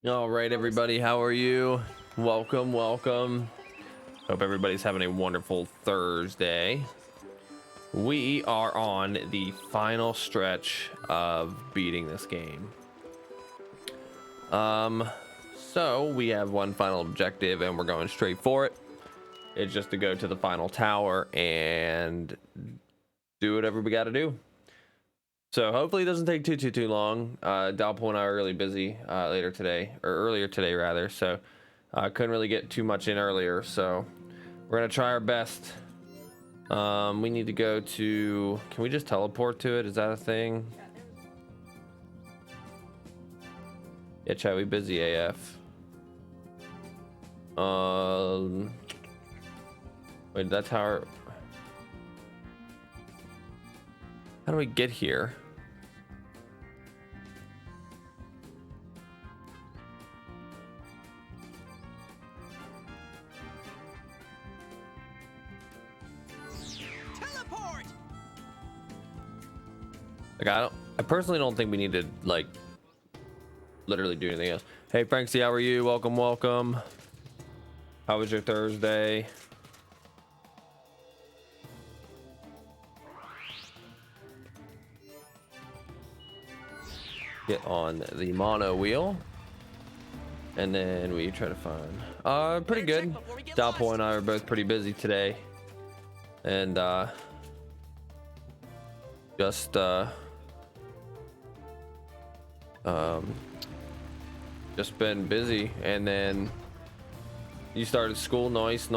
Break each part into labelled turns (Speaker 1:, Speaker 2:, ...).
Speaker 1: All right, everybody, how are you? Welcome. Hope everybody's having a wonderful Thursday. We are on the final stretch of beating this game. So we have one final objective and we're going straight for it. It's just to go to the final tower and do whatever we got to do. So hopefully it doesn't take too long. Dalpo and I are really busy earlier today rather, so I couldn't really get too much in earlier, so we're gonna try our best. We need to go to, can we just teleport to it? Is that a thing? Yeah, chat, we busy AF. Wait, that tower, how do we get here?
Speaker 2: Teleport!
Speaker 1: Like, I personally don't think we need to like literally do anything else. Hey Franksy, how are you? Welcome. How was your Thursday? Get on the mono wheel, and then we try to find pretty good. Dalpo and I are both pretty busy today, and just been busy. And then you started school. Nice.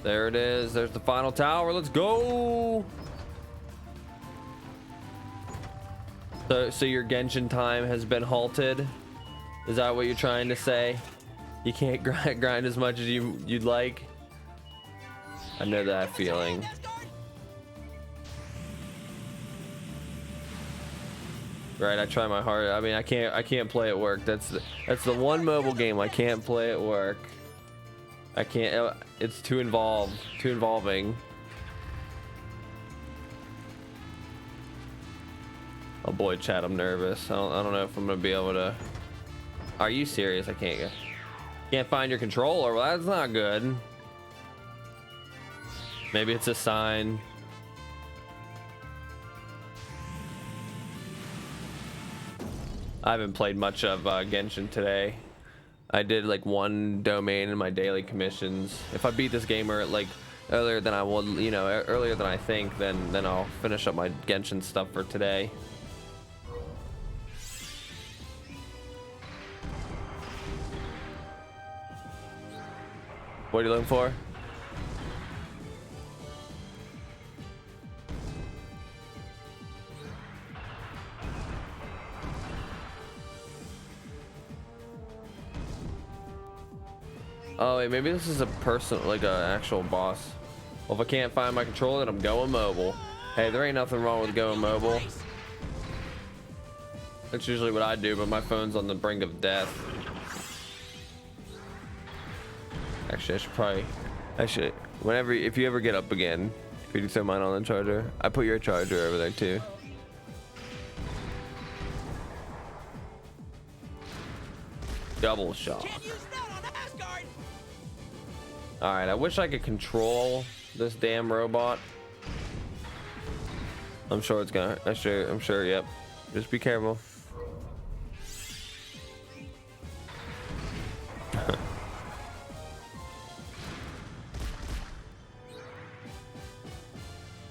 Speaker 1: There it is. There's the final tower. Let's go. So your Genshin time has been halted. Is that what you're trying to say? You can't grind as much as you'd like. I know that feeling. Right, I try my hard. I mean, I can't play at work. That's the one mobile game I can't play at work. I can't. It's too involving. Oh boy, chat, I'm nervous. I don't know if I'm gonna be able to. Are you serious? I can't find your controller. Well, that's not good. Maybe it's a sign. I haven't played much of Genshin today. I did like one domain in my daily commissions. If I beat this gamer like earlier than I will, earlier than I think, then I'll finish up my Genshin stuff for today. What are you looking for? Oh wait, maybe this is a person, like a actual boss. Well, if I can't find my controller, then I'm going mobile. Hey, there ain't nothing wrong with going mobile. That's usually what I do, but my phone's on the brink of death. Actually, if you ever get up again, could you throw mine on the charger? I put your charger over there too. Double shot. All right, I wish I could control this damn robot. I'm sure it's gonna. I'm sure. Yep. Just be careful.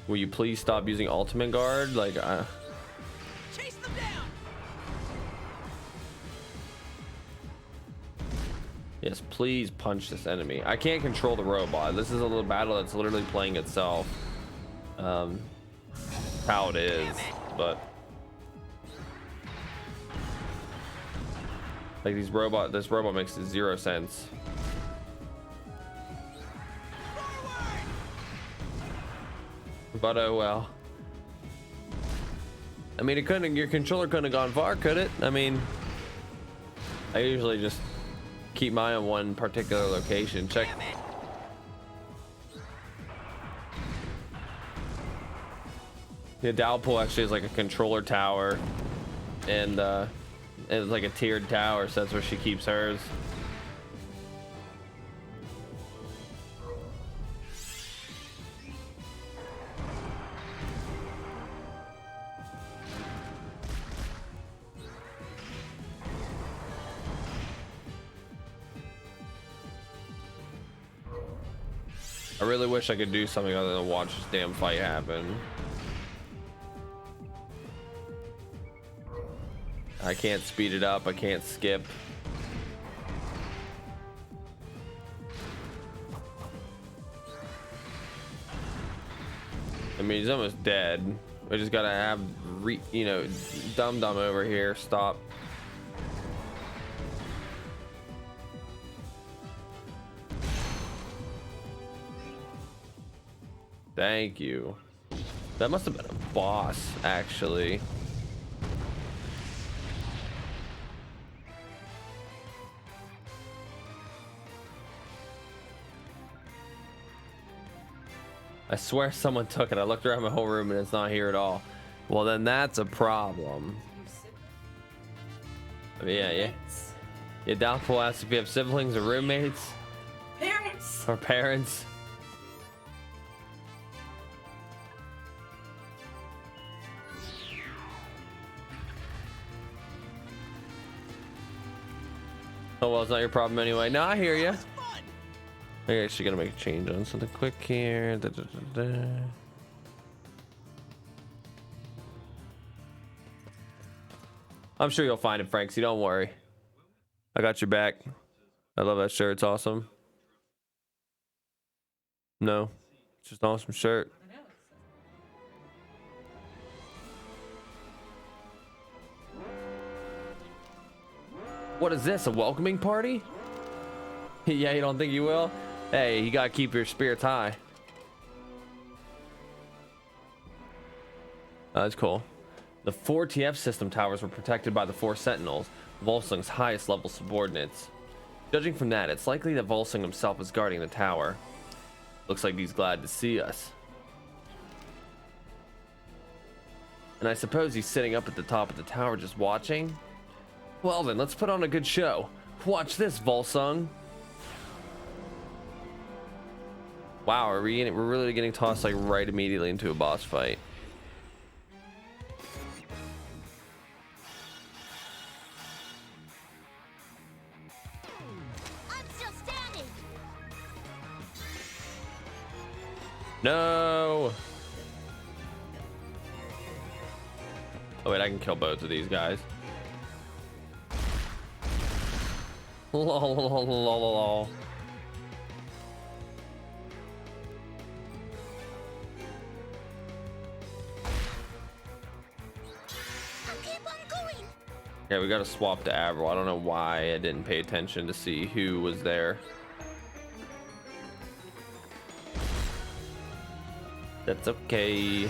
Speaker 1: Will you please stop using ultimate guard? Like,
Speaker 2: Chase them down.
Speaker 1: yes, please punch this enemy. I can't control the robot. This is a little battle that's literally playing itself. How it is, but like this robot makes zero sense. But oh well. I mean, your controller couldn't have gone far, could it? I mean, I usually just keep mine on one particular location. Check. The Dowpool actually is like a controller tower, and it's like a tiered tower, so that's where she keeps hers. I really wish I could do something other than watch this damn fight happen. I can't speed it up. I can't skip. I mean, he's almost dead. We just gotta have, you know, Dum over here stop. Thank you. That must have been a boss, actually. I swear someone took it. I looked around my whole room and it's not here at all. Well, then that's a problem. I mean, yeah. Doubtful asks if you have siblings or roommates.
Speaker 3: Parents.
Speaker 1: Or parents. Oh, well, it's not your problem anyway. No, I hear you. I'm actually gonna make a change on something quick here. I'm sure you'll find it, Frank, so don't worry. I got your back. I love that shirt. It's awesome. No, it's just an awesome shirt. What is this, a welcoming party? Yeah, you don't think you will? Hey, you gotta keep your spirits high. That's cool. The 4 TF system towers were protected by the 4 Sentinels, Volsung's highest level subordinates. Judging from that, it's likely that Volsung himself is guarding the tower. Looks like he's glad to see us. And I suppose he's sitting up at the top of the tower just watching? Well then, let's put on a good show. Watch this, Volsung. Wow, we're really getting tossed like right immediately into a boss fight.
Speaker 3: I'm still standing.
Speaker 1: No. Oh wait, I can kill both of these guys. Lol. Yeah, we gotta swap to Avril. I don't know why I didn't pay attention to see who was there. That's okay.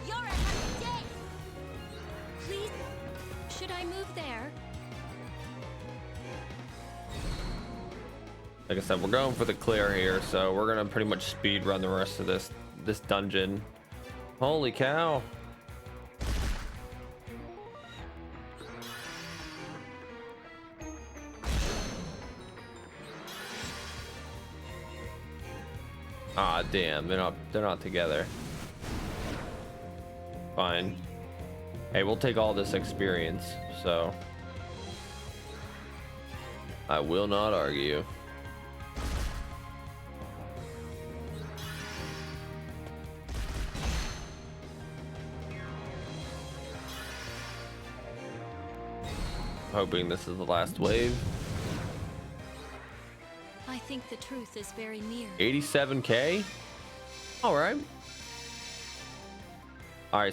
Speaker 3: You're a happy day. Please, should I move there?
Speaker 1: Like I said, we're going for the clear here, so we're gonna pretty much speed run the rest of this dungeon. Holy cow. Ah, damn, they're not together. Fine. Hey, we'll take all this experience, so I will not argue. Hoping this is the last wave.
Speaker 3: I think the truth is very near.
Speaker 1: 87k. All right,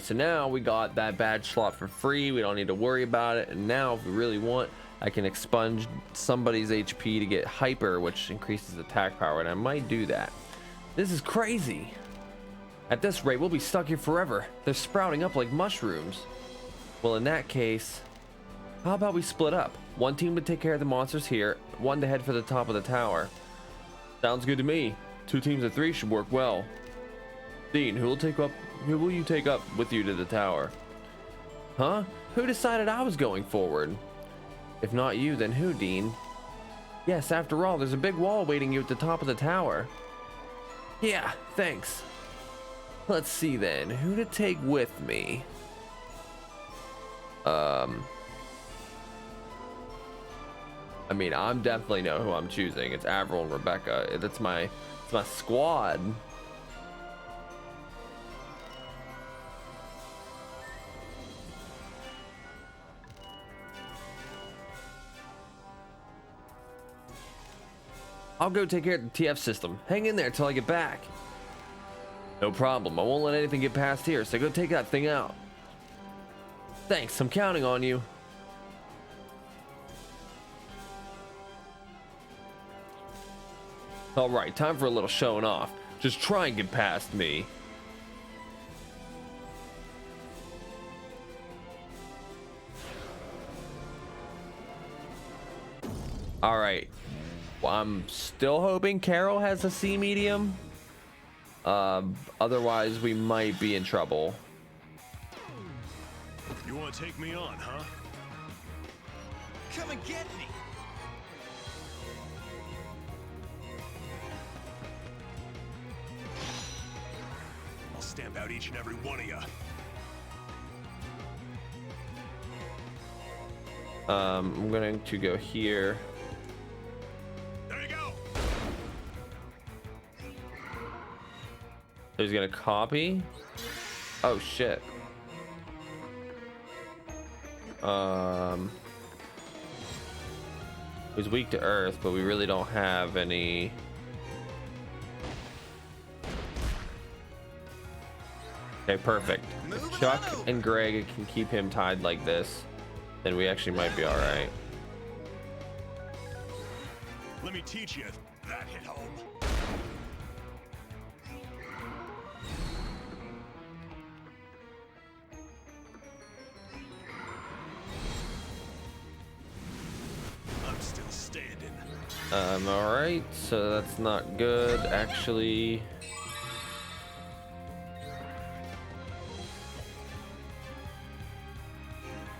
Speaker 1: so now we got that badge slot for free. We don't need to worry about it. And now if we really want, I can expunge somebody's HP to get hyper, which increases attack power, and I might do that. This is crazy. At this rate, we'll be stuck here forever. They're sprouting up like mushrooms. Well, in that case, how about we split up? One team to take care of the monsters here, one to head for the top of the tower. Sounds good to me. 2 teams of 3 should work well. Dean, who will take Who will you take up with you to the tower? Huh? Who decided I was going forward? If not you, then who, Dean? Yes, after all, there's a big wall waiting you at the top of the tower. Yeah, thanks. Let's see then, who to take with me? I mean, I'm definitely know who I'm choosing. It's Avril and Rebecca. It's my squad. I'll go take care of the TF system. Hang in there till I get back. No problem. I won't let anything get past here, so go take that thing out. Thanks, I'm counting on you. Alright, time for a little showing off. Just try and get past me. Alright. Well, I'm still hoping Carol has a C medium. Otherwise we might be in trouble.
Speaker 4: You want to take me on, huh?
Speaker 2: Come and get me.
Speaker 4: I'll stamp out each and every one of you.
Speaker 1: I'm going to go here.
Speaker 4: There you go.
Speaker 1: He's gonna copy. Oh shit. He's weak to earth, but we really don't have any. Okay, perfect. If Chuck and Greg can keep him tied like this, then we actually might be all right.
Speaker 4: Let me teach you. That hit home. I'm still standing.
Speaker 1: All right, so that's not good, actually.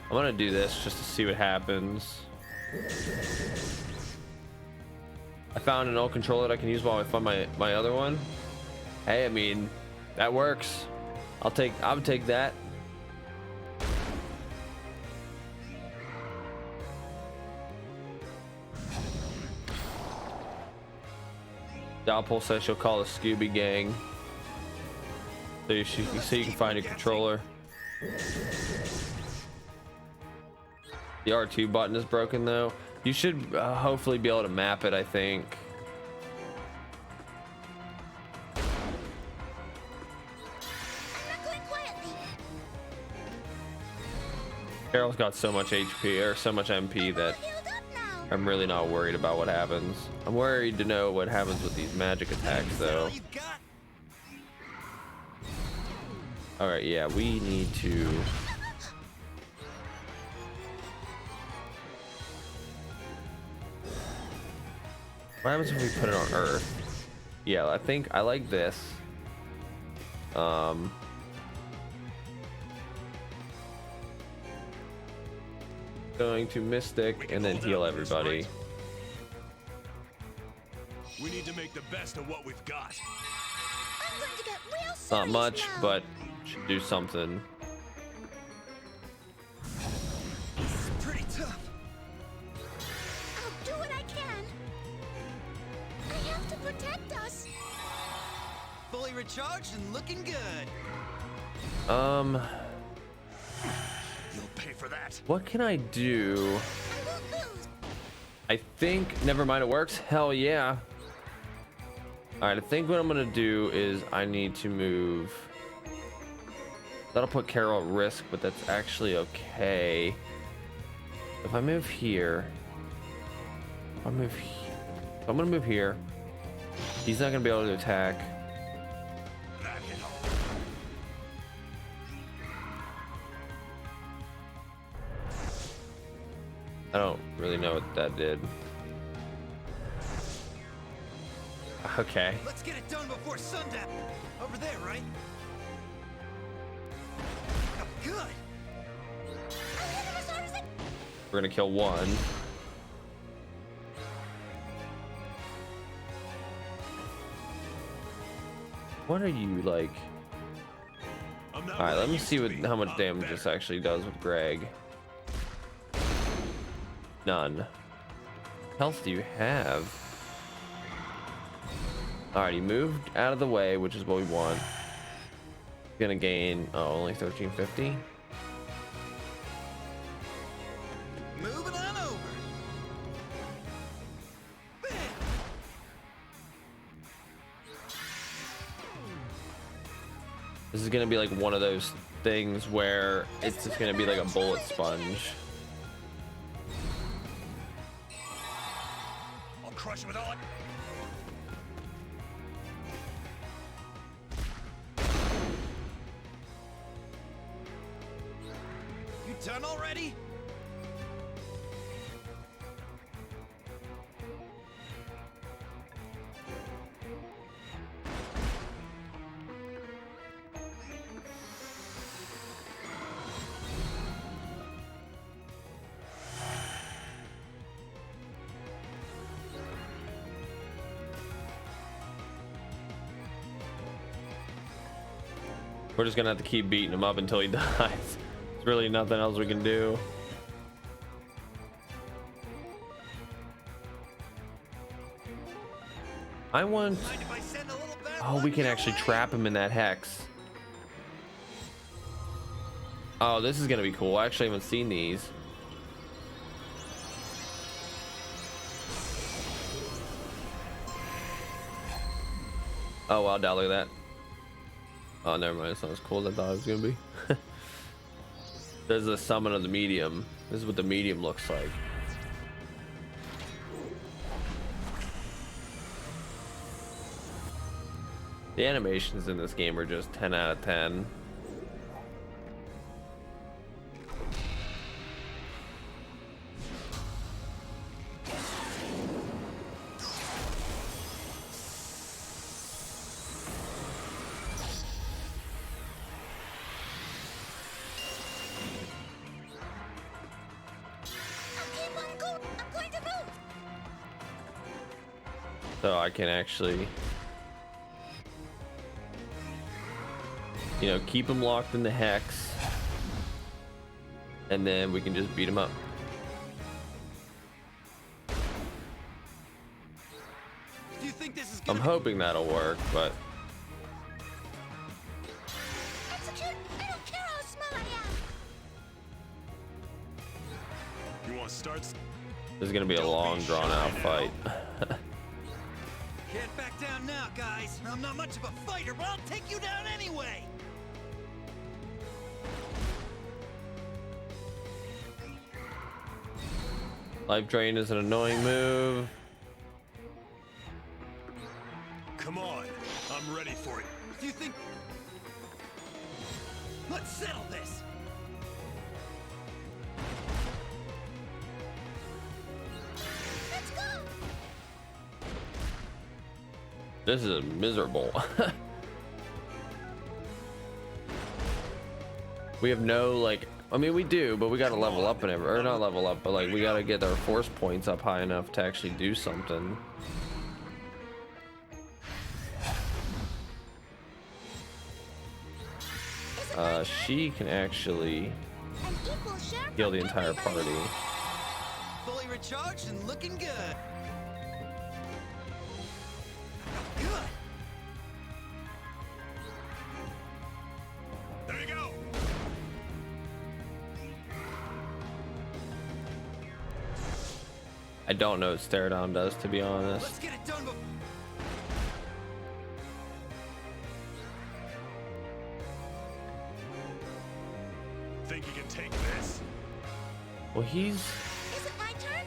Speaker 1: I'm gonna do this just to see what happens. I found an old controller that I can use while I find my other one. Hey, I mean, that works. I'll take that. Dalpole says she'll call the Scooby Gang. So you can find a controller. The R2 button is broken though. You should hopefully be able to map it, I think. Carol's got so much HP or so much MP that I'm really not worried about what happens. I'm worried to know what happens with these magic attacks though. Alright, yeah, we need to... What happens if we put it on Earth? Yeah, I think I like this. Going to Mystic and then heal everybody.
Speaker 4: We need to make the best of what we've got.
Speaker 3: I'm going to get real serious
Speaker 1: Not much,
Speaker 3: now.
Speaker 1: but should do something.
Speaker 2: This is pretty tough.
Speaker 3: I'll do what I can. I have to protect us.
Speaker 2: Fully recharged and looking good.
Speaker 4: You'll pay for that.
Speaker 1: What can I do?
Speaker 3: I won't lose.
Speaker 1: I think, never mind, it works. Hell yeah. All right, I think what I'm gonna do is I need to move. That'll put Carol at risk, but that's actually okay. If I move here, I'm gonna move here. He's not gonna be able to attack.
Speaker 4: That hit home.
Speaker 1: I don't really know what that did. Okay.
Speaker 2: Let's get it done before sundown. Over there, right?
Speaker 1: We're gonna kill one. What are you like?
Speaker 4: I'm not
Speaker 1: All right,
Speaker 4: what I
Speaker 1: let me
Speaker 4: used
Speaker 1: see
Speaker 4: to
Speaker 1: what
Speaker 4: be.
Speaker 1: how much
Speaker 4: I'm
Speaker 1: damage
Speaker 4: better.
Speaker 1: this actually does with Greg. None. Health do you have? All right, he moved out of the way, which is what we want. Gonna gain only 1350.
Speaker 2: Moving on over. Bam!
Speaker 1: This is gonna be like one of those things where it's just gonna be like a bullet sponge.
Speaker 4: I'll crush it with all.
Speaker 2: You done already?
Speaker 1: We're just gonna have to keep beating him up until he dies. There's really nothing else we can do. I want.
Speaker 2: Mind if I send a little bad
Speaker 1: Oh,
Speaker 2: luck
Speaker 1: we can
Speaker 2: your
Speaker 1: actually
Speaker 2: way?
Speaker 1: trap him in that hex. Oh, this is gonna be cool. I actually haven't seen these. Oh wow, look at that. Oh, never mind. It's not as cool as I thought it was gonna be. There's a summon of the medium. This is what the medium looks like. The animations in this game are just 10 out of 10.
Speaker 3: Okay, Bunko, I'm going to move.
Speaker 1: So I can actually, you know, keep him locked in the hex, and then we can just beat him up.
Speaker 2: Do you think this is
Speaker 1: I'm
Speaker 2: gonna
Speaker 1: hoping that'll work, but
Speaker 3: Execute. I don't care how small I am.
Speaker 4: You want to start?
Speaker 1: this is gonna be a long, drawn-out fight.
Speaker 2: Can't back down now, guys. I'm not much of a fighter, but I'll take you down anyway.
Speaker 1: Life Drain is an annoying move.
Speaker 4: Come on, I'm ready for it.
Speaker 2: Do you think? Let's settle this.
Speaker 3: Let's go.
Speaker 1: This is miserable. We have no, like, I mean, we do, but we gotta level up and or not level up, but like we gotta get our force points up high enough to actually do something. She can actually
Speaker 3: An equal share
Speaker 1: heal
Speaker 3: for
Speaker 1: the entire
Speaker 3: everybody.
Speaker 1: party.
Speaker 2: Fully recharged and looking good. Good.
Speaker 4: There you go.
Speaker 1: I don't know what Staredon does, to be honest.
Speaker 2: Let's get it done before.
Speaker 4: Think you can take this?
Speaker 1: Well, he's
Speaker 3: Is it my turn?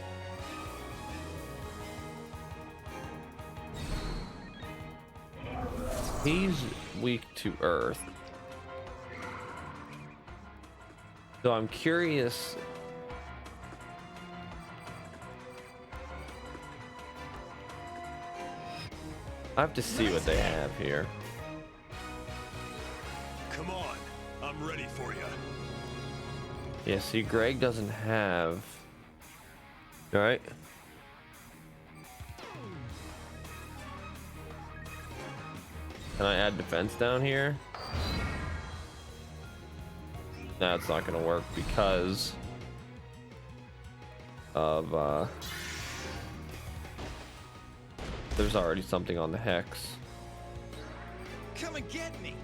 Speaker 1: weak to Earth. So I'm curious. I have to see what they have here.
Speaker 4: Come on, I'm ready for you.
Speaker 1: Yeah, see, Greg doesn't have All right. Can I add defense down here? No, it's not gonna work because of there's already something on the hex.
Speaker 2: Come and get me.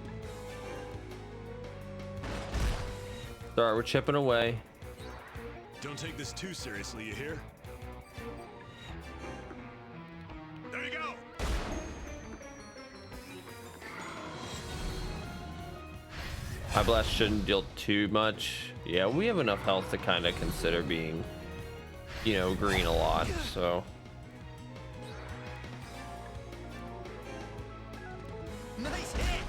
Speaker 1: Sorry, we're chipping away.
Speaker 4: Don't take this too seriously, you hear? There you go!
Speaker 1: High blast shouldn't deal too much. Yeah, we have enough health to kind of consider being, you know, green a lot, so.
Speaker 2: Nice hit.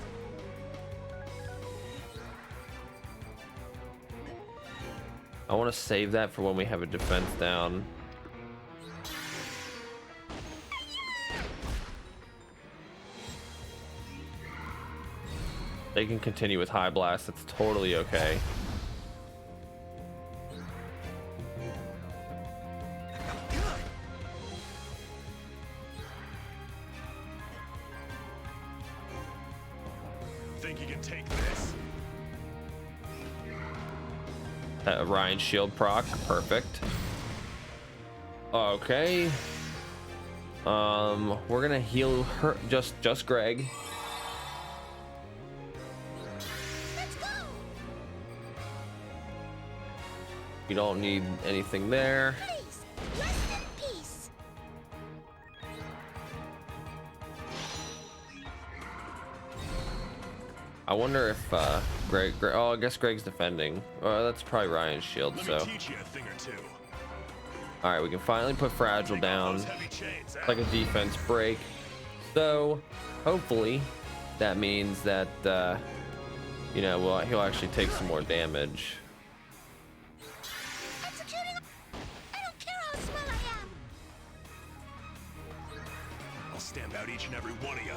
Speaker 1: I want to save that for when we have a defense down. They can continue with high blast. That's totally okay.
Speaker 4: Think you can take this?
Speaker 1: Ryan's shield proc, perfect. Okay. We're gonna heal her, just Greg.
Speaker 3: Let's go.
Speaker 1: You don't need anything there.
Speaker 3: Please, rest in peace.
Speaker 1: I wonder if Greg. Oh, I guess Greg's defending. That's probably Ryan's shield.
Speaker 4: Let
Speaker 1: So,
Speaker 4: me teach you a thing or two.
Speaker 1: all right, we can finally put fragile
Speaker 4: Take off
Speaker 1: down.
Speaker 4: those heavy chains,
Speaker 1: Like a defense break. So, hopefully, that means that you know, well, he'll actually take some more damage.
Speaker 3: Executing. I don't care how small I am.
Speaker 4: I'll stamp out each and every one of you.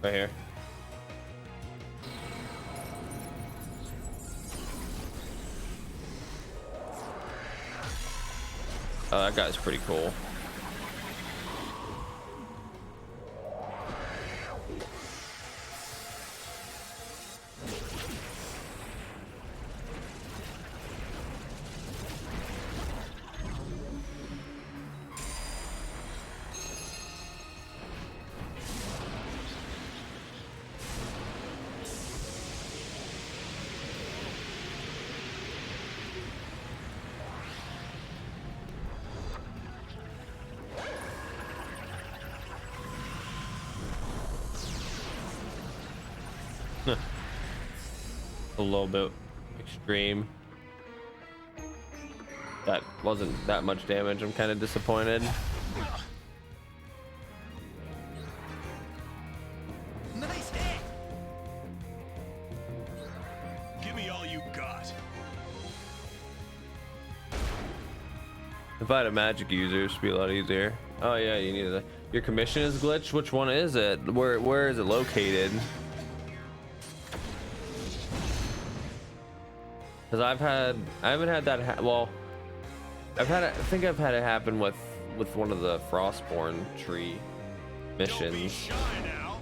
Speaker 1: Right here. Oh, that guy's pretty cool. A little bit extreme. That wasn't that much damage. I'm kind of disappointed.
Speaker 2: Nice hit.
Speaker 4: Give me all you got.
Speaker 1: If I had a magic user, it'd be a lot easier. Oh yeah, you need your commission is glitched. Which one is it? Where is it located? Because I haven't had that. Well, I think I've had it happen with one of the Frostborn tree
Speaker 4: Don't be
Speaker 1: missions.
Speaker 4: shy now.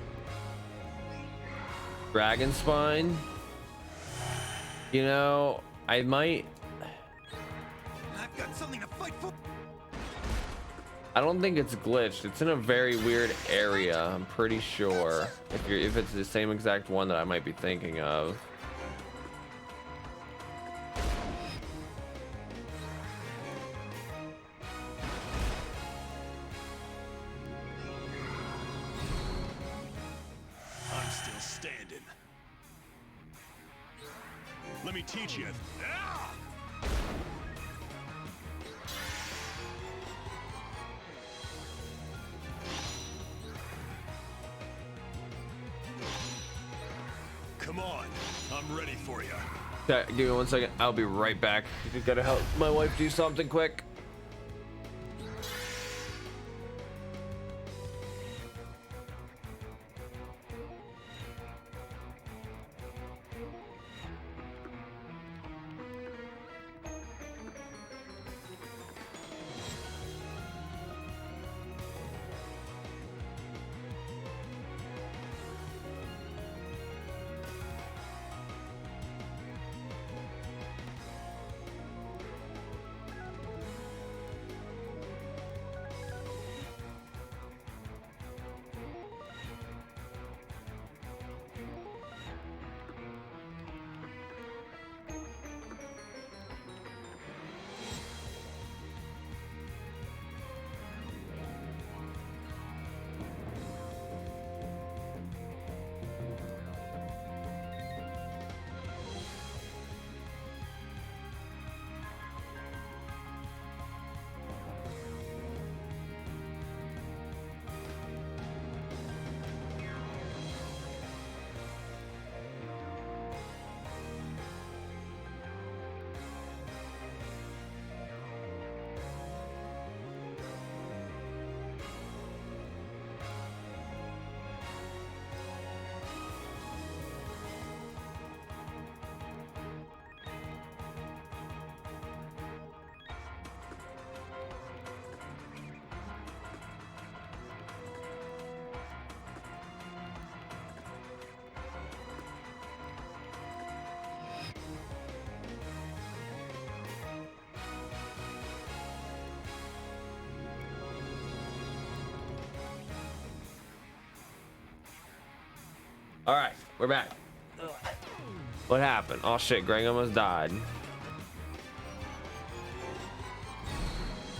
Speaker 1: Dragon spine. You know, I might.
Speaker 2: I've got something to fight for.
Speaker 1: I don't think it's glitched. It's in a very weird area. I'm pretty sure. If it's the same exact one that I might be thinking of.
Speaker 4: I'm still standing. Let me teach you. Ah! Come on, I'm ready for you.
Speaker 1: Okay, give me 1 second. I'll be right back. You gotta help my wife do something quick. All right, we're back. What happened? Oh shit, Greg almost died.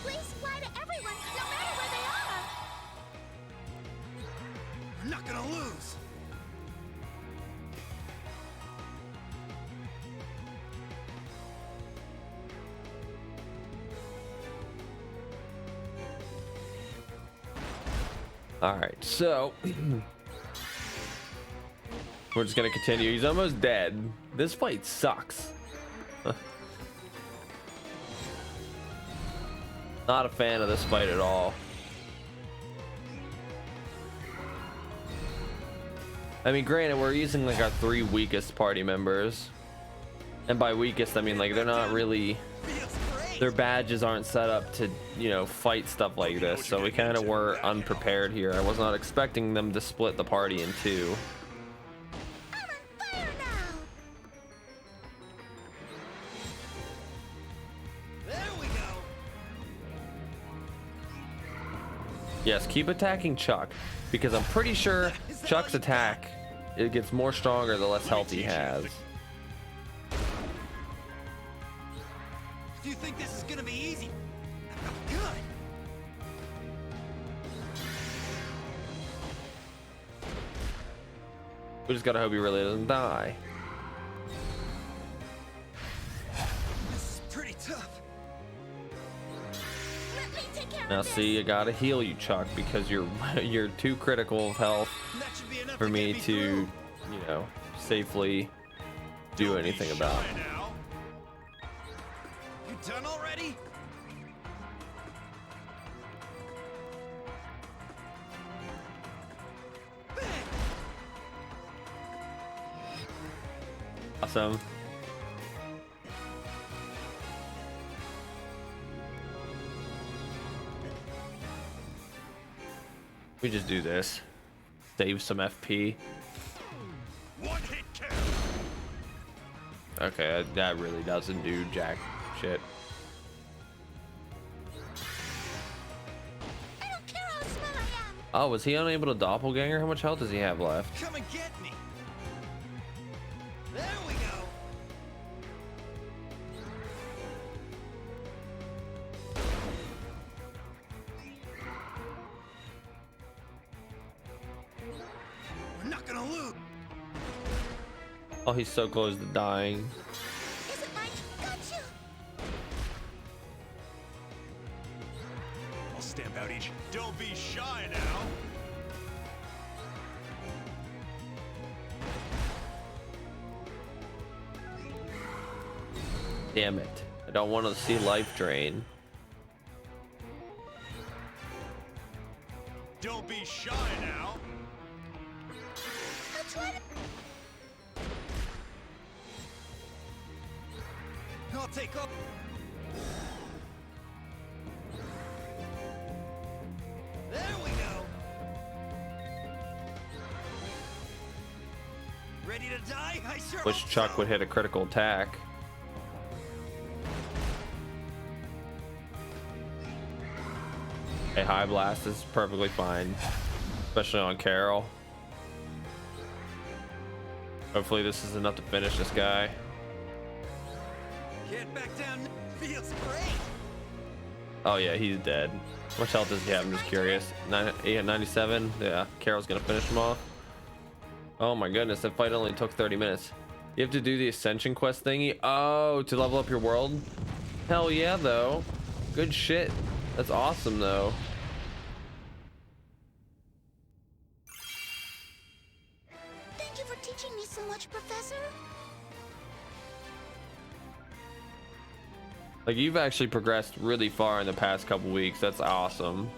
Speaker 3: Please fly to everyone, no matter where they are.
Speaker 2: We're not gonna lose.
Speaker 1: All right, so we're just gonna continue. He's almost dead. This fight sucks. Not a fan of this fight at all. I mean, granted, we're using like our 3 weakest party members, and by weakest I mean like they're not really,
Speaker 2: Feels great.
Speaker 1: their badges aren't set up to, you know, fight stuff like this, so we kind of were unprepared here. I was not expecting them to split the party in 2.
Speaker 3: I'm on fire now.
Speaker 2: There we go.
Speaker 1: Yes, keep attacking Chuck, because I'm pretty sure Chuck's attack, it gets more stronger the less health he has.
Speaker 2: If you think this is gonna be easy, good.
Speaker 1: We just gotta hope he really doesn't die.
Speaker 2: This is pretty tough.
Speaker 3: Let me take care
Speaker 1: Now
Speaker 3: of this.
Speaker 1: see, I gotta heal you, Chuck, because you're too critical of health
Speaker 2: That should be enough
Speaker 1: for
Speaker 2: to
Speaker 1: me
Speaker 2: get
Speaker 1: to,
Speaker 2: through.
Speaker 1: you know, safely do
Speaker 4: Don't be
Speaker 1: anything
Speaker 4: shy
Speaker 1: about.
Speaker 4: now.
Speaker 2: You done already? Bang!
Speaker 1: Awesome. We just do this. Save some FP.
Speaker 4: One hit kill.
Speaker 1: Okay, that really doesn't do jack shit.
Speaker 3: I don't care how small I am.
Speaker 1: Oh, was he unable to doppelganger? How much health does he have left?
Speaker 2: Come and get me. There we go. We're not gonna lose.
Speaker 1: Oh, he's so close to dying.
Speaker 3: Is it mine? Got you.
Speaker 4: I'll stamp out each. Don't be shy now.
Speaker 1: Damn it. I don't want to see life drain.
Speaker 4: Don't be shy now.
Speaker 3: I'll try to.
Speaker 2: I'll take up. There we go. Ready to die? I sure
Speaker 1: Wish
Speaker 2: hope
Speaker 1: Chuck
Speaker 2: so.
Speaker 1: would hit a critical attack. A high blast is perfectly fine, especially on Carol. Hopefully this is enough to finish this guy.
Speaker 2: Can't back down. Feels great.
Speaker 1: Oh yeah, he's dead. How much health does he have? I'm just curious. 97. Yeah, Carol's gonna finish him off. Oh my goodness, that fight only took 30 minutes. You have to do the Ascension quest thingy. Oh, to level up your world? Hell yeah, though. Good shit. That's awesome, though.
Speaker 3: Thank you for teaching me so much, Professor.
Speaker 1: Like, you've actually progressed really far in the past couple weeks. That's awesome.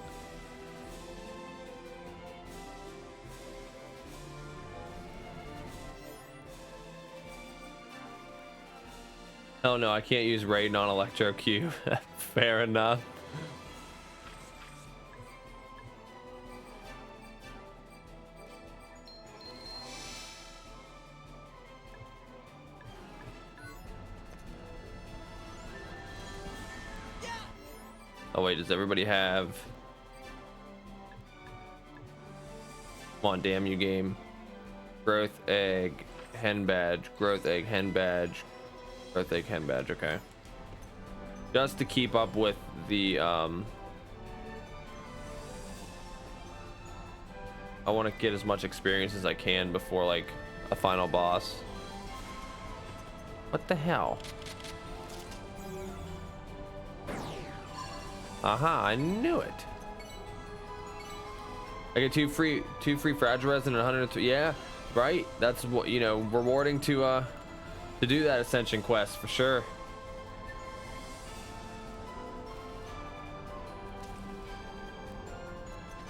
Speaker 1: Oh no, I can't use Raiden on Electro Cube. Fair enough. Oh wait, does everybody have? Come on, damn you, game. Growth egg, hen badge, growth egg, hen badge, growth egg, hen badge. Okay. Just to keep up with the I want to get as much experience as I can before like a final boss. What the hell? Aha, I knew it. I get two free fragile resin and 103. Yeah, right. That's what, you know, rewarding to do that ascension quest for sure.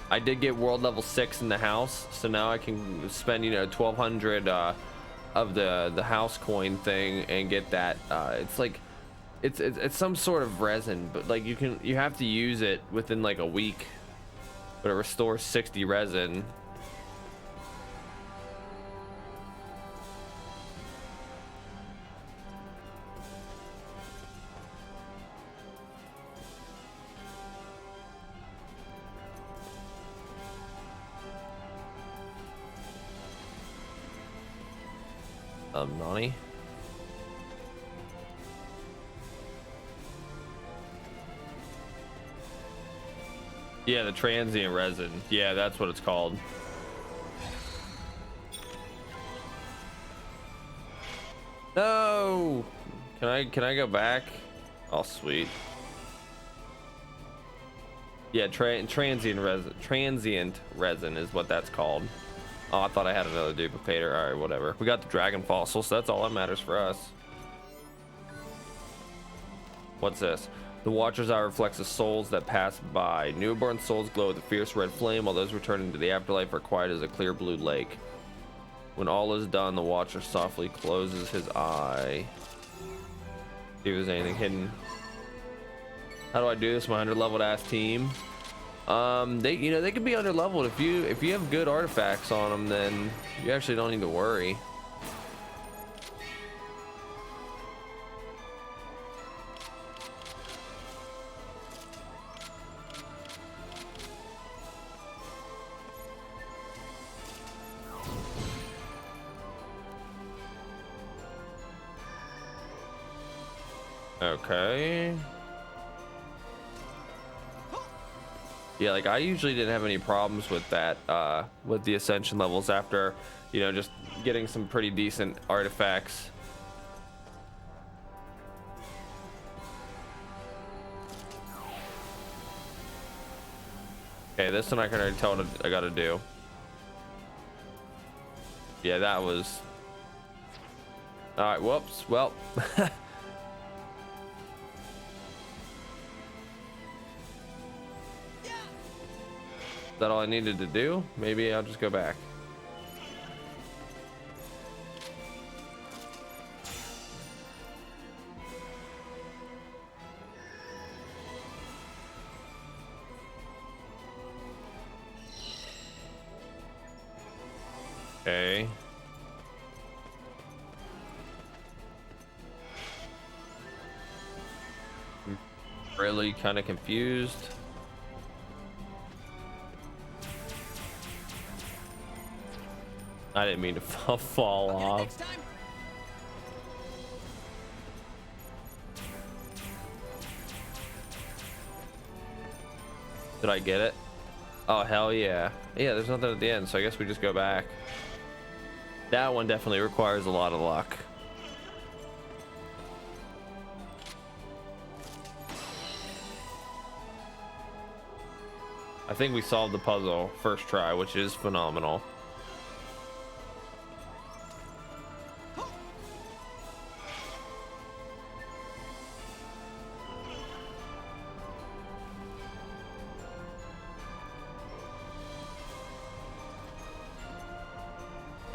Speaker 1: I did get world level 6 in the house, so now I can spend, you know, 1200 of the house coin thing and get that. It's like it's some sort of resin, but like you have to use it within like a week, but it restores 60 resin. Nani? Yeah, the transient resin. Yeah, that's what it's called. No! Can I go back? Oh, sweet. Yeah, transient resin is what that's called. Oh, I thought I had another duplicator. All right, whatever. We got the dragon fossil, so that's all that matters for us. What's this? The Watcher's Eye reflects the souls that pass by. Newborn souls glow with a fierce red flame, while those returning to the afterlife are quiet as a clear blue lake. When all is done, the Watcher softly closes his eye. See if there's anything hidden. How do I do this? My 100 leveled ass team. They can be under leveled if you have good artifacts on them, then you actually don't need to worry. Okay. Yeah, like I usually didn't have any problems with that, with the ascension levels after, you know, just getting some pretty decent artifacts. Okay, this one I can already tell what I gotta do. Yeah, that was... Alright, whoops, well... Is that all I needed to do? Maybe I'll just go back. Okay. I'm really kind of confused. I didn't mean to fall off. Did I get it? Oh, hell yeah. Yeah, there's nothing at the end, so I guess we just go back. That one definitely requires a lot of luck. I think we solved the puzzle first try, which is phenomenal.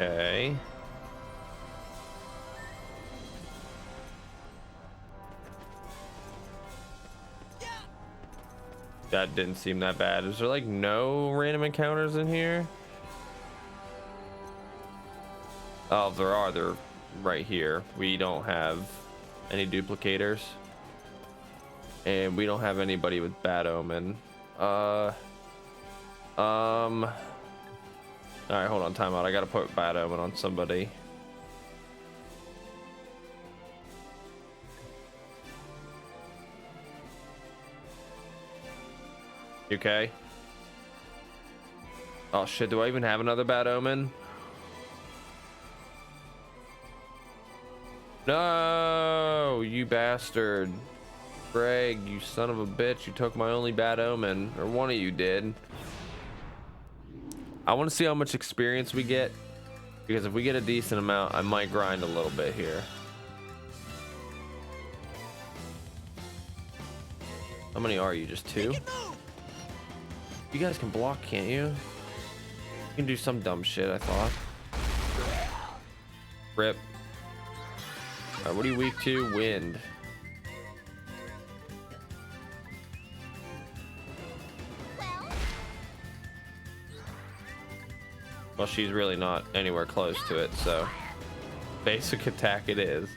Speaker 1: Okay. That didn't seem that bad. Is there like no random encounters in here? Oh, if there are, they're right here. We don't have any duplicators. And we don't have anybody with bad omen. All right, hold on, timeout. I gotta put bad omen on somebody. You okay? Oh shit, do I even have another bad omen? No, you bastard. Greg, you son of a bitch, you took my only bad omen, or one of you did. I want to see how much experience we get, because if we get a decent amount, I might grind a little bit here. How many are you? Just two? You guys can block, can't you? You can do some dumb shit, I thought. Rip. Alright, what are you weak to? Wind. Well, she's really not anywhere close to it, so basic attack it is.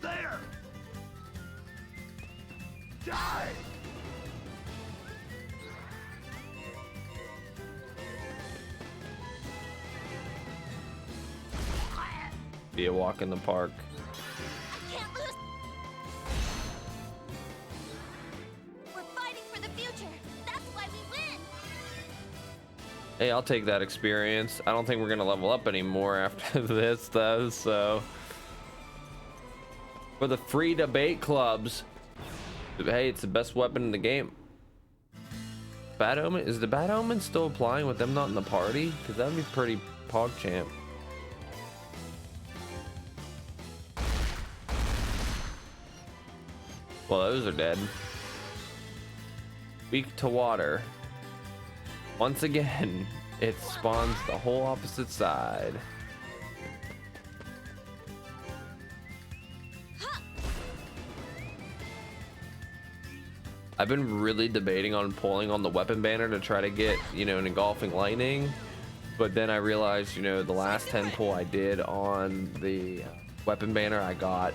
Speaker 4: There! Die!
Speaker 1: Be a walk in the park.
Speaker 3: Can't lose. We're fighting for the future. That's why we win.
Speaker 1: Hey, I'll take that experience. I don't think we're gonna level up anymore after this, though. So, for the free debate clubs, hey, it's the best weapon in the game. Bad omen, is the bad omen still applying with them not in the party? Because that'd be pretty pogchamp. Well, those are dead. Weak to water. Once again, it spawns the whole opposite side. I've been really debating on pulling on the weapon banner to try to get, you know, an engulfing lightning. But then I realized, you know, the last 10 pull I did on the weapon banner, I got,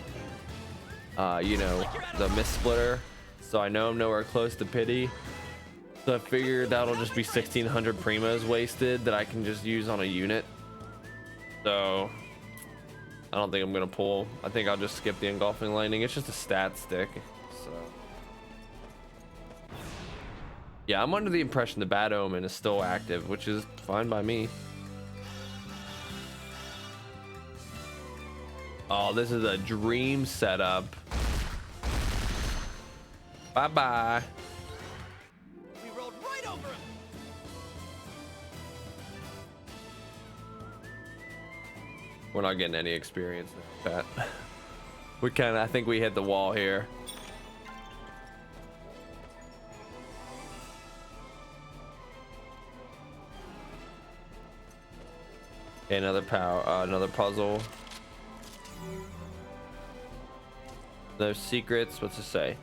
Speaker 1: you know, the mist splitter. So I know I'm nowhere close to pity. So I figured that'll just be 1600 primos wasted that I can just use on a unit. So I don't think I'm gonna pull. I think I'll just skip the engulfing lightning. It's just a stat stick. So yeah, I'm under the impression the bad omen is still active, which is fine by me. Oh, this is a dream setup. Bye bye.
Speaker 2: We rolled right over him.
Speaker 1: We're not getting any experience with that. We kind of, I think we hit the wall here. Okay, another another puzzle. No secrets. What's it say?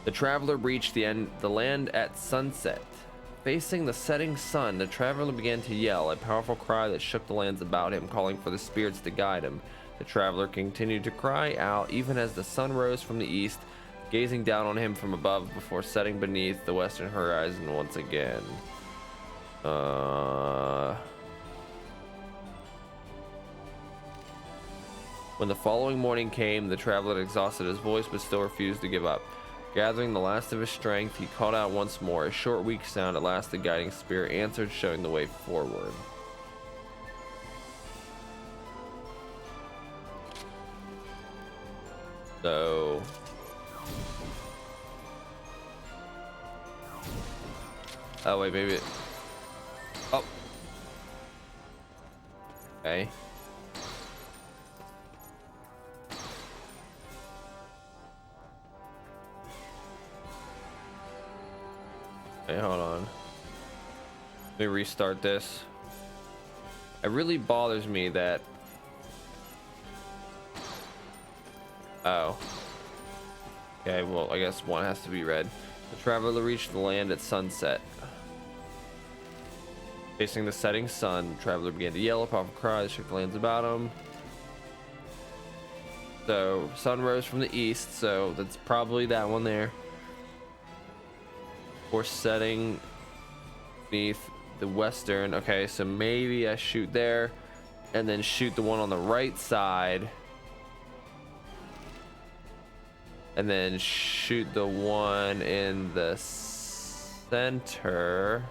Speaker 1: The traveler reached the land at sunset. Facing the setting sun, the traveler began to yell, a powerful cry that shook the lands about him, calling for the spirits to guide him. The traveler continued to cry out even as the sun rose from the east, gazing down on him from above before setting beneath the western horizon once again. When the following morning came, the traveler had exhausted his voice but still refused to give up. Gathering the last of his strength, he called out once more. A short, weak sound. At last, the guiding spirit answered, showing the way forward. So, oh wait, maybe. Oh. Okay. Hey, hold on. Let me restart this. It really bothers me that... Oh. Okay, well, I guess one has to be red. The traveler reached the land at sunset. Facing the setting sun, the traveler began to yell, a powerful cry that shook the lands about him. So, sun rose from the east, so that's probably that one there. Or setting beneath the western. Okay, so maybe I shoot there and then shoot the one on the right side. And then shoot the one in the center.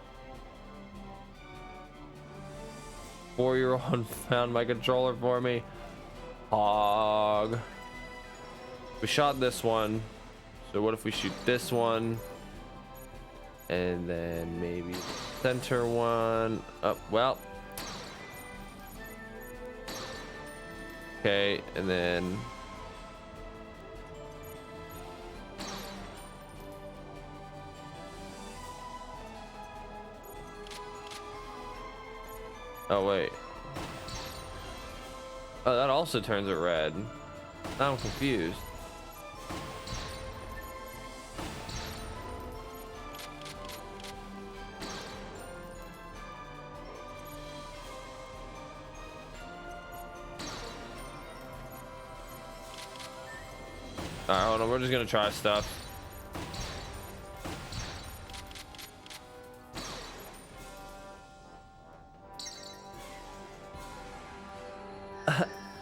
Speaker 1: 4-year-old found my controller for me. Hog. We shot this one. So what if we shoot this one? And then maybe center one. Oh, well. Okay, and then oh wait. Oh, that also turns it red. Now I'm confused. Alright, hold on, we're just gonna try stuff.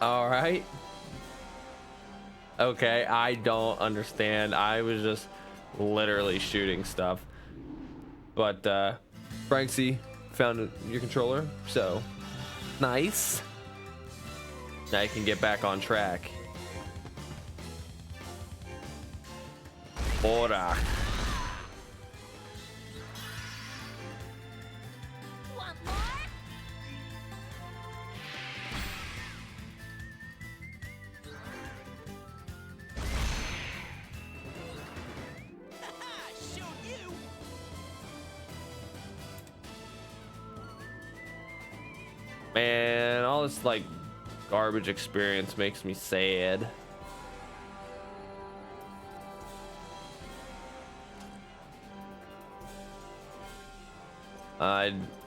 Speaker 1: Alright. Okay, I don't understand. I was just literally shooting stuff. But Franksy found your controller, so nice. Now you can get back on track. Ora.
Speaker 3: Want more?
Speaker 2: Show you.
Speaker 1: Man, all this like garbage experience makes me sad.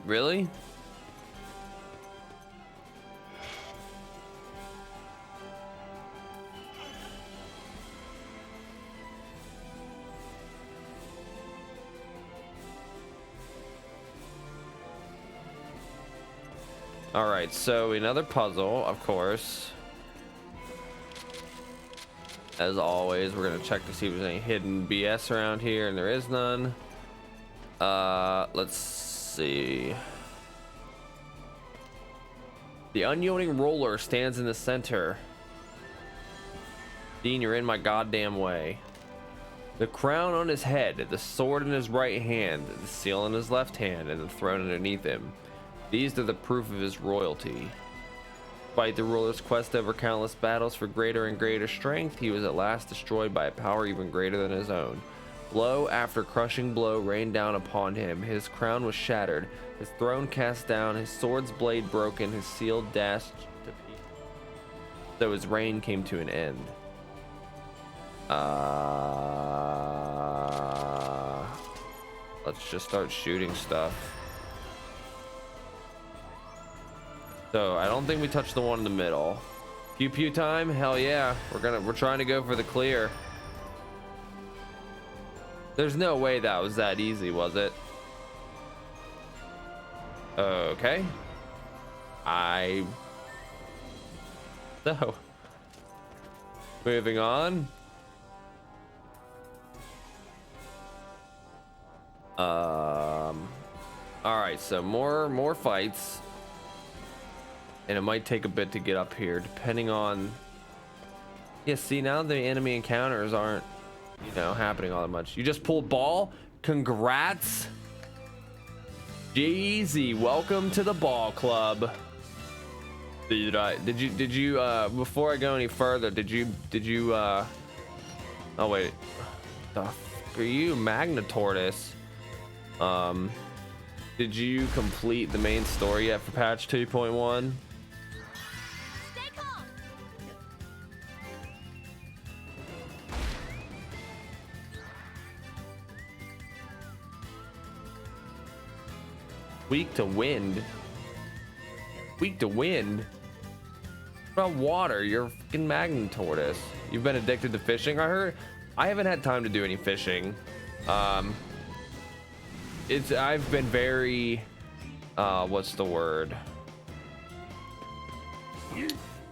Speaker 1: Really? All right, so another puzzle, of course. As always, we're gonna check to see if there's any hidden BS around here, and there is none. Let's see. The unyielding roller stands in the center. Dean, you're in my goddamn way. The crown on his head, the sword in his right hand, the seal in his left hand, and the throne underneath him. These are the proof of his royalty. Despite the ruler's quest over countless battles for greater and greater strength, he was at last destroyed by a power even greater than his own. Blow after crushing blow rained down upon him. His crown was shattered, his throne cast down, his sword's blade broken, his seal dashed to pieces. So his reign came to an end. Let's just start shooting stuff. So I don't think we touched the one in the middle. Pew pew time? Hell yeah. We're trying to go for the clear. There's no way that was that easy, was it? Okay. So moving on. Alright, so more fights. And it might take a bit to get up here, depending on... Yeah, see, now the enemy encounters aren't, you know, happening all that much. You just pulled ball? Congrats! Jeezy, welcome to the ball club. Did you, before I go any further, did you, oh wait. The f are you, Magna Tortoise? Did you complete the main story yet for patch 2.1?
Speaker 3: Stay calm.
Speaker 1: Weak to wind. Weak to wind? What about water? You're a fucking Magna Tortoise. You've been addicted to fishing, I heard? I haven't had time to do any fishing. I've been very what's the word?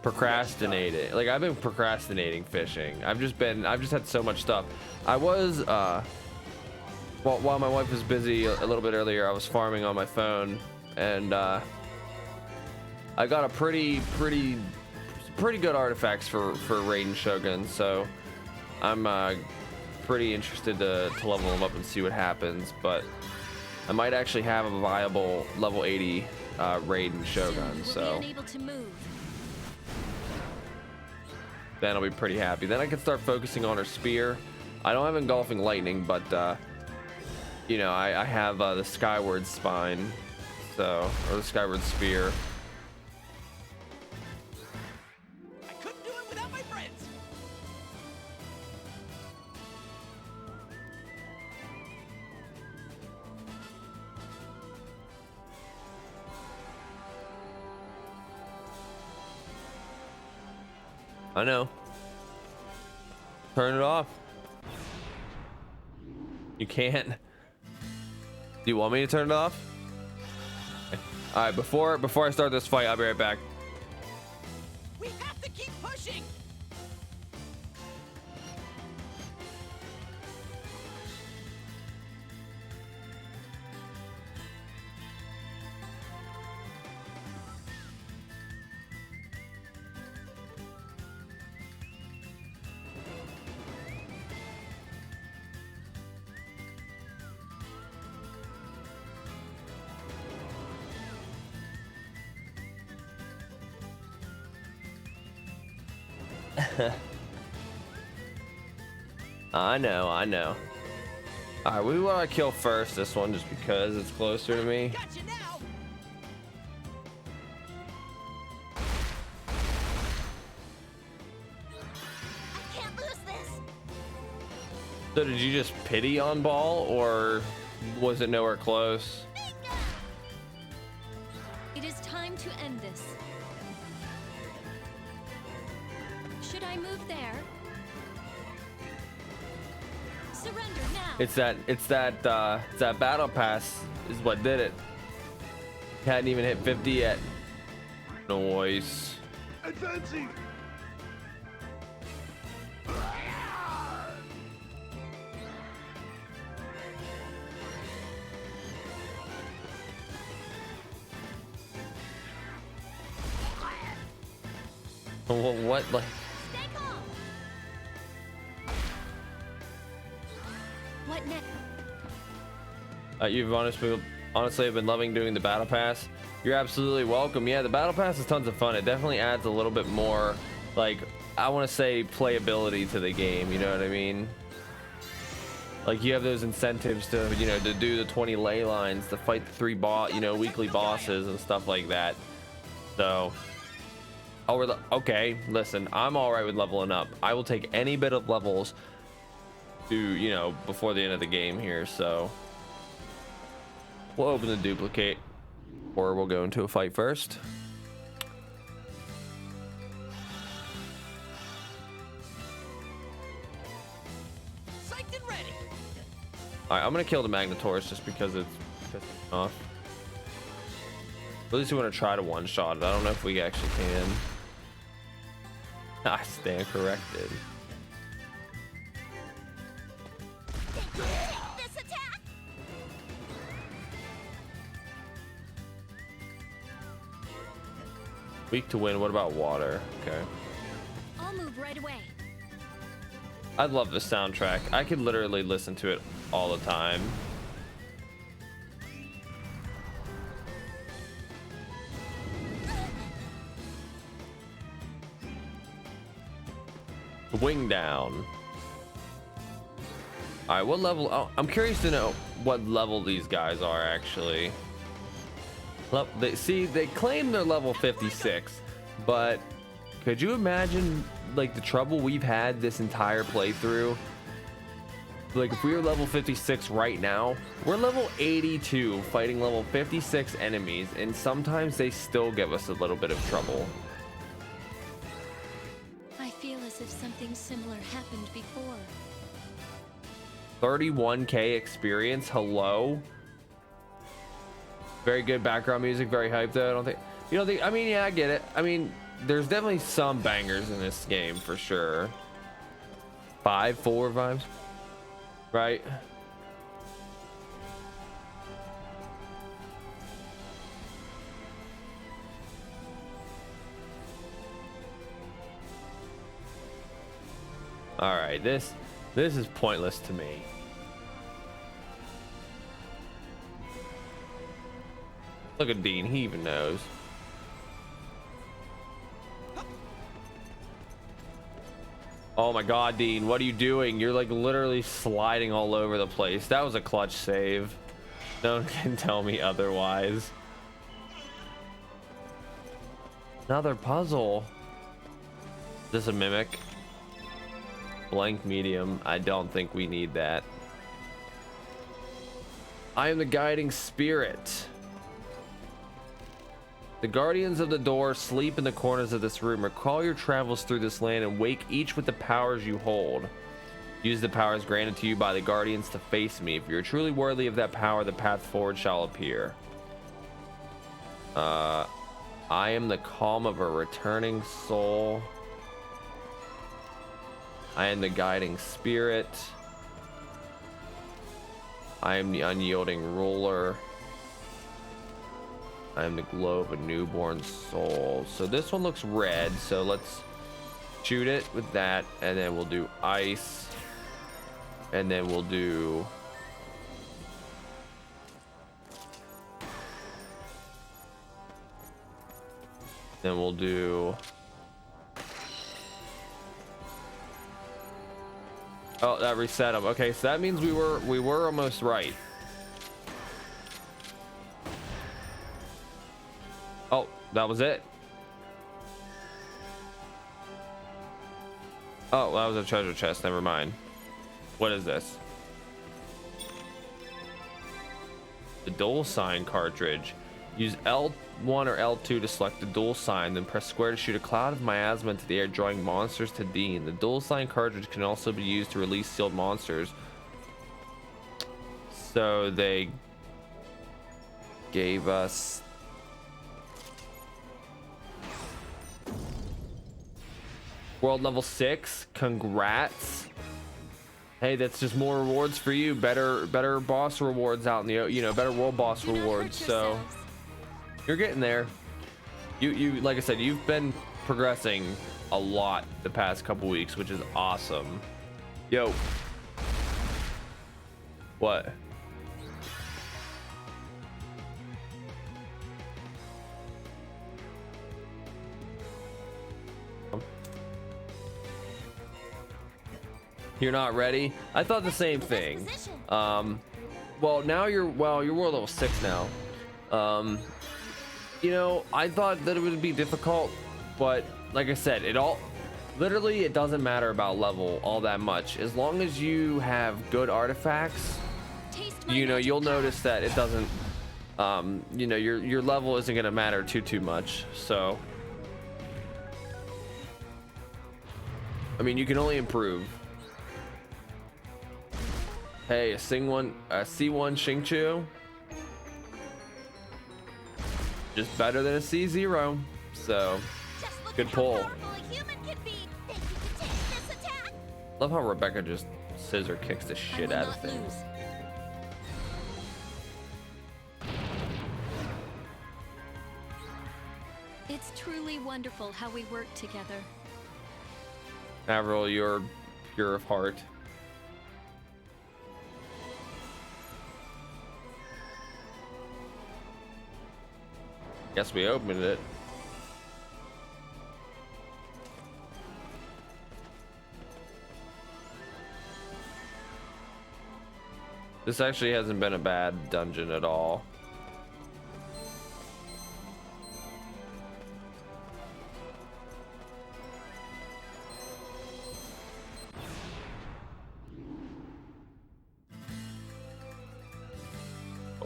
Speaker 1: Procrastinating. Like, I've been procrastinating fishing. I've just had so much stuff. I was while my wife was busy a little bit earlier, I was farming on my phone, and I got a pretty good artifacts for Raiden Shogun, so I'm pretty interested to level them up and see what happens. But I might actually have a viable level 80 Raiden Shogun, so then I'll be pretty happy. Then I can start focusing on her spear. I don't have engulfing lightning, but you know, I have the skyward spine, so, or the skyward spear.
Speaker 2: I couldn't do it without my friends.
Speaker 1: I know. Turn it off. You can't. Do you want me to turn it off? All right, before I start this fight, I'll be right back.
Speaker 2: We have to keep pushing.
Speaker 1: I know. All right, we want to kill first this one just because it's closer to me.
Speaker 2: Gotcha now.
Speaker 3: I can't lose this.
Speaker 1: So did you just pity on Ball, or was it nowhere close?
Speaker 3: Bingo!
Speaker 5: It is time to end this. Should I move there? Surrender now.
Speaker 1: It's that battle pass is what did it. Hadn't even hit 50 yet. Noise.
Speaker 4: Advancing!
Speaker 1: What like?
Speaker 3: Stay calm.
Speaker 5: What next?
Speaker 1: You've honestly have been loving doing the battle pass. You're absolutely welcome. Yeah, the battle pass is tons of fun. It definitely adds a little bit more, like, I want to say, playability to the game. You know what I mean? Like, you have those incentives to, you know, to do the 20 ley lines, to fight the 3 weekly bosses and stuff like that. So, okay, listen, I'm all right with leveling up. I will take any bit of levels to, you know, before the end of the game here. So we'll open the duplicate, or we'll go into a fight first.
Speaker 2: Psyched and ready.
Speaker 1: All right, I'm gonna kill the Magnetours just because it's pissing me off. At least we want to try to one-shot it. I don't know if we actually can. I stand corrected.
Speaker 3: This attack.
Speaker 1: Weak to wind. What about water? Okay.
Speaker 5: I'll move right away.
Speaker 1: I love the soundtrack. I could literally listen to it all the time. Wing down. All right, what level? Oh, I'm curious to know what level these guys are actually. They claim they're level 56, but could you imagine like the trouble we've had this entire playthrough? Like if we were level 56 right now, we're level 82 fighting level 56 enemies, and sometimes they still give us a little bit of trouble.
Speaker 5: I feel as if something similar happened before.
Speaker 1: 31k experience, hello? Very good background music, very hyped though. I don't think you don't think I mean yeah, I get it. I mean, there's definitely some bangers in this game for sure. 4 vibes. Right? All right, this is pointless to me. Look at Dean, he even knows. Oh my god, Dean, what are you doing? You're like literally sliding all over the place. That was a clutch save. No one can tell me otherwise. Another puzzle. Is this a mimic? Blank medium. I don't think we need that. I am the guiding spirit. The guardians of the door sleep in the corners of this room. Recall your travels through this land and wake each with the powers you hold. Use the powers granted to you by the guardians to face me. If you're truly worthy of that power, the path forward shall appear. I am the calm of a returning soul. I am the guiding spirit. I am the unyielding ruler. I am the glow of a newborn soul. So this one looks red, so let's shoot it with that, and then we'll do ice, and then we'll do oh, that reset them. Okay, so that means we were almost right. Oh, that was it. Oh, that was a treasure chest. Never mind. What is this? The dual sign cartridge. Use L1 or L2 to select the dual sign, then press square to shoot a cloud of miasma into the air, drawing monsters to Dean. The dual sign cartridge can also be used to release sealed monsters. So they gave us world level 6. Congrats. Hey, that's just more rewards for you. Better boss rewards out in the, better world boss rewards. So you're getting there. You like I said, you've been progressing a lot the past couple weeks, which is awesome. Yo. What? You're not ready? I thought the same thing. Well, now you're world level 6 now. I thought that it would be difficult, but like I said, literally it doesn't matter about level all that much. As long as you have good artifacts, you'll notice that it doesn't, your level isn't going to matter too much. So, I mean, you can only improve. Hey, a C1 Xingqiu. Just better than a C0. So, good pull. Love how Rebecca just scissor kicks the shit out of things.
Speaker 5: It's truly wonderful how we work together.
Speaker 1: Avril, you're pure of heart. Guess we opened it. This actually hasn't been a bad dungeon at all.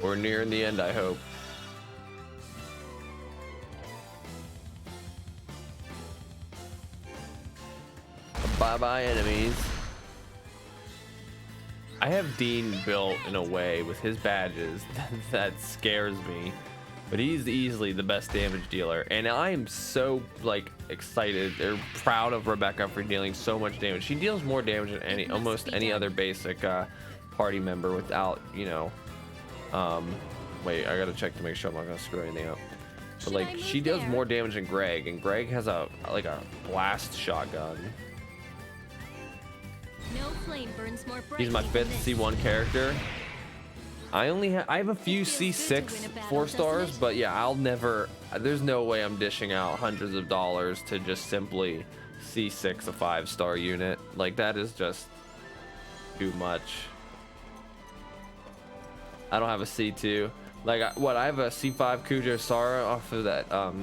Speaker 1: We're nearing the end, I hope. Bye-bye, enemies. I have Dean built in a way with his badges that scares me, but he's easily the best damage dealer, and I am so like excited or proud of Rebecca for dealing so much damage. She deals more damage than almost any other basic party member without, you know, wait, I gotta check to make sure I'm not gonna screw anything up. But like, she does more damage than Greg, and Greg has a blast shotgun.
Speaker 5: No flame burns more brightly
Speaker 1: He's my
Speaker 5: than
Speaker 1: 5th
Speaker 5: this.
Speaker 1: C1 character. I have a few C6 4-stars, but yeah, I'll never, there's no way I'm dishing out hundreds of dollars to just simply C6 a 5-star unit. Like, that is just too much. I don't have a C2. Like, I have a C5 Cujo Sara off of that, off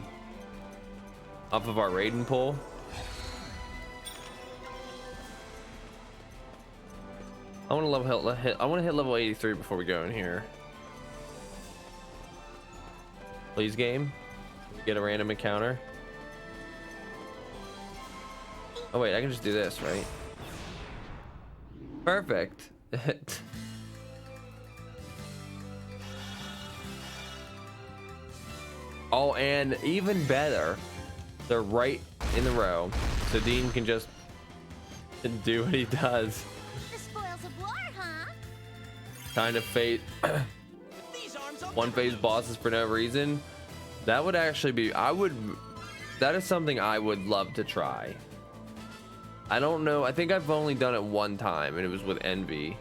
Speaker 1: of our Raiden pool. I want to hit level 83 before we go in here. Please, game. Get a random encounter. Oh wait, I can just do this, right? Perfect. Oh, and even better, they're right in the row, so Dean can just do what he does.
Speaker 3: The spoils of war, huh?
Speaker 1: Kind of fate.
Speaker 2: These arms are
Speaker 1: One phase bosses for no reason. That would actually be, that is something I would love to try. I don't know, I think I've only done it one time, and it was with Envy.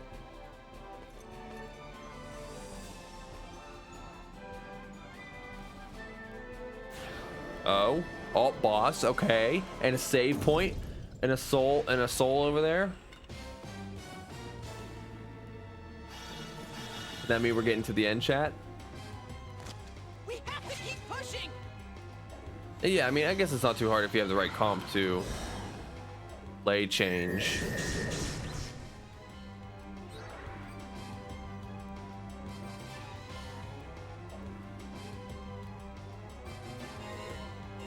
Speaker 1: Oh, boss, okay. And a save point, and a soul over there. Does that mean we're getting to the end, chat?
Speaker 2: We have to keep pushing.
Speaker 1: Yeah, I mean, I guess it's not too hard if you have the right comp to play change.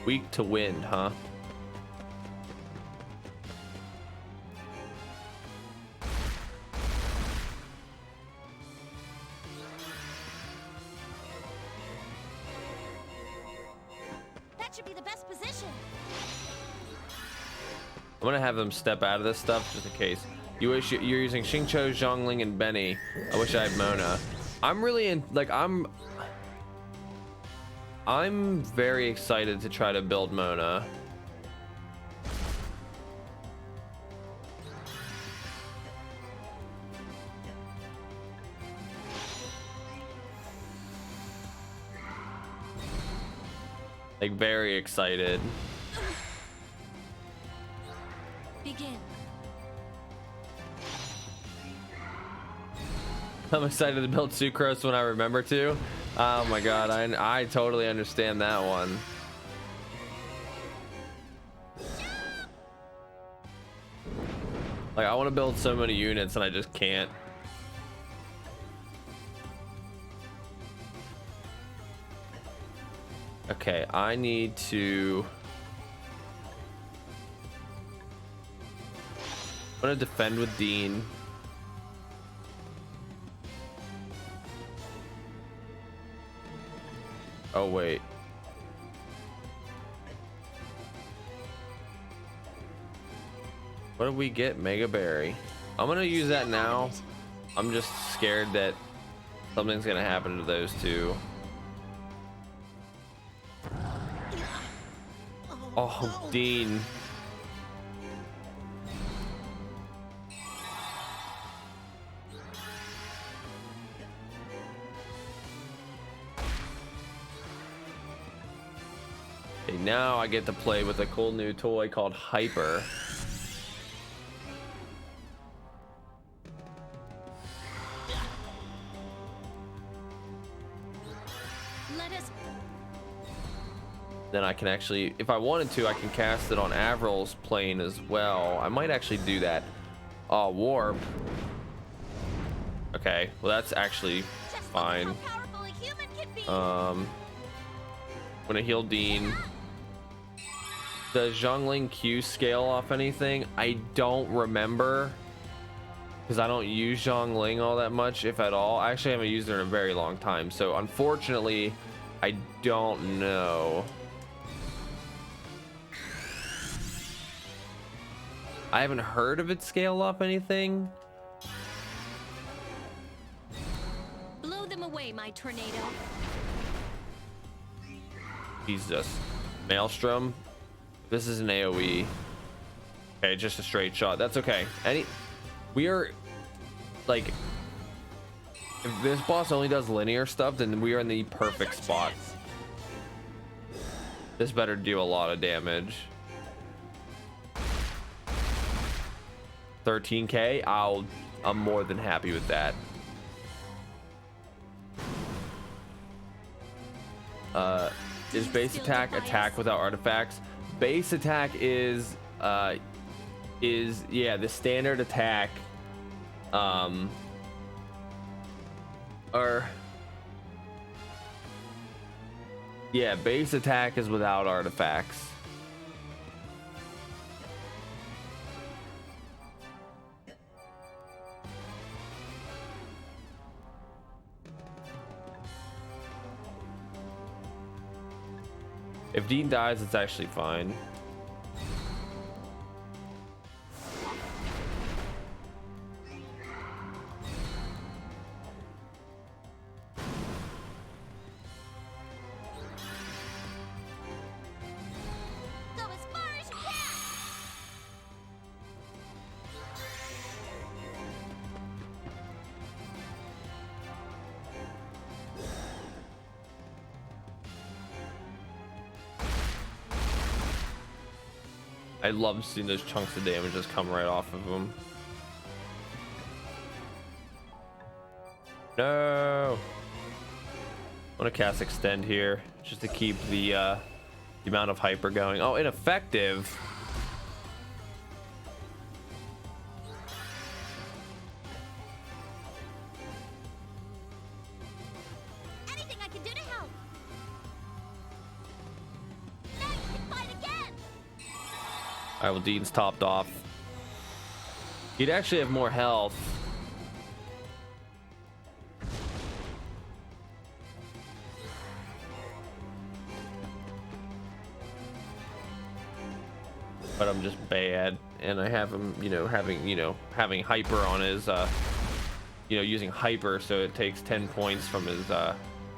Speaker 1: Weak to wind, huh?
Speaker 3: That should be the best position.
Speaker 1: I'm gonna have them step out of this stuff just in case. You're using Xingqiu, Zhongling, and Benny. I wish I had Mona. I'm really in, like, I'm very excited to try to build Mona. Like, very excited.
Speaker 5: Begin.
Speaker 1: I'm excited to build Sucrose when I remember to. Oh my god, I totally understand that one. Like, I want to build so many units and I just can't. Okay, I need to... I'm gonna defend with Dean. Oh wait. What did we get? Mega Berry. I'm gonna use that now. I'm just scared that something's gonna happen to those two. Oh, Dean. Okay, now I get to play with a cool new toy called Hyper.
Speaker 5: Let us.
Speaker 1: Then I can actually, if I wanted to, I can cast it on Avril's plane as well. I might actually do that. Oh, Warp. Okay, well that's actually
Speaker 3: Just
Speaker 1: fine.
Speaker 3: look at how powerful a human can be.
Speaker 1: I'm gonna heal Dean. Does Zhongling Q scale off anything? I don't remember. because I don't use Zhongling all that much, if at all. I actually haven't used it in a very long time, so unfortunately, I don't know. I haven't heard of it scale up anything.
Speaker 5: Blow them away, my tornado.
Speaker 1: Jesus. Maelstrom. This is an AoE. Okay, just a straight shot. That's okay. We are like, if this boss only does linear stuff, then we are in the perfect spot. This better do a lot of damage. 13k. I'm more than happy with that. Is base attack without artifacts? Base attack is yeah, the standard attack, or yeah, base attack is without artifacts. If Dean dies, it's actually fine.
Speaker 3: Go as far as you can.
Speaker 1: I love seeing those chunks of damage just come right off of him. No. I want to cast extend here just to keep the amount of hyper going. Oh, ineffective.
Speaker 3: Anything I can do to help. Now you can fight again.
Speaker 1: All right, well, Dean's topped off. He'd actually have more health. But I'm just bad, and I have him, having hyper on his, using hyper, so it takes 10 points from his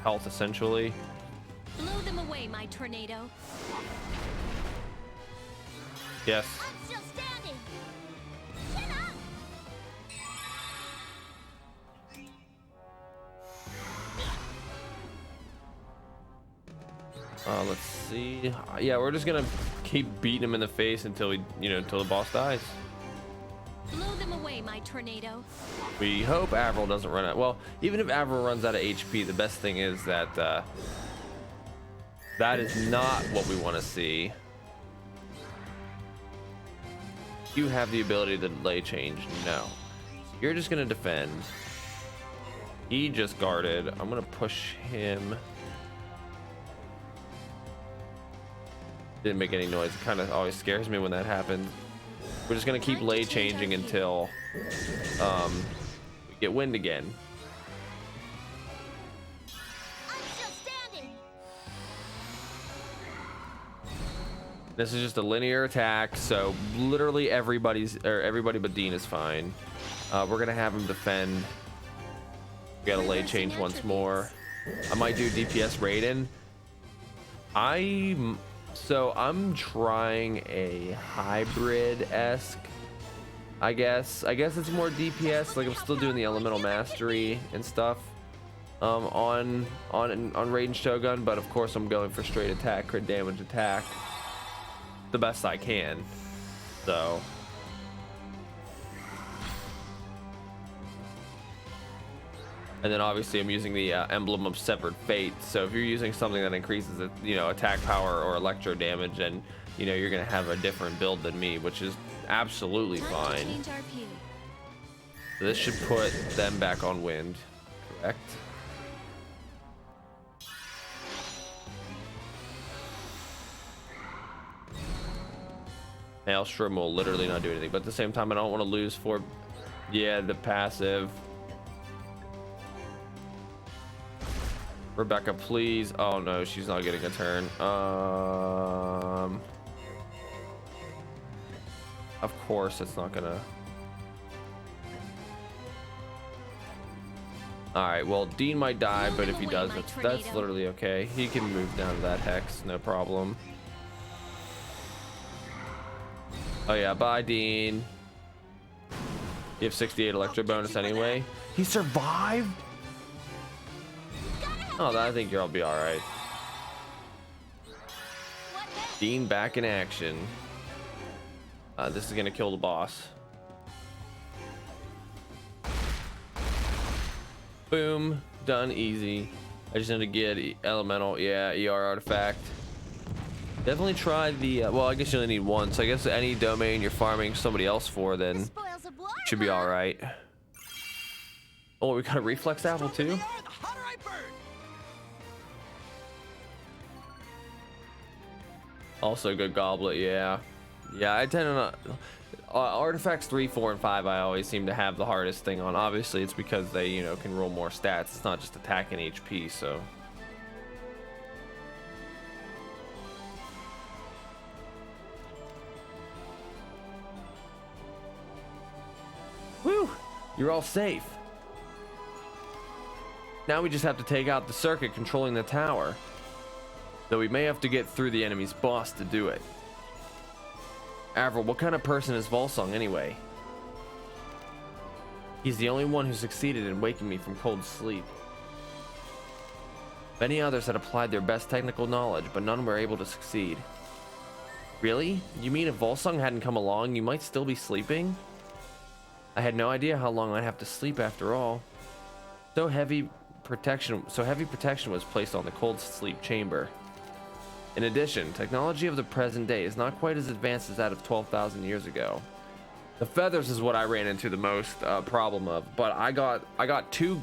Speaker 1: health essentially.
Speaker 5: Blow them away, my tornado.
Speaker 1: Yes.
Speaker 3: I'm still standing. Chin up.
Speaker 1: Let's see. Yeah, we're just gonna keep beating him in the face until until the boss dies.
Speaker 5: Blow them away, my tornado.
Speaker 1: We hope Avril doesn't run out. Well, even if Avril runs out of HP, the best thing is that that is not what we want to see. You have the ability to delay change. No. You're just gonna defend. He just guarded. I'm gonna push him. Didn't make any noise. It kind of always scares me when that happens. We're just gonna keep lay changing until we get wind again.
Speaker 3: I'm still standing.
Speaker 1: This is just a linear attack, so literally everybody but Dean is fine. We're gonna have him defend. We gotta lay change once more. I might do DPS Raiden. So I'm trying a hybrid-esque, I guess it's more DPS. Like, I'm still doing the elemental mastery and stuff on Raiden Shogun, but of course I'm going for straight attack, crit damage attack the best I can. So and then obviously I'm using the emblem of severed fate. So if you're using something that increases attack power or electro damage, and you're gonna have a different build than me, which is absolutely
Speaker 5: Time to
Speaker 1: fine.
Speaker 5: change our view.
Speaker 1: This should put them back on wind, correct? Maelstrom will literally not do anything, but at the same time I don't want to lose 4 Yeah, the passive. Rebecca, please. Oh no, she's not getting a turn. Of course it's not gonna. All right, well, Dean might die, but if he does, that's literally okay. He can move down to that hex, no problem. Oh yeah, bye, Dean. You have 68 electro bonus anyway. He survived? Oh, I think you'll be all right. Dean back in action. This is gonna kill the boss. Boom, done, easy. I just need to get elemental, yeah, ER artifact. Definitely try the, well, I guess you only need one, so I guess any domain you're farming somebody else for, then should be all right. Oh, we got a reflex apple too? Also good goblet, yeah. Yeah, I tend to not... artifacts 3, 4, and 5 I always seem to have the hardest thing on. Obviously it's because they, you know, can roll more stats. It's not just attack and HP, so... Whew! You're all safe. Now we just have to take out the circuit controlling the tower. Though we may have to get through the enemy's boss to do it. Avril, what kind of person is Volsung anyway? He's the only one who succeeded in waking me from cold sleep. Many others had applied their best technical knowledge, but none were able to succeed. Really? You mean if Volsung hadn't come along, you might still be sleeping? I had no idea how long I'd have to sleep after all. So heavy protection was placed on the cold sleep chamber. In addition, technology of the present day is not quite as advanced as that of 12,000 years ago. The feathers is what I ran into the most problem of, but I got two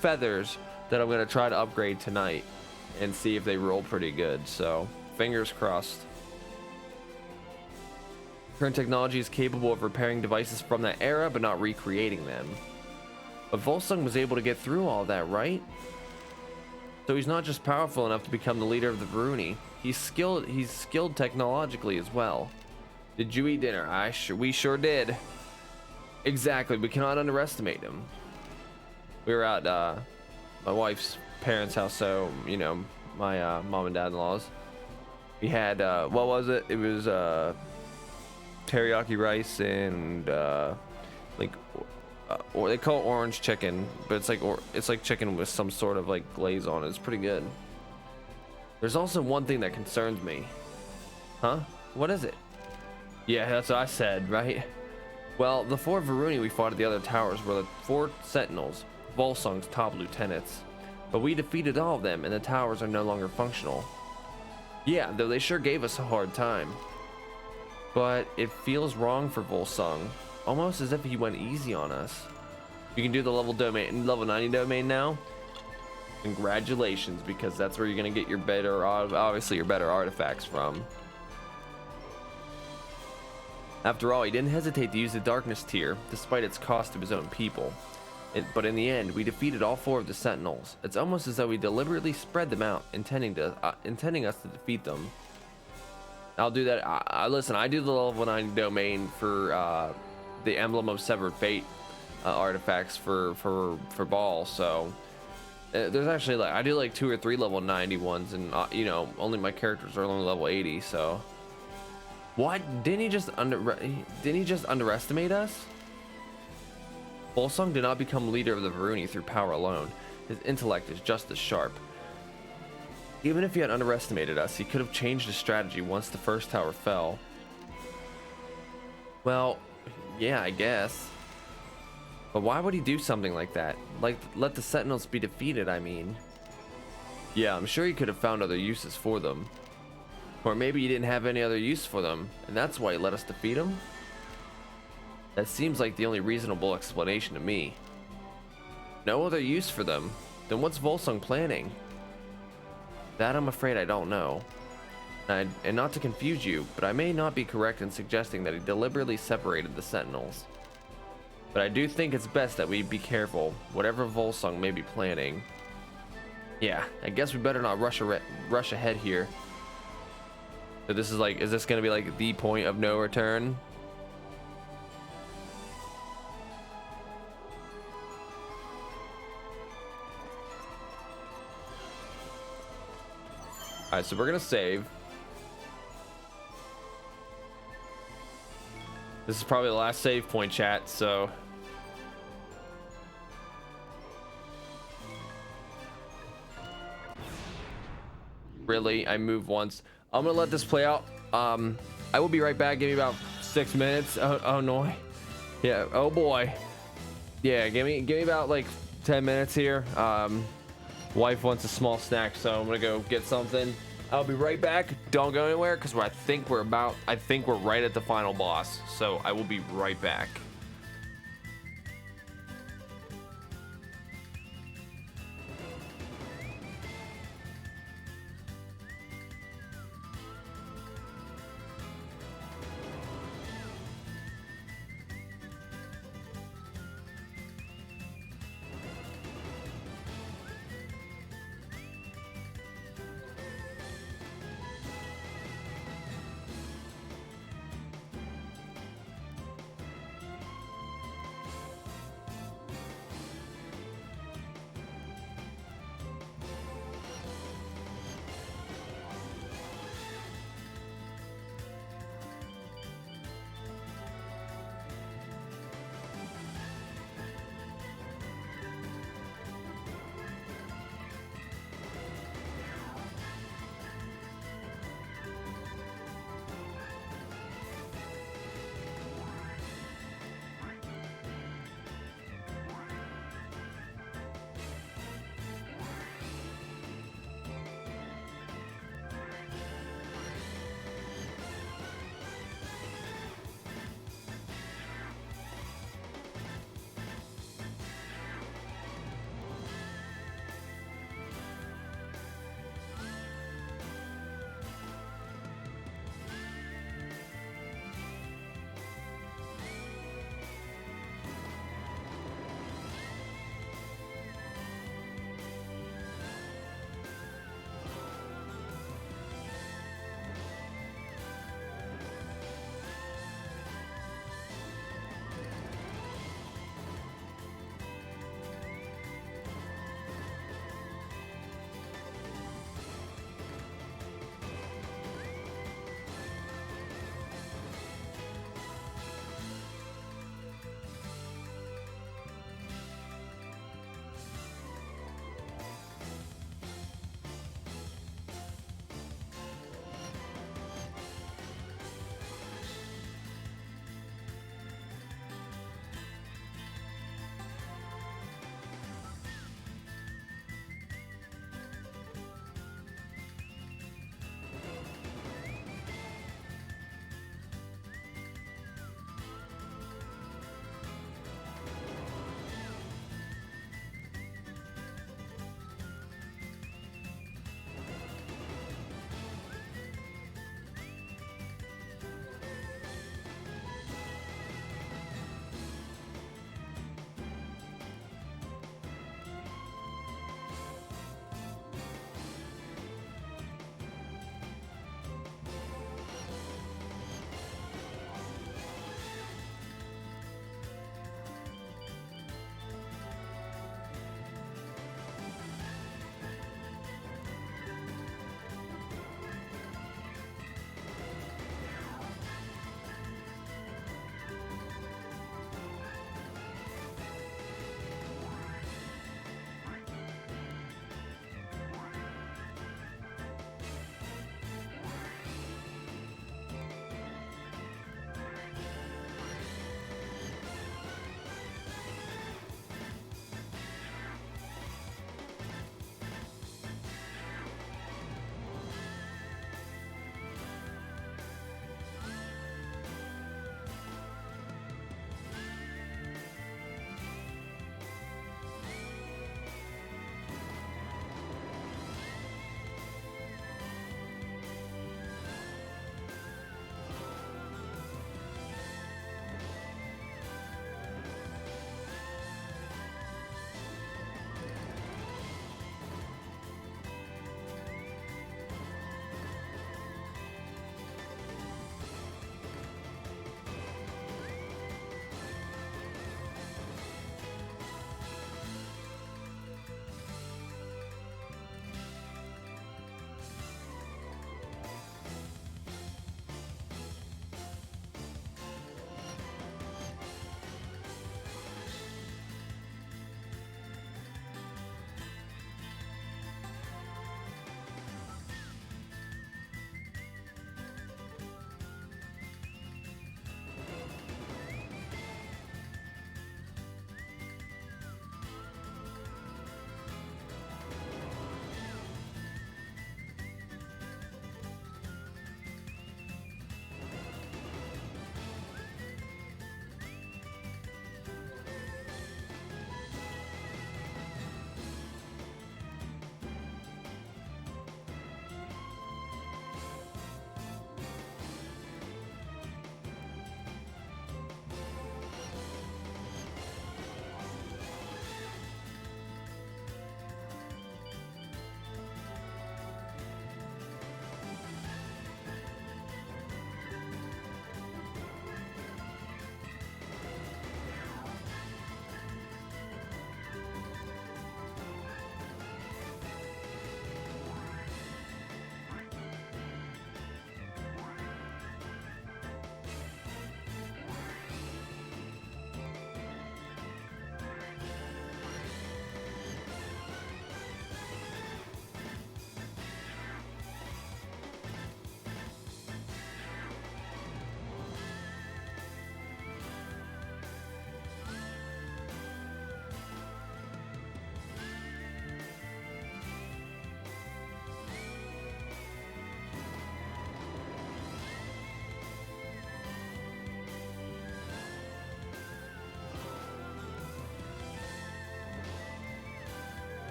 Speaker 1: feathers that I'm gonna try to upgrade tonight and see if they roll pretty good. So fingers crossed. Current technology is capable of repairing devices from that era, but not recreating them. But Volsung was able to get through all that, right? So he's not just powerful enough to become the leader of the Varuni. He's skilled technologically as well. Did you eat dinner? We sure did. Exactly, we cannot underestimate him. We were at my wife's parents' house, so you know, my mom and dad-in-laws. We had what was it? It was teriyaki rice and like or they call it orange chicken, but it's like chicken with some sort of like glaze on it. It's pretty good. There's also one thing that concerns me. Huh? What is it? Yeah, that's what I said, right? Well, the 4 Varuni we fought at the other towers were the 4 sentinels, Volsung's top lieutenants. But we defeated all of them and the towers are no longer functional. Yeah, though they sure gave us a hard time. But it feels wrong for Volsung. Almost as if he went easy on us. You can do the level 90 domain now. Congratulations, because that's where you're gonna get your better, obviously your better artifacts from. After all, he didn't hesitate to use the darkness tier, despite its cost to his own people. But in the end, we defeated all 4 of the sentinels. It's almost as though we deliberately spread them out, intending us to defeat them. I'll do that. Listen, I do the level 90 domain for the Emblem of Severed Fate artifacts for Ball, so there's actually like I do like 2 or 3 level 90 ones, and you know, only my characters are only level 80. So what? Didn't he just underestimate us? Volsung did not become leader of the Varuni through power alone. His intellect is just as sharp. Even if he had underestimated us, he could have changed his strategy once the first tower fell. Well, yeah, I guess. But why would he do something like that? Like, let the Sentinels be defeated, I mean. Yeah, I'm sure he could have found other uses for them. Or maybe he didn't have any other use for them, and that's why he let us defeat him? That seems like the only reasonable explanation to me. No other use for them? Then what's Volsung planning? That I'm afraid I don't know. And not to confuse you, but I may not be correct in suggesting that he deliberately separated the Sentinels. But I do think it's best that we be careful, whatever Volsung may be planning. Yeah, I guess we better not rush ahead here. So this is like, is this gonna be like the point of no return? All right, so we're gonna save. This is probably the last save point, chat, so. Really, I moved once. I'm gonna let this play out. I will be right back. Give me about 6 minutes. Oh no. Yeah, oh boy. Yeah, give me about like 10 minutes here. Wife wants a small snack, so I'm gonna go get something. I'll be right back. Don't go anywhere, because I think we're right at the final boss. So I will be right back.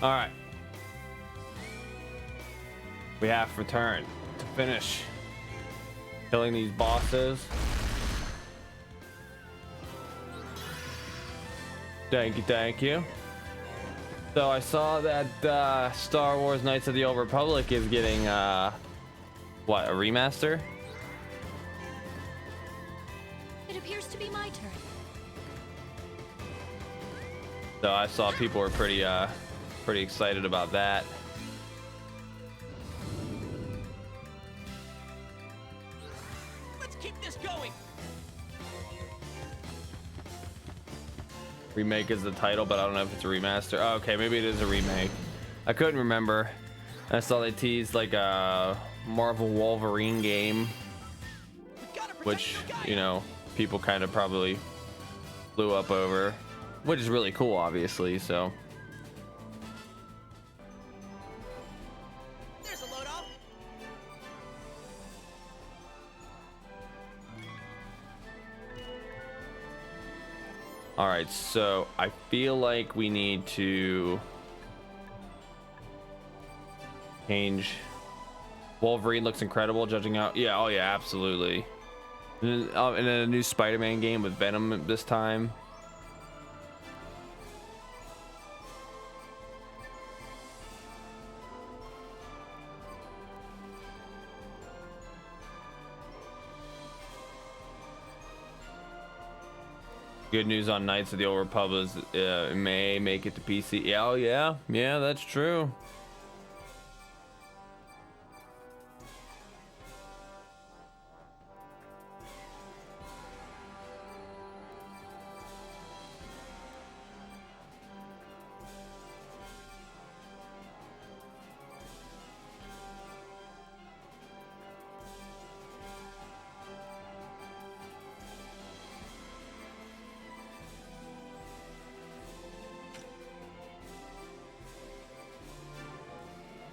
Speaker 1: All right. We have returned to finish killing these bosses. Thank you, thank you. So I saw that Star Wars Knights of the Old Republic is getting what, a remaster?
Speaker 5: It appears to be my turn.
Speaker 1: So I saw people were pretty excited about that.
Speaker 2: Let's keep this going.
Speaker 1: Remake is the title, but I don't know if it's a remaster. Oh, okay, maybe it is a remake. I couldn't remember. I saw they teased like a Marvel Wolverine game, which, you know, people kind of probably blew up over, which is really cool, obviously. So
Speaker 2: There's a load off.
Speaker 1: all right, so I feel like we need to change. Wolverine looks incredible, judging out. Yeah, oh yeah, absolutely. And then a new Spider-Man game with Venom this time. Good news on Knights of the Old Republic is it may make it to PC. Yeah, oh yeah, yeah, that's true.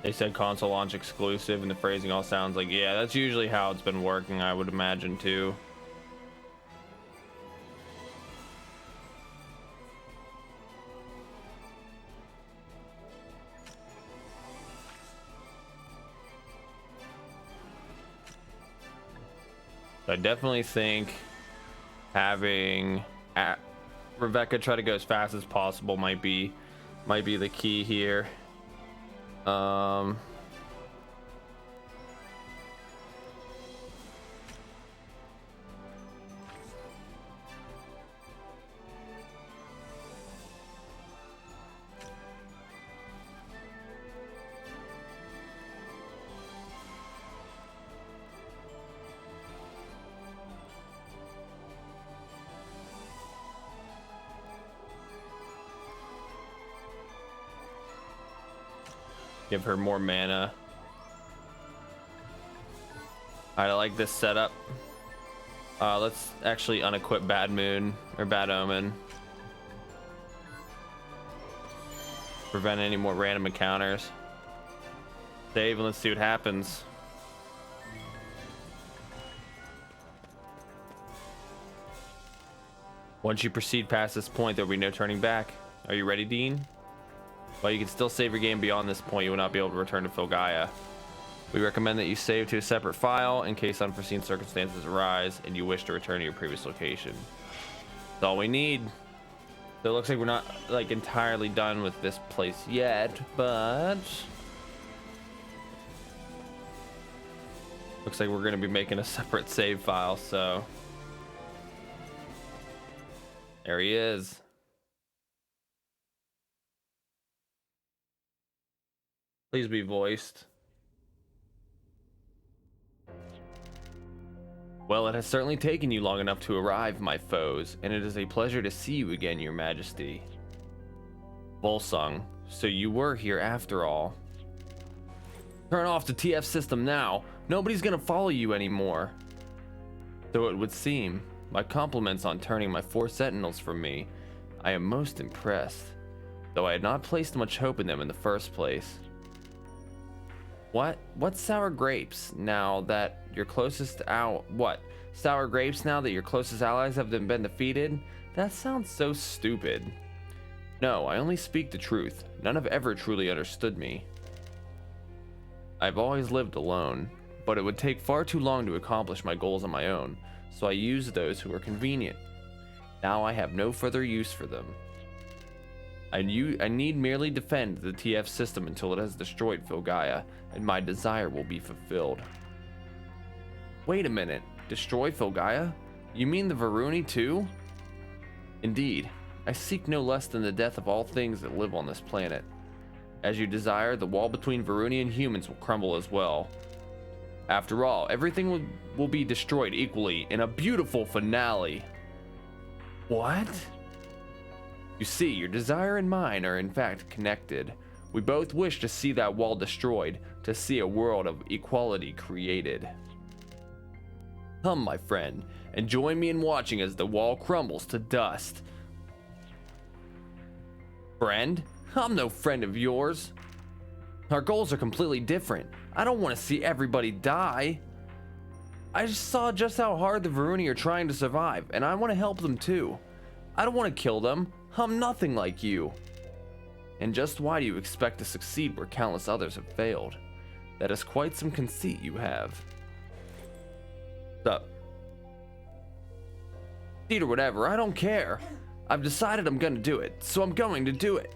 Speaker 1: They said console launch exclusive, and the phrasing all sounds like, yeah, that's usually how it's been working, I would imagine too. I definitely think having Rebecca try to go as fast as possible might be the key here. Give her more mana. Alright, I like this setup. Let's actually unequip Bad Moon or Bad Omen. Prevent any more random encounters. Save and let's see what happens. Once you proceed past this point, there will be no turning back. Are you ready, Dean? While you can still save your game beyond this point, you will not be able to return to Filgaia. We recommend that you save to a separate file in case unforeseen circumstances arise and you wish to return to your previous location. That's all we need. So it looks like we're not like entirely done with this place yet, but looks like we're going to be making a separate save file. So there he is. Please be voiced. Well, it has certainly taken you long enough to arrive, my foes, and it is a pleasure to see you again, your majesty. Volsung, so you were here after all. Turn off the TF system now. Nobody's gonna follow you anymore. So it would seem. My compliments on turning my 4 sentinels from me. I am most impressed, though I had not placed much hope in them in the first place. What's sour grapes now that your closest sour grapes now that your closest allies have been defeated? That sounds so stupid. No, I only speak the truth. None have ever truly understood me. I've always lived alone, but it would take far too long to accomplish my goals on my own, so I used those who were convenient. Now I have no further use for them. I need merely defend the TF system until it has destroyed Filgaia, and my desire will be fulfilled. Wait a minute, destroy Filgaia? You mean the Varuni too? Indeed, I seek no less than the death of all things that live on this planet. As you desire, the wall between Varuni and humans will crumble as well. After all, everything will be destroyed equally in a beautiful finale. What? You see, your desire and mine are in fact connected. We both wish to see that wall destroyed, to see a world of equality created. Come, my friend, and join me in watching as the wall crumbles to dust. Friend? I'm no friend of yours. Our goals are completely different. I don't want to see everybody die. I just saw just how hard the Varuni are trying to survive, and I want to help them too. I don't want to kill them. I'm nothing like you. And just why do you expect to succeed where countless others have failed? That is quite some conceit you have. What's up? Or whatever, I don't care. I've decided I'm gonna do it, so I'm going to do it.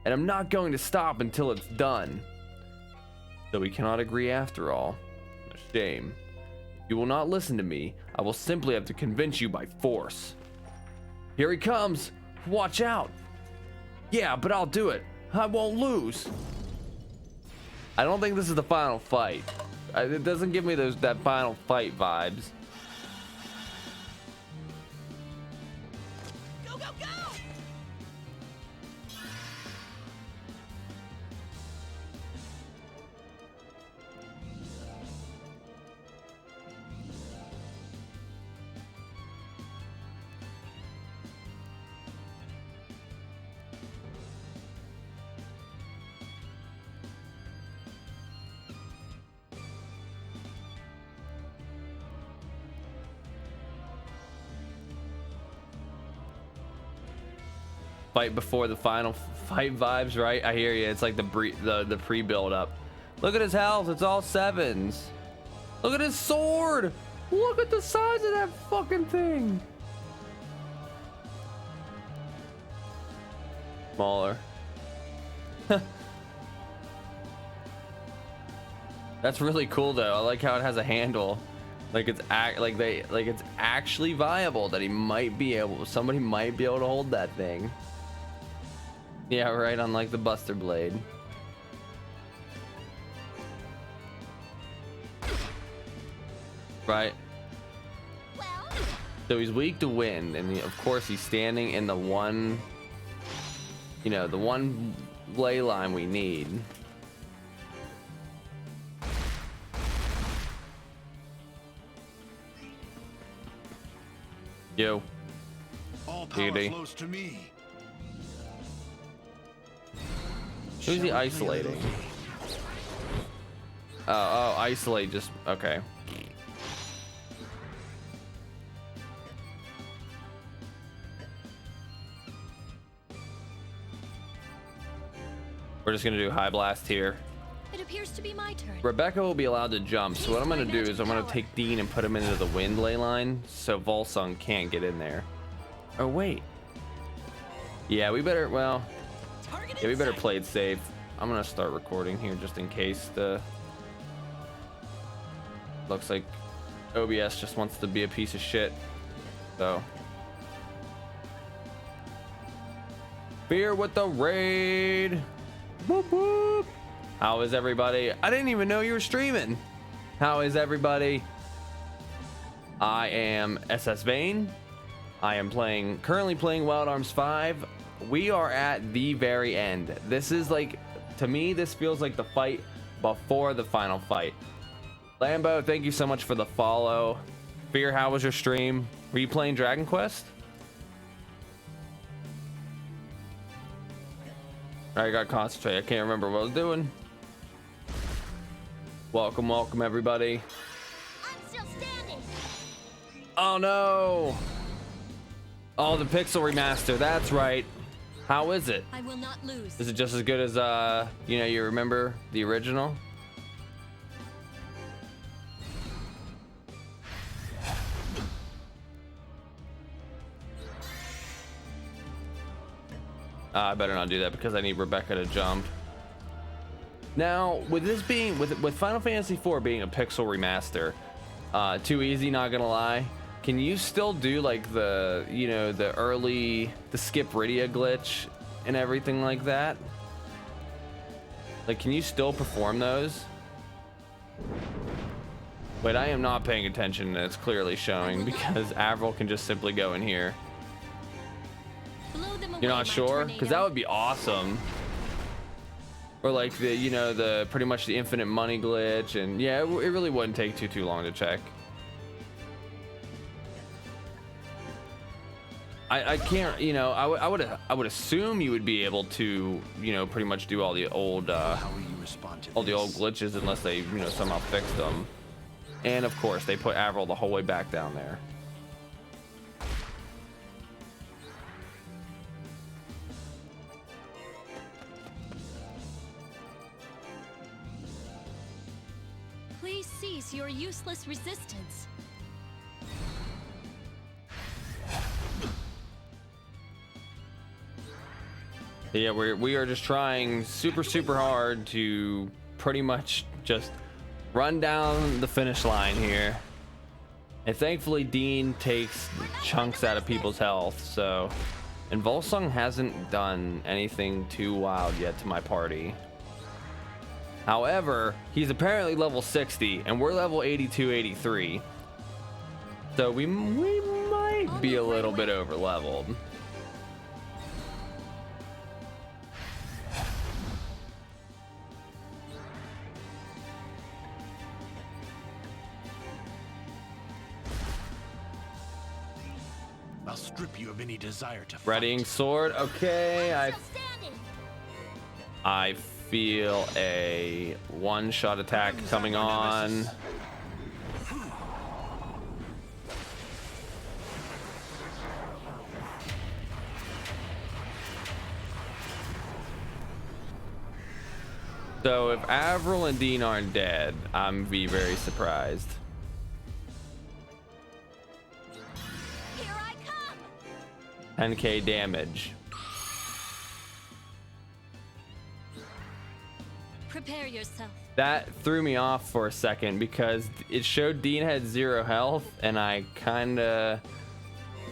Speaker 1: And I'm not going to stop until it's done. Though we cannot agree after all. A shame. If you will not listen to me, I will simply have to convince you by force. Here he comes. Watch out. Yeah, but I'll do it. I won't lose. I don't think this is the final fight. It doesn't give me that final fight vibes.
Speaker 2: Go, go, go!
Speaker 1: Fight before the final fight vibes, right? I hear you. It's like the pre-build up. Look at his health. It's all 7s. Look at his sword. Look at the size of that fucking thing. Smaller. That's really cool though. I like how it has a handle. Like it's it's actually viable that somebody might be able to hold that thing. Yeah, right, on like the Buster Blade. Right.
Speaker 3: Well,
Speaker 1: So he's weak to wind, and of course he's standing in the one, the one ley line we need. Yo.
Speaker 4: All power
Speaker 1: Beauty.
Speaker 4: flows to me.
Speaker 1: Who's he isolating? Oh, isolate just, okay. We're just gonna do high blast here.
Speaker 5: It appears to be my turn.
Speaker 1: Rebecca will be allowed to jump, so what I'm gonna do is I'm gonna take Dean and put him into the wind ley line so Volsung can't get in there. Oh wait. Yeah, we better, we better play it safe. I'm gonna start recording here just in case looks like OBS just wants to be a piece of shit. So. Fear with the raid. Whoop whoop. How is everybody? I didn't even know you were streaming. How is everybody? I am SS Vane. I am currently playing Wild Arms 5. We are at the very end. This is like, to me, this feels like the fight before the final fight. Lambo, thank you so much for the follow. Fear, how was your stream? Were you playing Dragon Quest? I gotta concentrate. I can't remember what I was doing. Welcome, everybody.
Speaker 3: I'm still standing.
Speaker 1: Oh no! Oh, the pixel remaster. That's right. How is it?
Speaker 5: I will not lose.
Speaker 1: Is it just as good as you know, you remember the original? I better not do that because I need Rebecca to jump. Now, with this being with Final Fantasy IV being a pixel remaster, too easy, not gonna lie. Can you still do like the, you know, the skip Rydia glitch and everything like that? Like, can you still perform those? Wait, I am not paying attention, and it's clearly showing because Avril can just simply go in here.
Speaker 5: Blow them away,
Speaker 1: You're not
Speaker 5: my
Speaker 1: sure? Because that
Speaker 5: tornado.
Speaker 1: would be awesome. Or like the, you know, the pretty much the infinite money glitch, and yeah, it really wouldn't take too long to check. I can't, you know, I would assume you would be able to, you know, pretty much do all the old
Speaker 2: How will you respond to
Speaker 1: all the old
Speaker 2: this?
Speaker 1: glitches unless they, you know, somehow fixed them. And of course, they put Avril the whole way back down there.
Speaker 5: Please cease your useless resistance.
Speaker 1: Yeah, we are just trying super hard to pretty much just run down the finish line here. And thankfully Dean takes chunks out of people's health, so, and Volsung hasn't done anything too wild yet to my party. However, he's apparently level 60 and we're level 82, 83. So we might be a little bit over leveled.
Speaker 4: I'll strip you of any desire to fight.
Speaker 1: Readying sword. Okay,
Speaker 3: Outstanding.
Speaker 1: I feel a one-shot attack coming on. So if Avril and Dean aren't dead, I'm be very surprised.
Speaker 3: Here I come.
Speaker 1: 10k damage.
Speaker 5: Prepare yourself.
Speaker 1: That threw me off for a second because it showed Dean had 0 health, and I kinda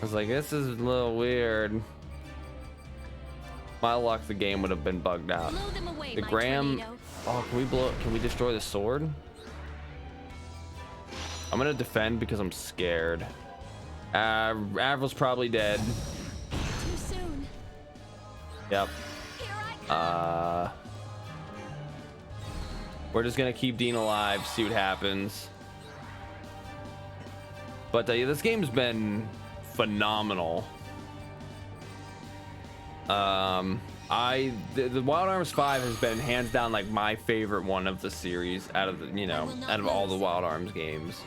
Speaker 1: was like, this is a little weird. My luck, the game would have been bugged out.
Speaker 5: Blow them away,
Speaker 1: The
Speaker 5: my
Speaker 1: Graham.
Speaker 5: tornado.
Speaker 1: Oh, can we destroy the sword? I'm gonna defend because I'm scared. Avril's probably dead.
Speaker 5: Too soon.
Speaker 1: Yep.
Speaker 3: Here I come.
Speaker 1: We're just gonna keep Dean alive, see what happens. But yeah, this game's been phenomenal. The Wild Arms 5 has been hands down like my favorite one of the series out of the, you know, out of all the Wild Arms games.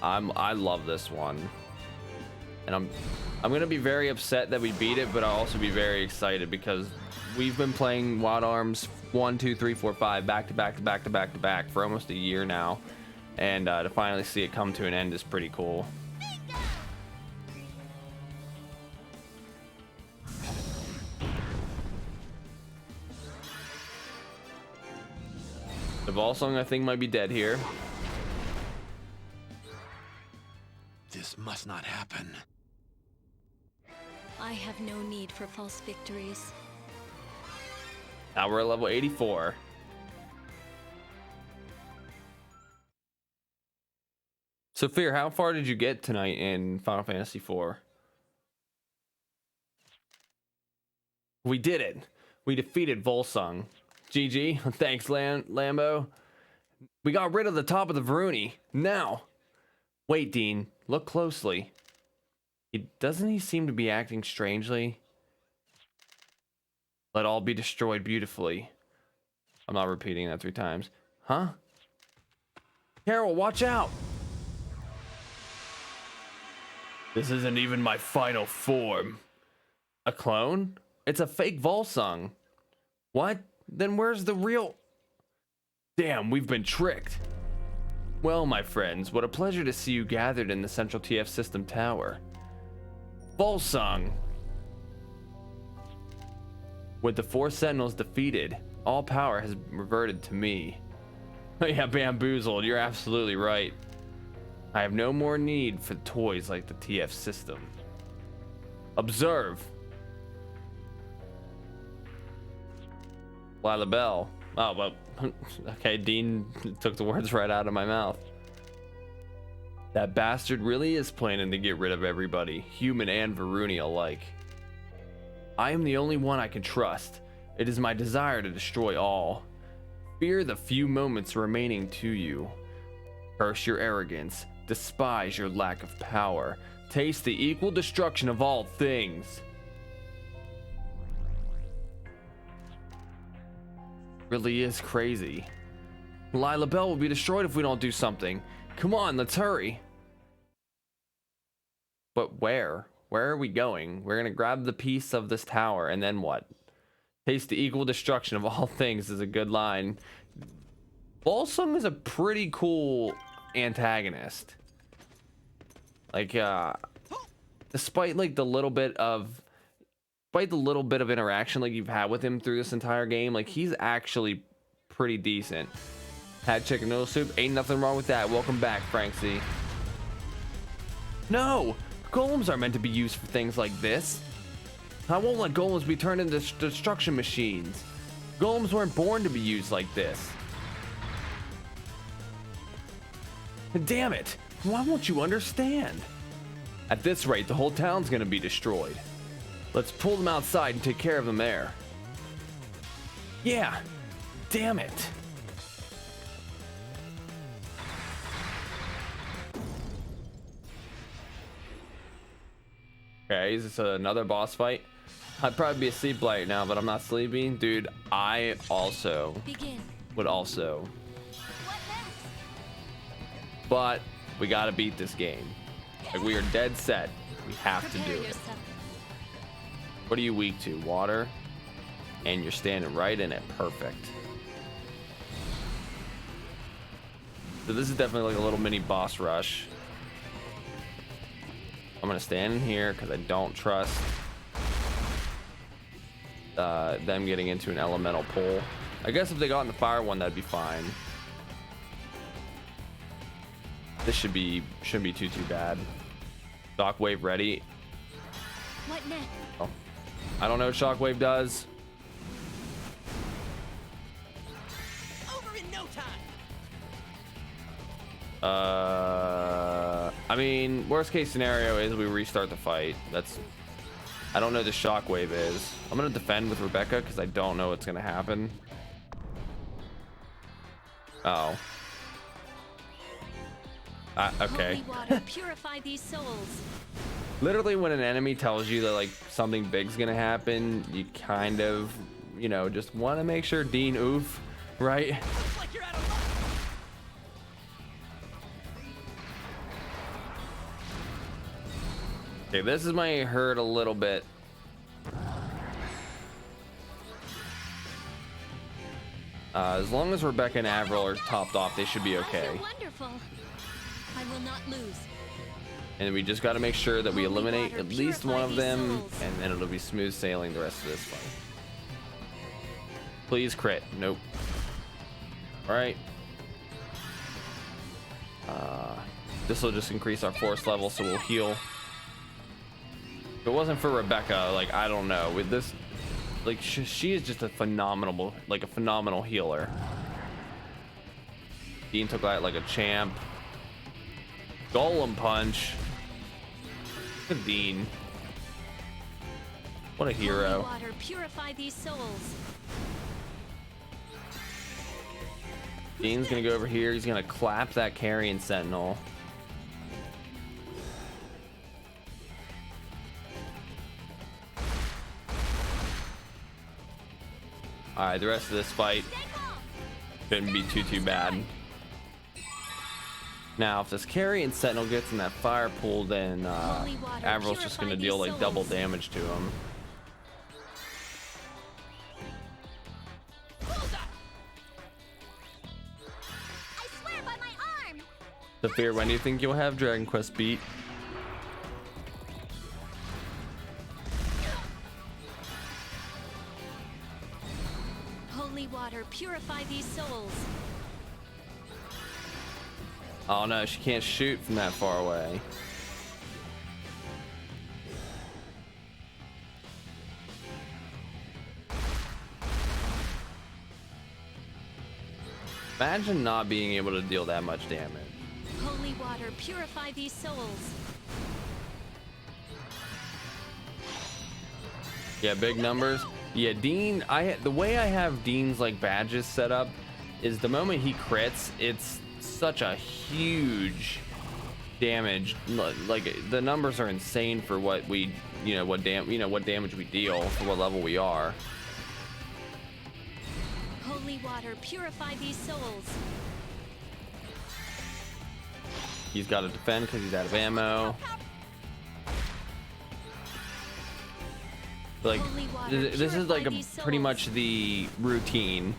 Speaker 1: I love this one, and I'm gonna be very upset that we beat it, but I'll also be very excited because we've been playing Wild Arms 1, 2, 3, 4, 5 back to back for almost a year now, and to finally see it come to an end is pretty cool. The Volsung, I think, might be dead here.
Speaker 2: This must not happen.
Speaker 5: I have no need for false victories.
Speaker 1: Now we're at level 84. Sophia, how far did you get tonight in Final Fantasy IV? We did it. We defeated Volsung. GG. Thanks, Lambo. We got rid of the top of the Varuni. Now. Wait, Dean. Look closely. Doesn't he seem to be acting strangely? Let all be destroyed beautifully. I'm not repeating that 3 times. Huh? Carol, watch out! This isn't even my final form. A clone? It's a fake Volsung. What? Then where's the real? Damn, we've been tricked. Well, my friends, what a pleasure to see you gathered in the Central TF System Tower. Volsung! With the 4 Sentinels defeated, all power has reverted to me. Yeah, bamboozled, you're absolutely right. I have no more need for toys like the TF system. Observe. Lila Bell. Oh, well, okay, Dean took the words right out of my mouth. That bastard really is planning to get rid of everybody, human and Varuni alike. I am the only one I can trust. It is my desire to destroy all. Fear the few moments remaining to you. Curse your arrogance. Despise your lack of power. Taste the equal destruction of all things. Really is crazy. Lila Bell will be destroyed if we don't do something. Come on, let's hurry. But where? Where are we going? We're gonna grab the piece of this tower and then what? Taste the equal destruction of all things is a good line. Volsung is a pretty cool antagonist. Like, despite like the little bit of interaction like you've had with him through this entire game, like he's actually pretty decent. Had chicken noodle soup, ain't nothing wrong with that. Welcome back, Franksy. No, golems aren't meant to be used for things like this. I won't let golems be turned into destruction machines. Golems weren't born to be used like this. Damn it, why won't you understand? At this rate, the whole town's gonna be destroyed. Let's pull them outside and take care of them there. Yeah, damn it. Okay, is this another boss fight? I'd probably be asleep right now, but I'm not sleeping. Dude, I also would also. But we gotta beat this game. Like, we are dead set. We have to do it. What are you weak to? Water? And you're standing right in it. Perfect. So this is definitely like a little mini boss rush. I'm gonna stand in here because I don't trust them getting into an elemental pull. I guess if they got in the fire one, that'd be fine. This shouldn't be too bad. Shockwave ready.
Speaker 5: What next?
Speaker 1: Oh. I don't know what Shockwave does.
Speaker 2: Over in no time.
Speaker 1: I mean, worst case scenario is we restart the fight. I don't know what the Shockwave is. I'm gonna defend with Rebecca because I don't know what's gonna happen. Oh. Okay.
Speaker 5: Holy water, purify these souls.
Speaker 1: Literally, when an enemy tells you that like something big's gonna happen, you kind of, you know, just want to make sure Dean oof, right?
Speaker 2: Looks like you're out of luck.
Speaker 1: Okay, this is my hurt a little bit. As long as Rebecca and Avril are topped off, they should be okay.
Speaker 5: I feel wonderful. I will not lose.
Speaker 1: And we just got to make sure that we
Speaker 5: Holy
Speaker 1: eliminate
Speaker 5: water,
Speaker 1: at least one of
Speaker 5: purify these
Speaker 1: them,
Speaker 5: souls.
Speaker 1: and then it'll be smooth sailing the rest of this fight. Please crit. Nope. All right. This will just increase our force level, so we'll heal. If it wasn't for Rebecca, like, I don't know. With this, like, she is just a phenomenal healer. Dean took that like a champ. Golem punch. Look at Dean. What a hero.
Speaker 5: Holy water, purify these souls.
Speaker 1: Dean's gonna go over here. He's gonna clap that carrion sentinel. Alright, the rest of this fight shouldn't be too bad. Now, if this carrion sentinel gets in that fire pool, then
Speaker 5: Holy water,
Speaker 1: Avril's just gonna
Speaker 5: purify
Speaker 1: deal
Speaker 5: these
Speaker 1: like double
Speaker 5: souls.
Speaker 1: damage to him. Sophia, when do you think you'll have Dragon Quest beat?
Speaker 5: Holy water, purify these souls.
Speaker 1: Oh no, she can't shoot from that far away. Imagine not being able to deal that much damage.
Speaker 5: Holy water, purify these souls.
Speaker 1: Yeah, big numbers. Yeah, Dean, the way I have Dean's like badges set up is the moment he crits, it's such a huge damage. Like the numbers are insane for what we, what damage we deal for what level we are.
Speaker 5: Holy water, purify these souls.
Speaker 1: He's got to defend because he's out of ammo. Like this is like pretty much the routine.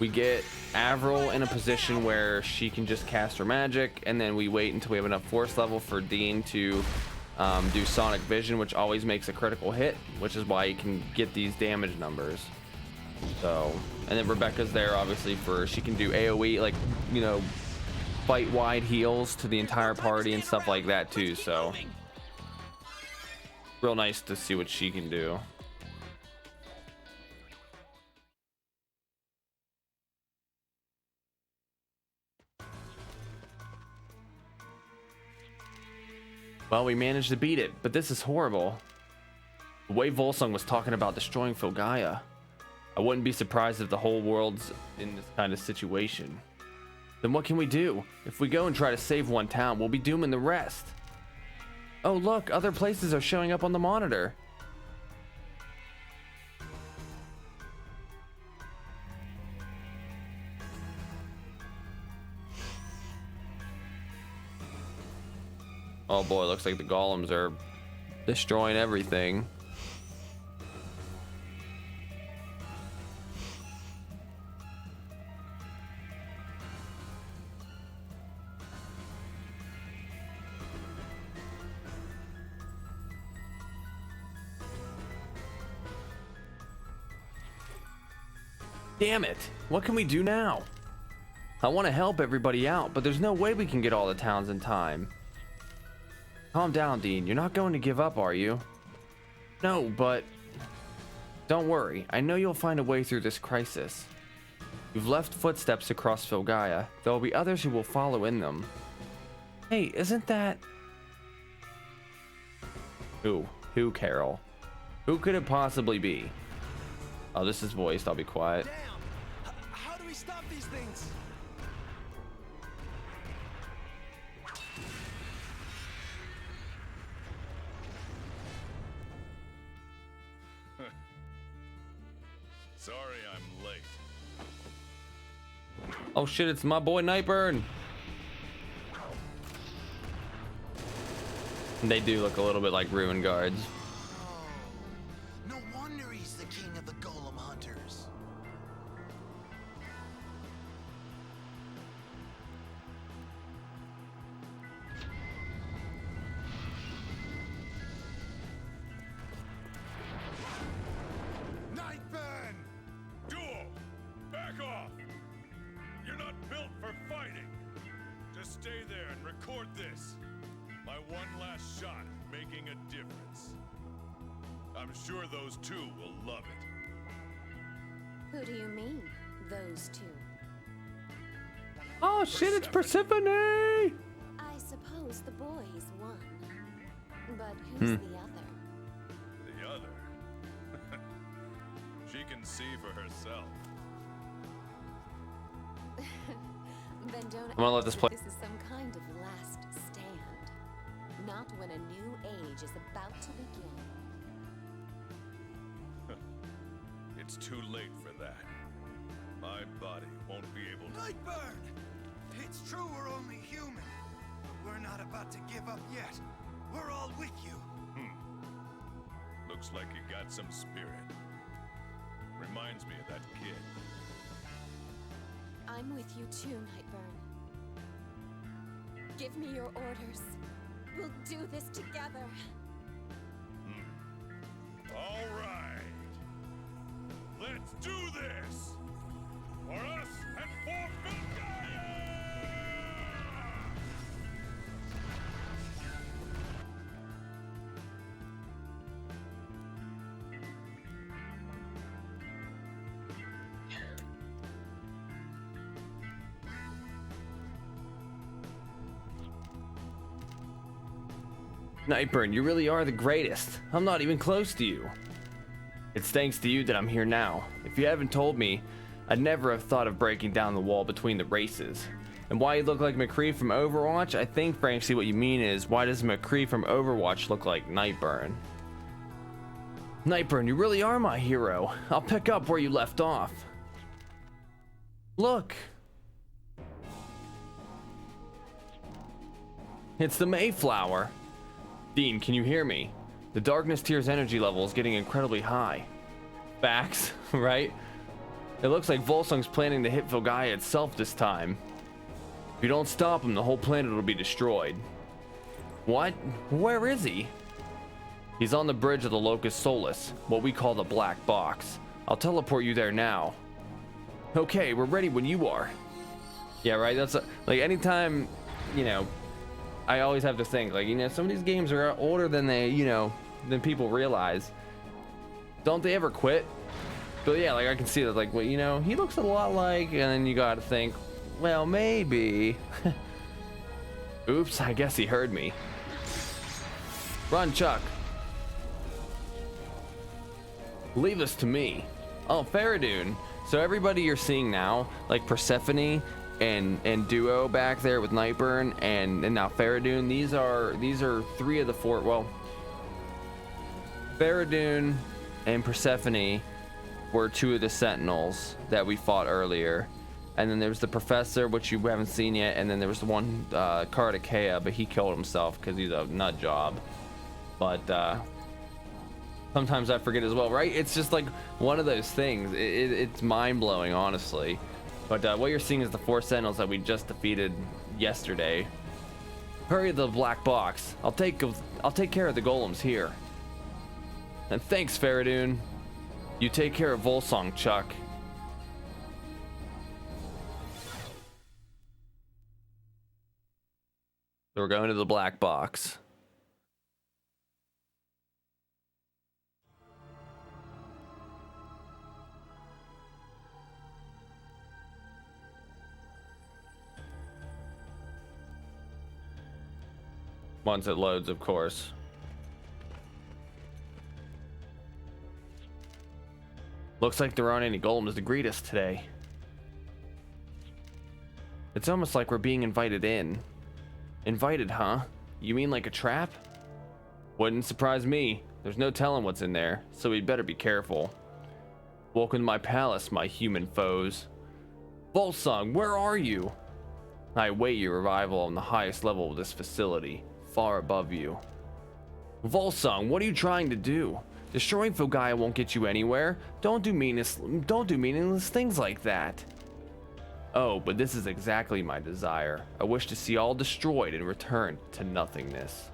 Speaker 1: We get Avril in a position where she can just cast her magic, and then we wait until we have enough force level for Dean to do Sonic Vision, which always makes a critical hit, which is why you can get these damage numbers. So, and then Rebecca's there obviously for, she can do AoE, like, fight wide heals to the entire party and stuff like that too. So real nice to see what she can do. Well, we managed to beat it, but this is horrible. The way Volsung was talking about destroying Filgaia, I wouldn't be surprised if the whole world's in this kind of situation. Then what can we do? If we go and try to save one town, we'll be dooming the rest. Oh look, other places are showing up on the monitor. Oh boy, looks like the golems are destroying everything. Damn it! What can we do now? I want to help everybody out, but there's no way we can get all the towns in time. Calm down, Dean. You're not going to give up, are you? No, but... Don't worry. I know you'll find a way through this crisis. You've left footsteps across Filgaia. There will be others who will follow in them. Hey, isn't that... Who, Carol? Who could it possibly be? Oh, this is voiced. I'll be quiet.
Speaker 2: Damn! How do we stop these things?
Speaker 4: Sorry I'm late.
Speaker 1: Oh shit, it's my boy Nightburn. They do look a little bit like Ruin Guards.
Speaker 2: No wonder he's the king of the golem hunters.
Speaker 4: Nightburn! Duo! Back off! You're not built for fighting! Just stay there and record this. My one last shot making a difference. I'm sure those two will love it.
Speaker 5: Who do you mean, those two?
Speaker 1: Oh shit, it's Persephone!
Speaker 5: I suppose the boy's one. But who's the other?
Speaker 4: The other? She can see for herself.
Speaker 5: Then don't
Speaker 1: I'm gonna let this
Speaker 5: act
Speaker 1: play.
Speaker 5: as if This is some kind of last stand. Not when a new age is about to begin.
Speaker 4: It's too late for that. My body won't be able to...
Speaker 2: Nightburn! It's true we're only human, but we're not about to give up yet. We're all with you.
Speaker 4: Looks like you got some spirit. Reminds me of that kid.
Speaker 5: I'm with you too, Nightburn. Give me your orders. We'll do this together.
Speaker 4: All right. Let's do this. For us and for Filgaia!
Speaker 1: Nightburn, you really are the greatest. I'm not even close to you. It's thanks to you that I'm here now. If you haven't told me, I'd never have thought of breaking down the wall between the races. And why you look like McCree from Overwatch, I think frankly what you mean is, why does McCree from Overwatch look like Nightburn? Nightburn, you really are my hero. I'll pick up where you left off. Look. It's the Mayflower. Dean, can you hear me? The Darkness Tier's energy level is getting incredibly high. Facts, right? It looks like Volsung's planning to hit Filgaia itself this time. If you don't stop him, the whole planet will be destroyed. What? Where is he? He's on the bridge of the Locust Solus, what we call the Black Box. I'll teleport you there now. Okay, we're ready when you are. Yeah, right? That's like anytime, you know, I always have to think, like, you know, some of these games are older than they, you know, than people realize. Don't they ever quit? But yeah, like I can see that, like, well, you know, he looks a lot like, and then you gotta think, well, maybe. Oops, I guess he heard me. Run, Chuck. Leave this to me. Oh, Faradun. So everybody you're seeing now, like Persephone and Duo back there with Nightburn and now Faradun, these are three of the four. Well, Faradun and Persephone were two of the Sentinels that we fought earlier, and then there was the Professor, which you haven't seen yet, and then there was the one Kardakea, but he killed himself because he's a nut job. But sometimes I forget as well, right? It's just like one of those things. It's mind-blowing, honestly. But what you're seeing is the four Sentinels that we just defeated yesterday. Hurry to the Black Box. I'll take care of the golems here. And thanks, Faradun. You take care of Volsung, Chuck. So we're going to the Black Box. Once it loads, of course. Looks like there aren't any golems to greet us today. It's almost like we're being invited in. Invited, huh? You mean like a trap? Wouldn't surprise me. There's no telling what's in there, so we'd better be careful. Welcome to my palace, my human foes. Volsung, where are you? I await your arrival on the highest level of this facility, far above you. Volsung, what are you trying to do? Destroying Filgaia won't get you anywhere. Don't do meaningless things like that. Oh, but this is exactly my desire. I wish to see all destroyed and returned to nothingness.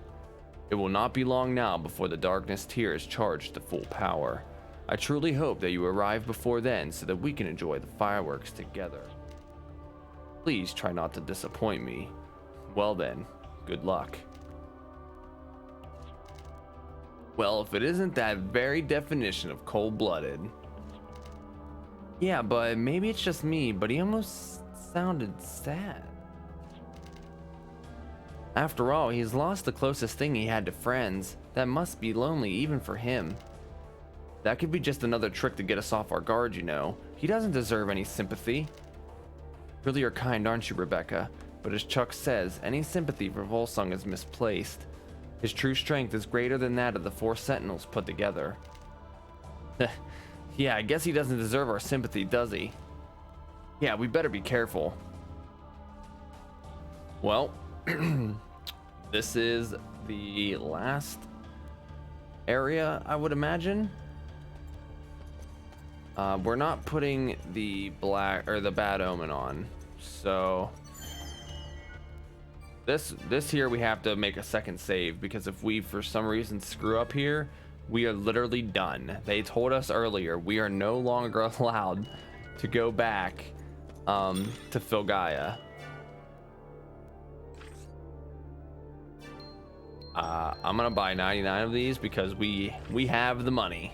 Speaker 1: It will not be long now before the Darkness Tier is charged to full power. I truly hope that you arrive before then so that we can enjoy the fireworks together. Please try not to disappoint me. Well then, good luck. Well, if it isn't that very definition of cold-blooded. Yeah, but maybe it's just me, but he almost sounded sad. After all, he's lost the closest thing he had to friends. That must be lonely even for him. That could be just another trick to get us off our guard, you know. He doesn't deserve any sympathy. Really are kind, aren't you, Rebecca? But as Chuck says, any sympathy for Volsung is misplaced. His true strength is greater than that of the four Sentinels put together. Yeah, I guess he doesn't deserve our sympathy, does he? Yeah, we better be careful. Well, this is the last area, I would imagine. We're not putting the black or the bad omen on, so this here we have to make a second save, because if we for some reason screw up here, we are literally done. They told us earlier we are no longer allowed to go back to Filgaia. I'm gonna buy 99 of these because we have the money.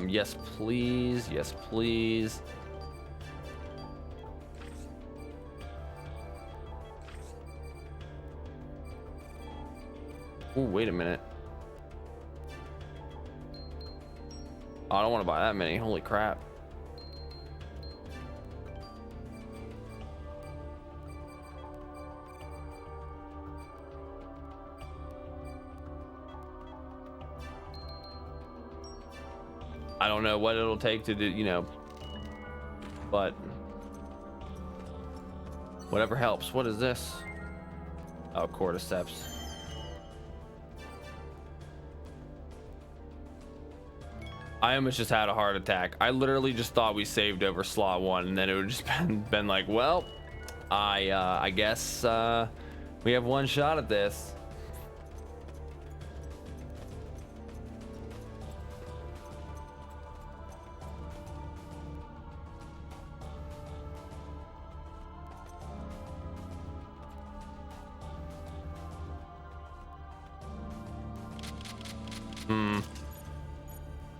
Speaker 1: Yes please, yes please. Oh, wait a minute. Oh, I don't want to buy that many. Holy crap. I don't know what it'll take to do, you know, but whatever helps. What is this? Oh, cordyceps. I almost just had a heart attack. I literally just thought we saved over slot 1, and then it would just been like, well, I guess we have one shot at this.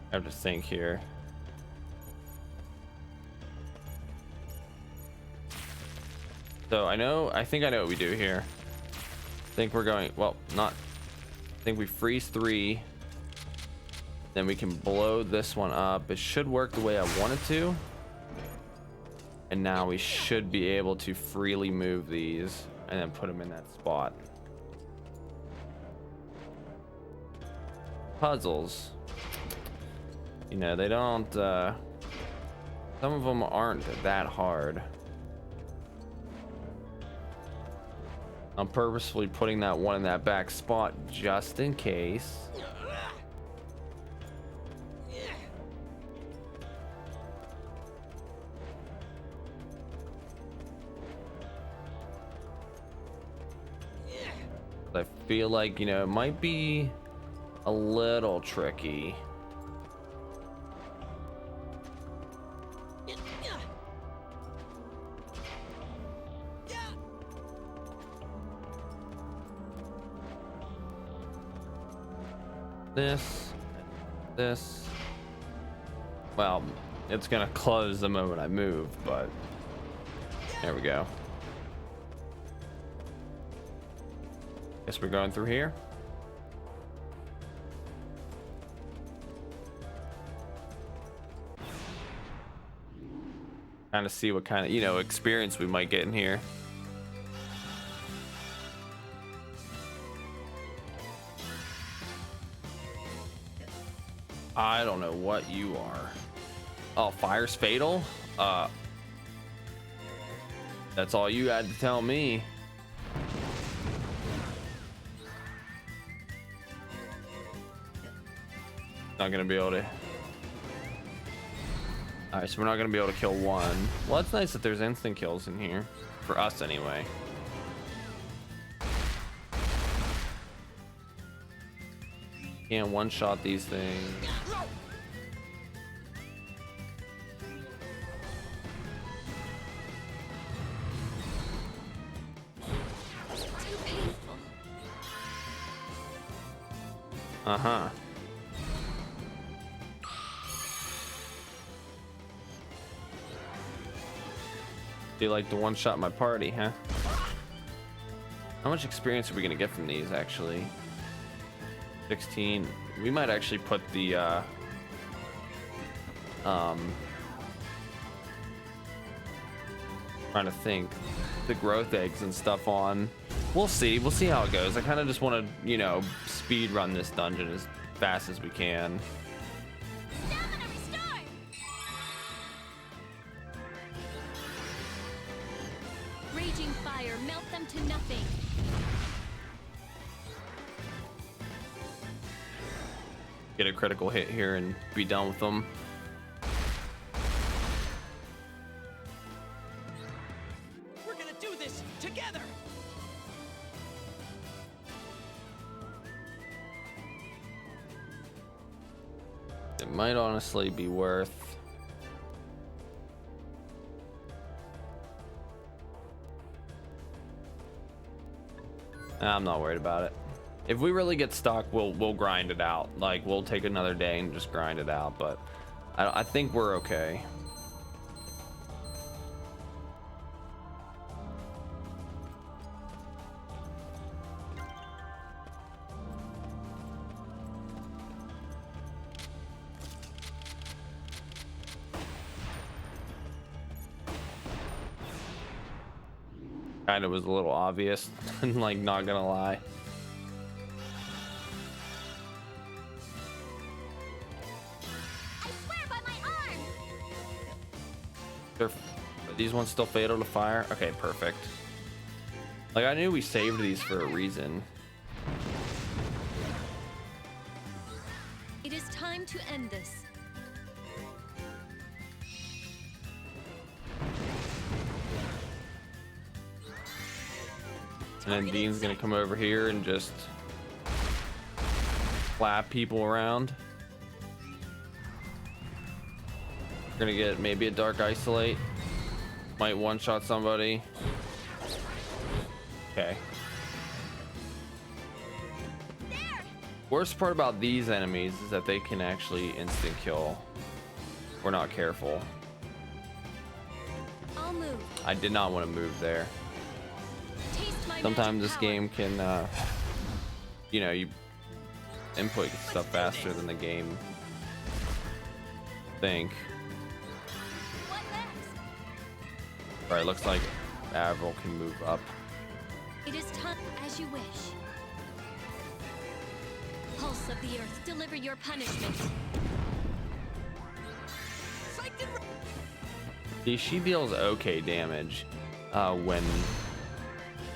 Speaker 1: I have to think here. So I think I know what we do here. I think we're going, well, not, I think we freeze 3, then we can blow this one up. It should work the way I want it to. And now we should be able to freely move these and then put them in that spot. Puzzles. You know, they don't, some of them aren't that hard. I'm purposefully putting that one in that back spot just in case. I feel like, you know, it might be a little tricky. This, well, it's gonna close the moment I move, but there we go. Guess we're going through here. Kind of see what kind of, you know, experience we might get in here. I don't know what you are. Oh, fire's fatal? That's all you had to tell me. Not gonna be able to. Alright, so we're not gonna be able to kill one. Well, it's nice that there's instant kills in here. For us, anyway. Can't one-shot these things.
Speaker 5: Too painful.
Speaker 1: Uh-huh. You like the one-shot my party, huh? How much experience are we gonna get from these, actually? 16. We might actually put the trying to think, the growth eggs and stuff on. We'll see how it goes. I kind of just want to, you know, speed run this dungeon as fast as we can.
Speaker 3: Stamina restored! Raging fire, melt them to nothing.
Speaker 1: Get a critical hit here and be done with them.
Speaker 6: Together!
Speaker 1: It might honestly be worth. I'm not worried about it. If we really get stuck, we'll grind it out. Like, we'll take another day and just grind it out. But I think we're okay. Kind of was a little obvious, like, not gonna lie.
Speaker 3: I swear by my arm!
Speaker 1: Are these ones still fatal to fire? Okay, perfect. Like, I knew we saved these for a reason.
Speaker 5: It is time to end this.
Speaker 1: And then Dean's gonna come over here and just clap people around. We're gonna get maybe a dark isolate. Might one-shot somebody. Okay.
Speaker 3: There!
Speaker 1: Worst part about these enemies is that they can actually instant kill. We're not careful.
Speaker 5: I'll move.
Speaker 1: I did not want to move there.
Speaker 5: Taste my
Speaker 1: Sometimes
Speaker 5: magic
Speaker 1: this
Speaker 5: power.
Speaker 1: game can, you know, you input stuff faster than the game think.
Speaker 3: What next?
Speaker 1: All right, looks like Avril can move up.
Speaker 5: It is time as you wish. Pulse of the earth, deliver your punishment.
Speaker 6: Psyched and re-
Speaker 1: See, she deals okay damage when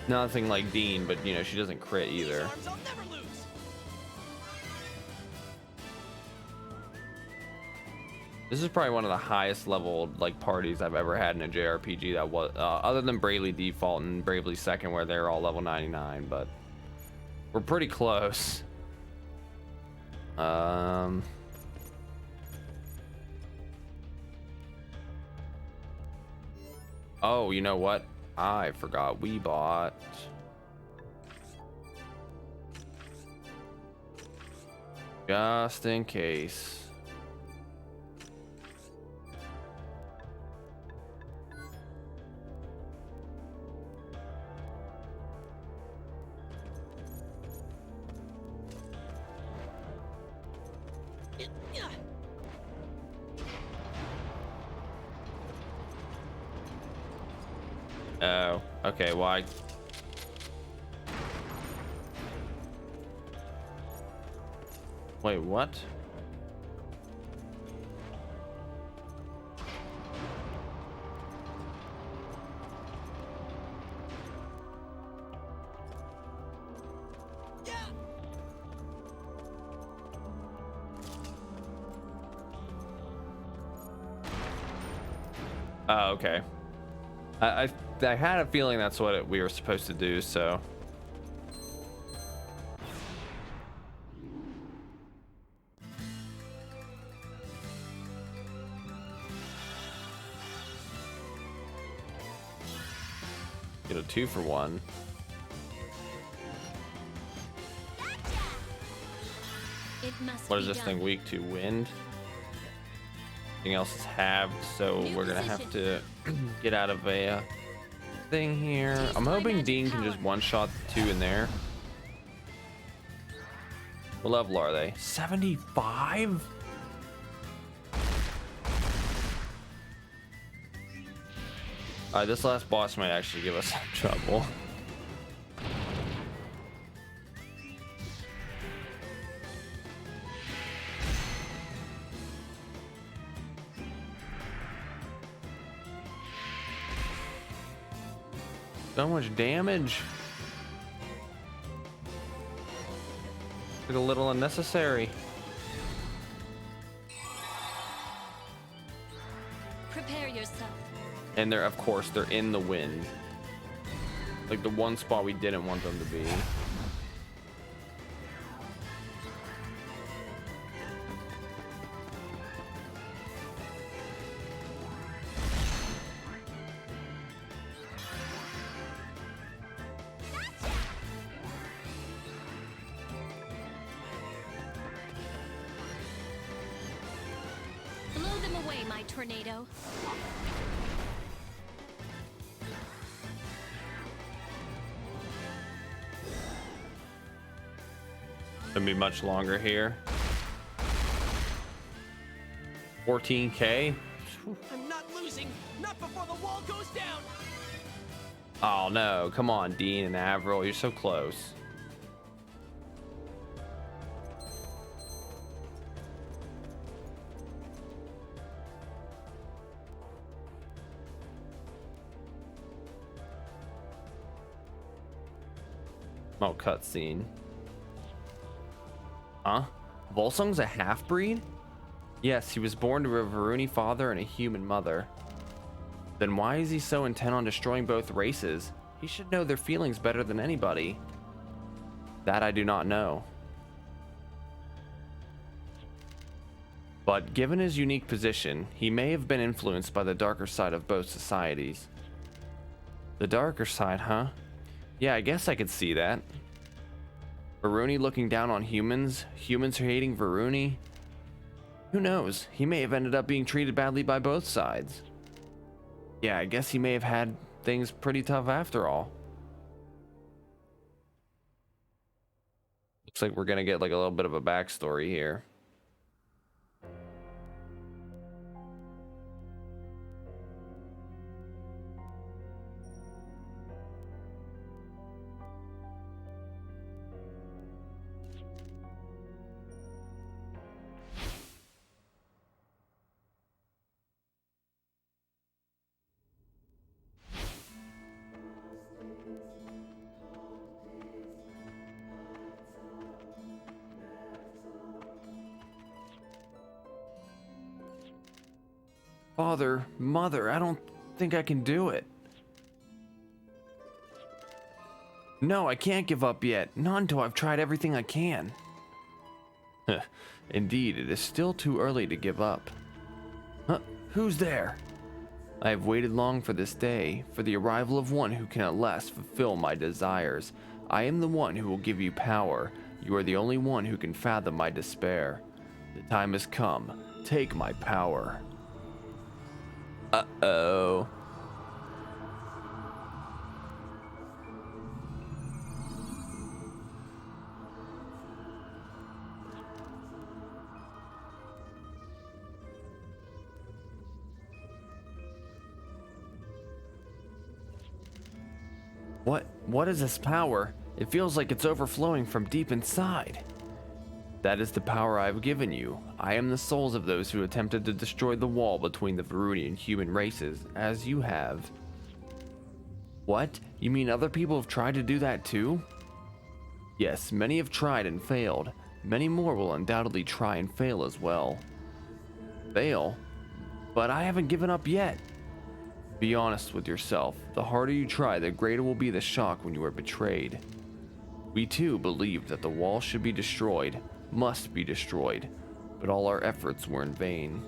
Speaker 1: nothing like Dean, but you know she doesn't crit
Speaker 6: These
Speaker 1: either.
Speaker 6: arms I'll never lose!
Speaker 1: This is probably one of the highest level like parties I've ever had in a JRPG. That was other than Bravely Default and Bravely Second, where they're all level 99, but we're pretty close. Oh, you know what? I forgot we bought. Just in case. Oh, okay, why? Wait, what?
Speaker 6: Yeah!
Speaker 1: Oh, okay. I had a feeling that's what we were supposed to do, so. Get a 2-for-1.
Speaker 5: It must
Speaker 1: What is
Speaker 5: be
Speaker 1: this
Speaker 5: done.
Speaker 1: thing weak to? Wind? Everything else is halved, so
Speaker 5: New
Speaker 1: we're gonna have to
Speaker 5: position.
Speaker 1: get out of a thing here.
Speaker 5: Taste
Speaker 1: I'm
Speaker 5: my
Speaker 1: hoping
Speaker 5: magic
Speaker 1: Dean can
Speaker 5: power.
Speaker 1: just one-shot the 2 in there. What level are they? 75? This last boss might actually give us some trouble. So much damage. It's a little unnecessary.
Speaker 5: Prepare yourself.
Speaker 1: And they're, of course, they're in the wind. Like the one spot we didn't want them to be.
Speaker 3: Blow them away, my tornado.
Speaker 1: Gonna be much longer here. 14K.
Speaker 6: I'm not losing. Not before the wall goes down.
Speaker 1: Oh no, come on, Dean and Avril, you're so close. Oh, cutscene. Huh? Volsung's a half-breed? Yes, he was born to a Varuni father and a human mother. Then why is he so intent on destroying both races? He should know their feelings better than anybody. That I do not know. But given his unique position, he may have been influenced by the darker side of both societies. The darker side, huh? Yeah, I guess I could see that. Varuni looking down on humans, humans hating Varuni. Who knows? He may have ended up being treated badly by both sides. Yeah, I guess he may have had things pretty tough after all. Looks like we're gonna get like a little bit of a backstory here. Father, Mother, I don't think I can do it. No, I can't give up yet. Not until I've tried everything I can. Indeed, it is still too early to give up. Huh? Who's there? I have waited long for this day, for the arrival of one who can at last fulfill my desires. I am the one who will give you power. You are the only one who can fathom my despair. The time has come. Take my power. Uh-oh. What is this power? It feels like it's overflowing from deep inside. That is the power I have given you. I am the souls of those who attempted to destroy the wall between the Varuni and human races, as you have. What? You mean other people have tried to do that too? Yes, many have tried and failed. Many more will undoubtedly try and fail as well. Fail? But I haven't given up yet. Be honest with yourself. The harder you try, the greater will be the shock when you are betrayed. We too believed that the wall should be destroyed, must be destroyed, but all our efforts were in vain.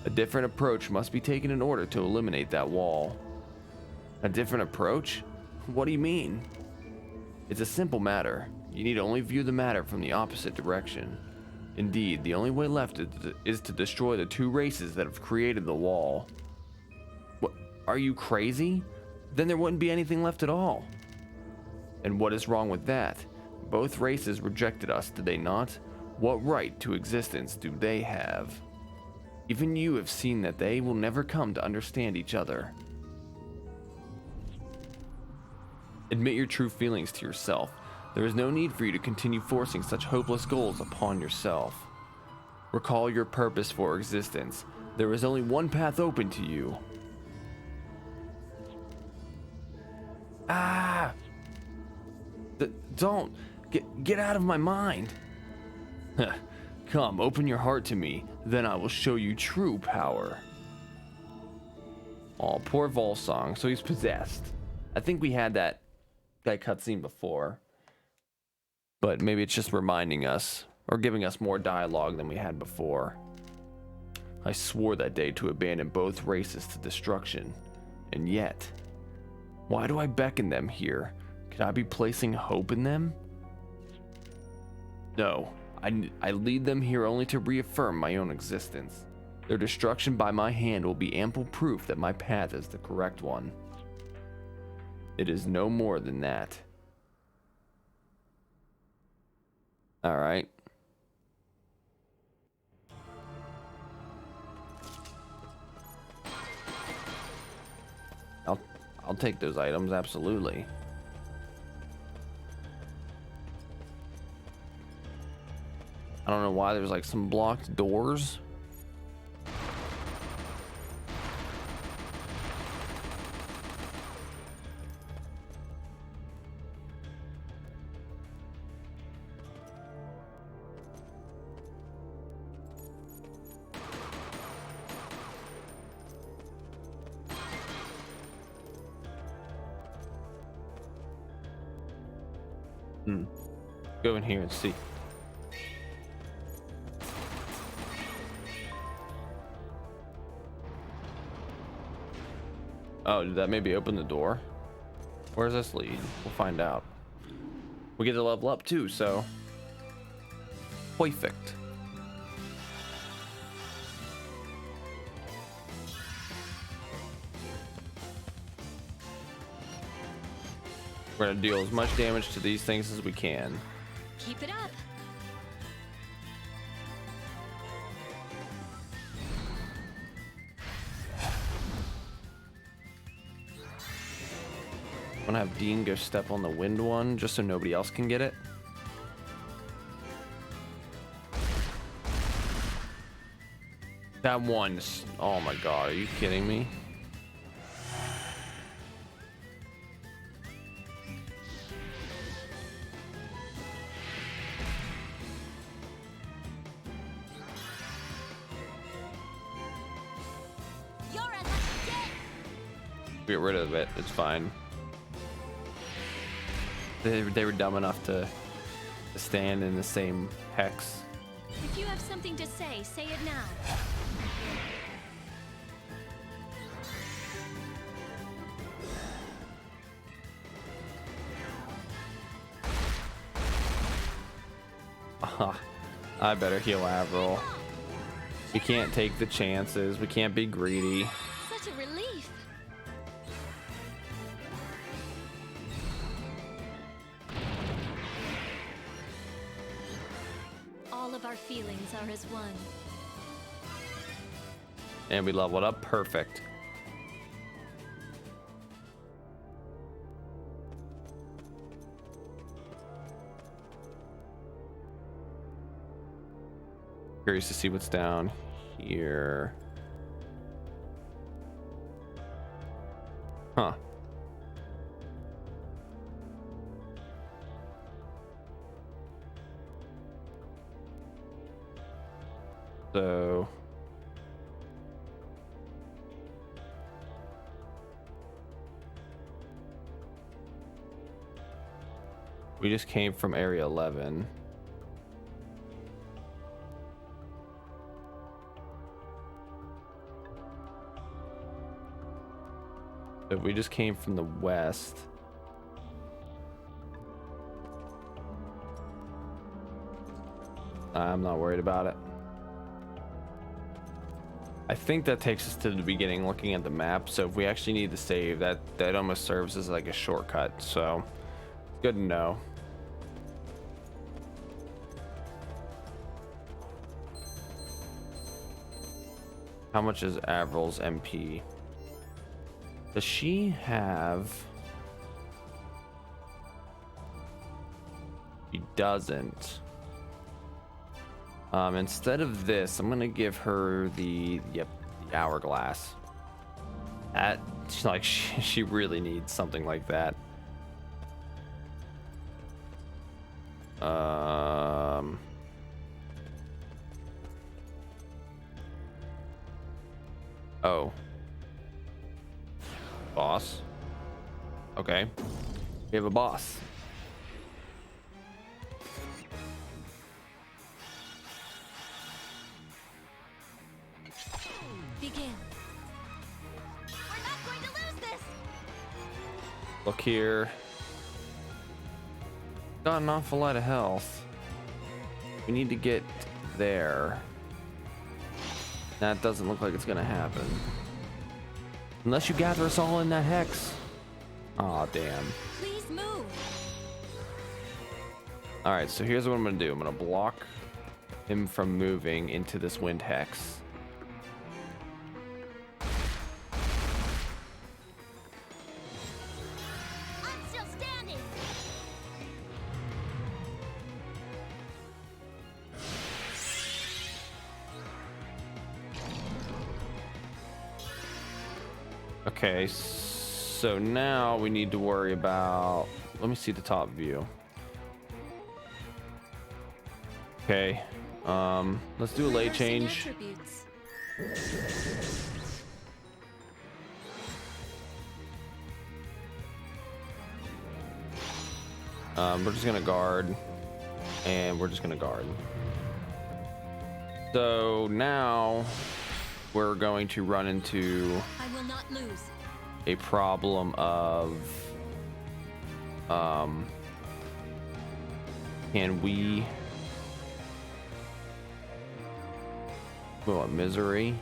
Speaker 1: A different approach must be taken in order to eliminate that wall. A different approach? What do you mean? It's a simple matter. You need only view the matter from the opposite direction. Indeed, the only way left is to destroy the two races that have created the wall. What? Are you crazy? Then there wouldn't be anything left at all. And what is wrong with that? Both races rejected us, did they not? What right to existence do they have? Even you have seen that they will never come to understand each other. Admit your true feelings to yourself. There is no need for you to continue forcing such hopeless goals upon yourself. Recall your purpose for existence. There is only one path open to you. Ah! Don't! Get out of my mind! Come, open your heart to me, then I will show you true power. Aw, poor Volsung, so he's possessed. I think we had that that cutscene before, but maybe it's just reminding us or giving us more dialogue than we had before. I swore that day to abandon both races to destruction, and yet, why do I beckon them here? Could I be placing hope in them? No, I lead them here only to reaffirm my own existence. Their destruction by my hand will be ample proof that my path is the correct one. It is no more than that. All right. I'll take those items, absolutely. I don't know why there's like some blocked doors. Go in here and see. Oh, did that maybe open the door? Where does this lead? We'll find out. We get to level up too, so perfect. We're gonna deal as much damage to these things as we can.
Speaker 3: Keep it up.
Speaker 1: I'm gonna have Dean go step on the wind one just so nobody else can get it. That one, oh my god, are you kidding me? Get rid of it, it's fine. They were dumb enough to stand in the same hex.
Speaker 3: If you have something to say it now.
Speaker 1: I better heal Avril. We can't take the chances. We can't be greedy.
Speaker 3: Such a relief. All of our feelings are as one.
Speaker 1: And we leveled up. Perfect. Curious to see what's down here. Huh. So we just came from area 11. So we just came from the west. I'm not worried about it. I think that takes us to the beginning looking at the map. So if we actually need to save, that almost serves as like a shortcut. So good to know. How much is Avril's MP? Does she have... She doesn't. Instead of this, I'm gonna give her the hourglass. That, like, she really needs something like that. Oh. Boss. Okay. We have a boss.
Speaker 3: Begin. We're not going to lose this.
Speaker 1: Look here. Got an awful lot of health. We need to get there. That doesn't look like it's gonna happen. Unless you gather us all in that hex. Aw, damn.
Speaker 3: Please move.
Speaker 1: Alright, so here's what I'm gonna do. I'm gonna block him from moving into this wind hex.
Speaker 3: I'm still standing.
Speaker 1: Okay, so now we need to worry about... Let me see the top view. Okay, let's do a late
Speaker 3: Reversing
Speaker 1: change.
Speaker 3: attributes.
Speaker 1: We're just gonna guard, and we're just gonna guard. So now we're going to run into
Speaker 3: I will not lose.
Speaker 1: a problem of can we misery?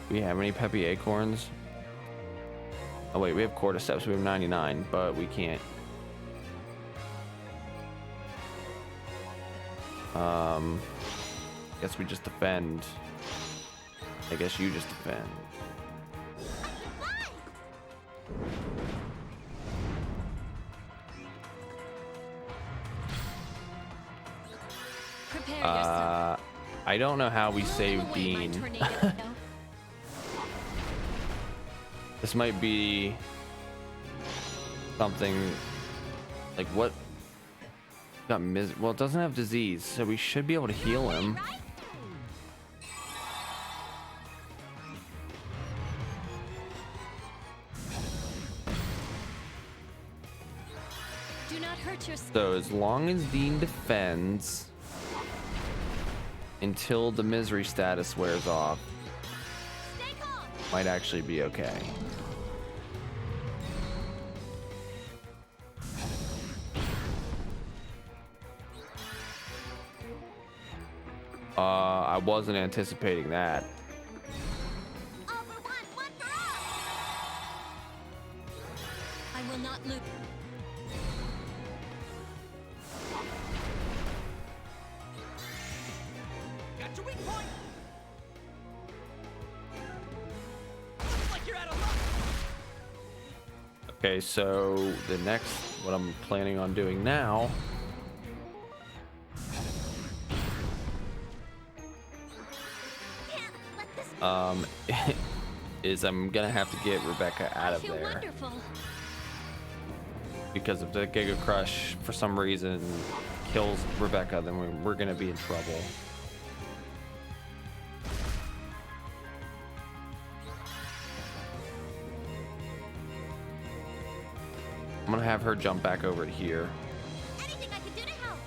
Speaker 1: Do we have any peppy acorns? Oh wait, we have cordyceps. We have 99, but we can't. Guess we just defend. I guess you just defend.
Speaker 3: Prepare yourself.
Speaker 1: I don't know how we
Speaker 3: Blow them
Speaker 1: save
Speaker 3: away, my
Speaker 1: Dean.
Speaker 3: tornado.
Speaker 1: This might be something like what got well, it doesn't have disease, so we should be able to heal him.
Speaker 3: Right? Do not hurt yourself.
Speaker 1: So as long as Dean defends until the misery status wears off,
Speaker 3: Stay calm.
Speaker 1: might actually be okay. I wasn't anticipating that.
Speaker 3: All for one for all. I will not lose.
Speaker 6: Got your weak point. Looks like you're out of luck.
Speaker 1: Okay, so the next, what I'm planning on doing now
Speaker 3: Can't let this
Speaker 1: is I'm gonna have to get Rebecca out of
Speaker 3: feel
Speaker 1: there
Speaker 3: wonderful.
Speaker 1: because if the Giga Crush for some reason kills Rebecca, then we're gonna be in trouble. I'm gonna have her jump back over to here.
Speaker 3: Anything I can do to help.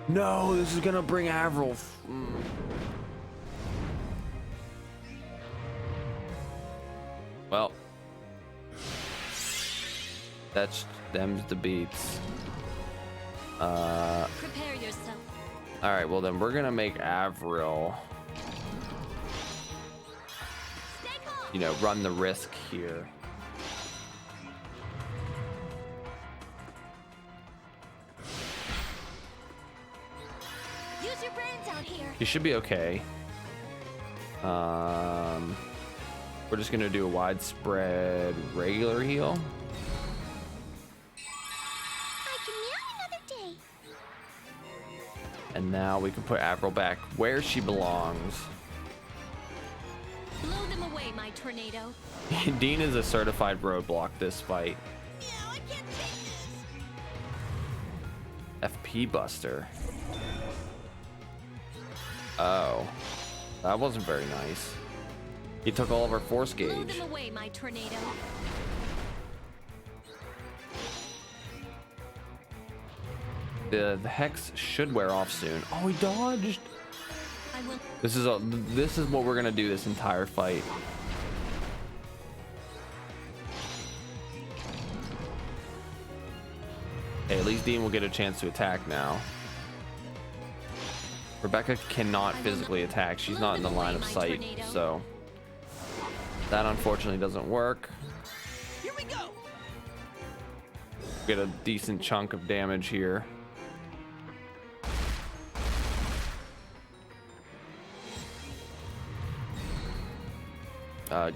Speaker 1: No, this is gonna bring Avril. Well, that's them's the beats.
Speaker 3: Prepare yourself.
Speaker 1: All right, well then we're gonna make Avril,
Speaker 3: Stay calm.
Speaker 1: you know, run the risk here.
Speaker 3: Use your brains out here.
Speaker 1: You should be okay. We're just gonna do a widespread regular heal.
Speaker 3: I can meow another day.
Speaker 1: And now we can put Avril back where she belongs.
Speaker 3: Blow them away, my tornado.
Speaker 1: Dean is a certified roadblock this fight.
Speaker 3: Meow, I can't take this.
Speaker 1: FP Buster. Oh, that wasn't very nice. He took all of our force
Speaker 3: Blow
Speaker 1: gauge.
Speaker 3: them away, my tornado.
Speaker 1: The hex should wear off soon. Oh, he dodged.
Speaker 3: I will.
Speaker 1: This is what we're gonna do this entire fight. Hey, at least Dean will get a chance to attack now. Rebecca cannot physically attack. She's not in the line of sight, so that unfortunately doesn't work.
Speaker 6: Here we go.
Speaker 1: Get a decent chunk of damage here.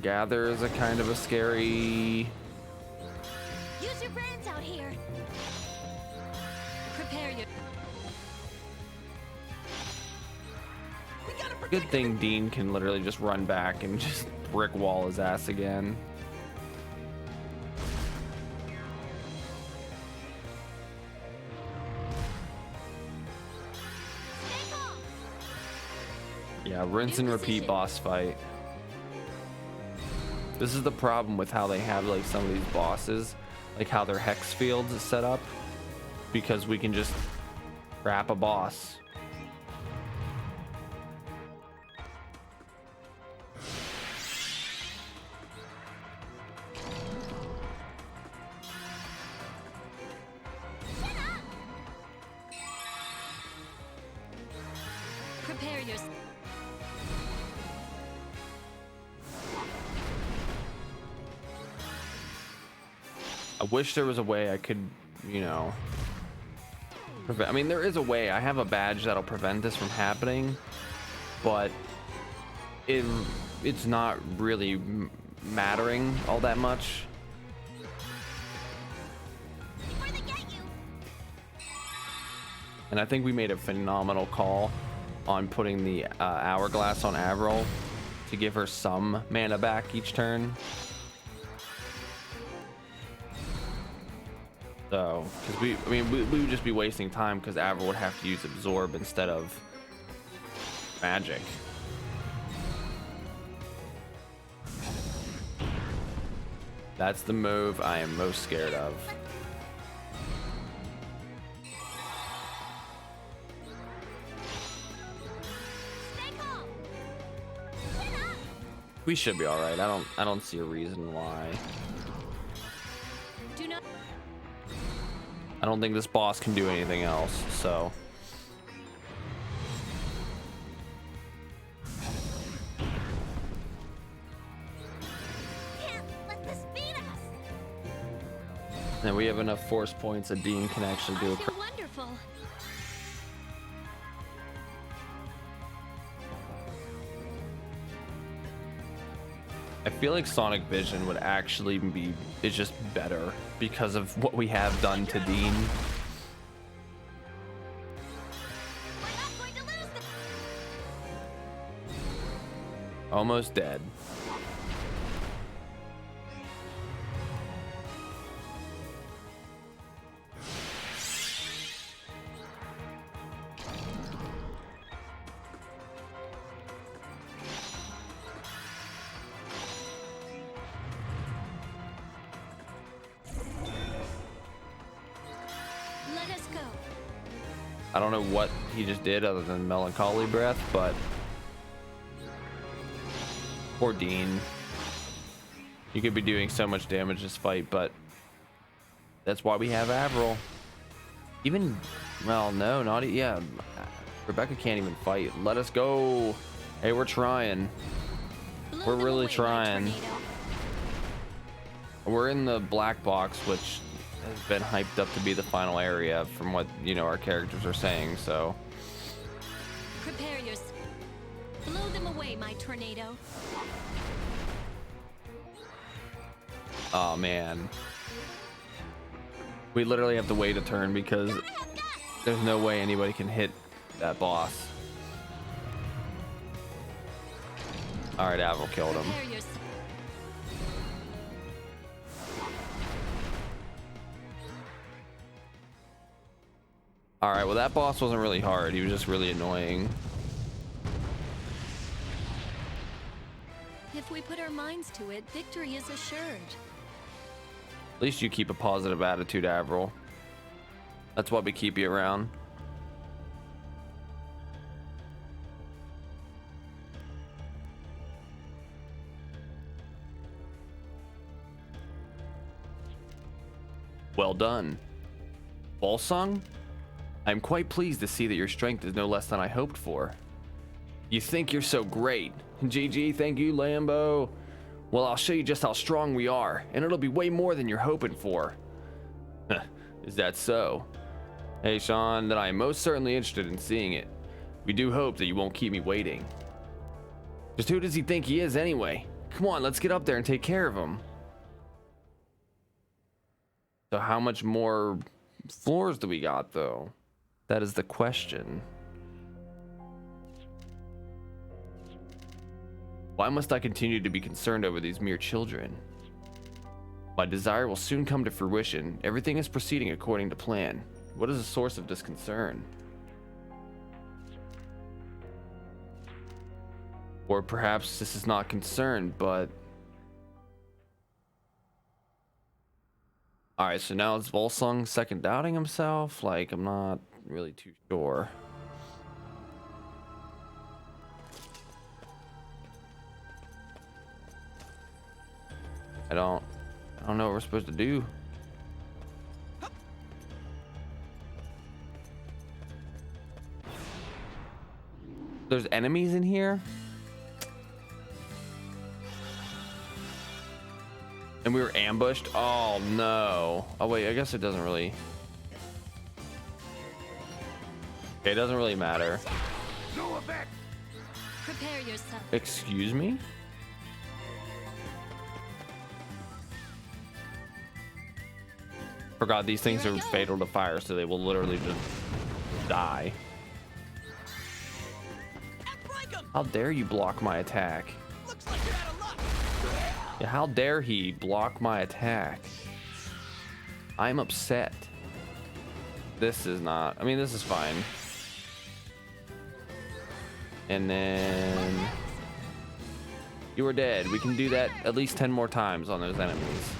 Speaker 1: Gather is a kind of a scary.
Speaker 3: Use your brains out here.
Speaker 5: Prepare your.
Speaker 6: We gotta protect.
Speaker 1: Good thing Dean can literally just run back and just brick wall his ass again.
Speaker 3: Stay calm.
Speaker 1: Yeah, rinse and repeat boss fight. This is the problem with how they have like some of these bosses, like how their hex fields is set up, because we can just trap a boss.
Speaker 5: Prepare your.
Speaker 1: I wish there was a way I could, you know, prevent. I mean, there is a way. I have a badge that'll prevent this from happening, but it's not really mattering all that much.
Speaker 3: Before they get you.
Speaker 1: And I think we made a phenomenal call on putting the hourglass on Avril to give her some mana back each turn. So, because we would just be wasting time because Avril would have to use absorb instead of magic. That's the move I am most scared of.
Speaker 3: Stay calm. Chin up.
Speaker 1: We should be all right. I don't see a reason why.
Speaker 5: Do not.
Speaker 1: I don't think this boss can do anything else, so.
Speaker 3: Can't let this beat us.
Speaker 1: And we have enough force points that Dean can actually do
Speaker 3: I
Speaker 1: a.
Speaker 3: feel wonderful.
Speaker 1: I feel like Sonic Vision would actually be is just better because of what we have done to Dean.
Speaker 3: We're not going to lose the.
Speaker 1: Almost dead.
Speaker 5: Let us go.
Speaker 1: I don't know what he just did other than melancholy breath, but poor Dean. You could be doing so much damage this fight, but that's why we have Avril. Even, well, no, not yeah. Rebecca can't even fight. Let us go. Hey, we're trying.
Speaker 5: Blow
Speaker 1: We're
Speaker 5: them
Speaker 1: really
Speaker 5: away, my
Speaker 1: trying.
Speaker 5: tornado.
Speaker 1: We're in the black box, which has been hyped up to be the final area from what, you know, our characters are saying, so.
Speaker 5: Prepare your. Blow them away, my tornado.
Speaker 1: Oh man. We literally have to wait a turn because there's no way anybody can hit that boss. Alright, Avril killed him.
Speaker 5: Prepare your.
Speaker 1: Alright, well that boss wasn't really hard. He was just really annoying.
Speaker 5: If we put our minds to it, victory is assured.
Speaker 1: At least you keep a positive attitude, Avril. That's why we keep you around. Well done. Volsung? I'm quite pleased to see that your strength is no less than I hoped for. You think you're so great. GG, thank you, Lambo. Well, I'll show you just how strong we are, and it'll be way more than you're hoping for. Is that so? Hey, Sean, then I am most certainly interested in seeing it. We do hope that you won't keep me waiting. Just who does he think he is anyway? Come on, let's get up there and take care of him. So how much more floors do we got, though? That is the question. Why must I continue to be concerned over these mere children? My desire will soon come to fruition. Everything is proceeding according to plan. What is the source of this concern? Or perhaps this is not concern, but... Alright, so now it's Volsung second doubting himself? Like, I'm not really too sure. I don't know what we're supposed to do. There's enemies in here? And we were ambushed? Oh no. Oh wait, I guess it doesn't really... Okay, it doesn't really matter.
Speaker 2: No effect.
Speaker 3: Prepare yourself.
Speaker 1: Excuse me? Forgot these things are fatal to fire, so they will literally just die. How dare you block my attack?
Speaker 6: Looks like you're out of luck.
Speaker 1: Yeah, how dare he block my attack? I'm upset. This is not... I mean, this is fine. And then... You are dead. We can do that at least 10 more times on those enemies.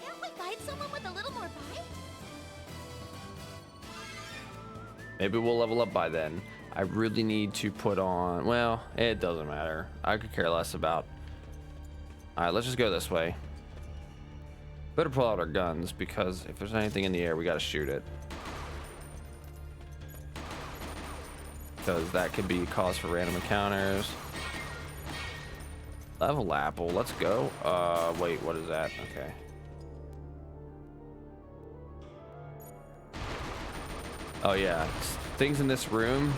Speaker 3: Can't we find someone with a little more bite?
Speaker 1: Maybe we'll level up by then. I really need to put on... Well, it doesn't matter. I could care less about... Alright, let's just go this way. Better pull out our guns, because if there's anything in the air, we gotta shoot it. Because that could be cause for random encounters. Level apple, let's go. Wait, what is that? Okay. Oh yeah, things in this room,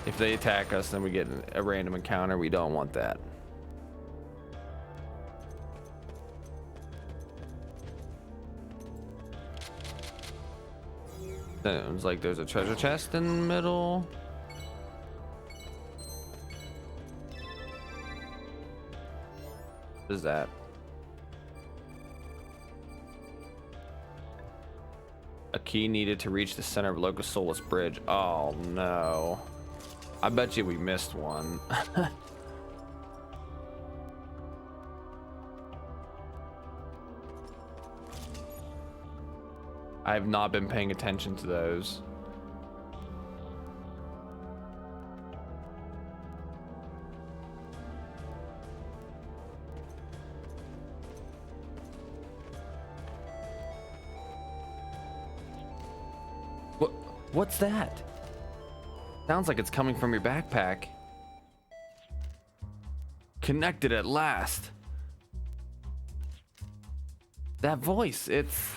Speaker 1: if they attack us, then we get a random encounter. We don't want that. Sounds like there's a treasure chest in the middle. What is that? A key needed to reach the center of Locus Solus Bridge. Oh no. I bet you we missed one. I have not been paying attention to those. What's that? Sounds like it's coming from your backpack. Connected at last. That voice, it's...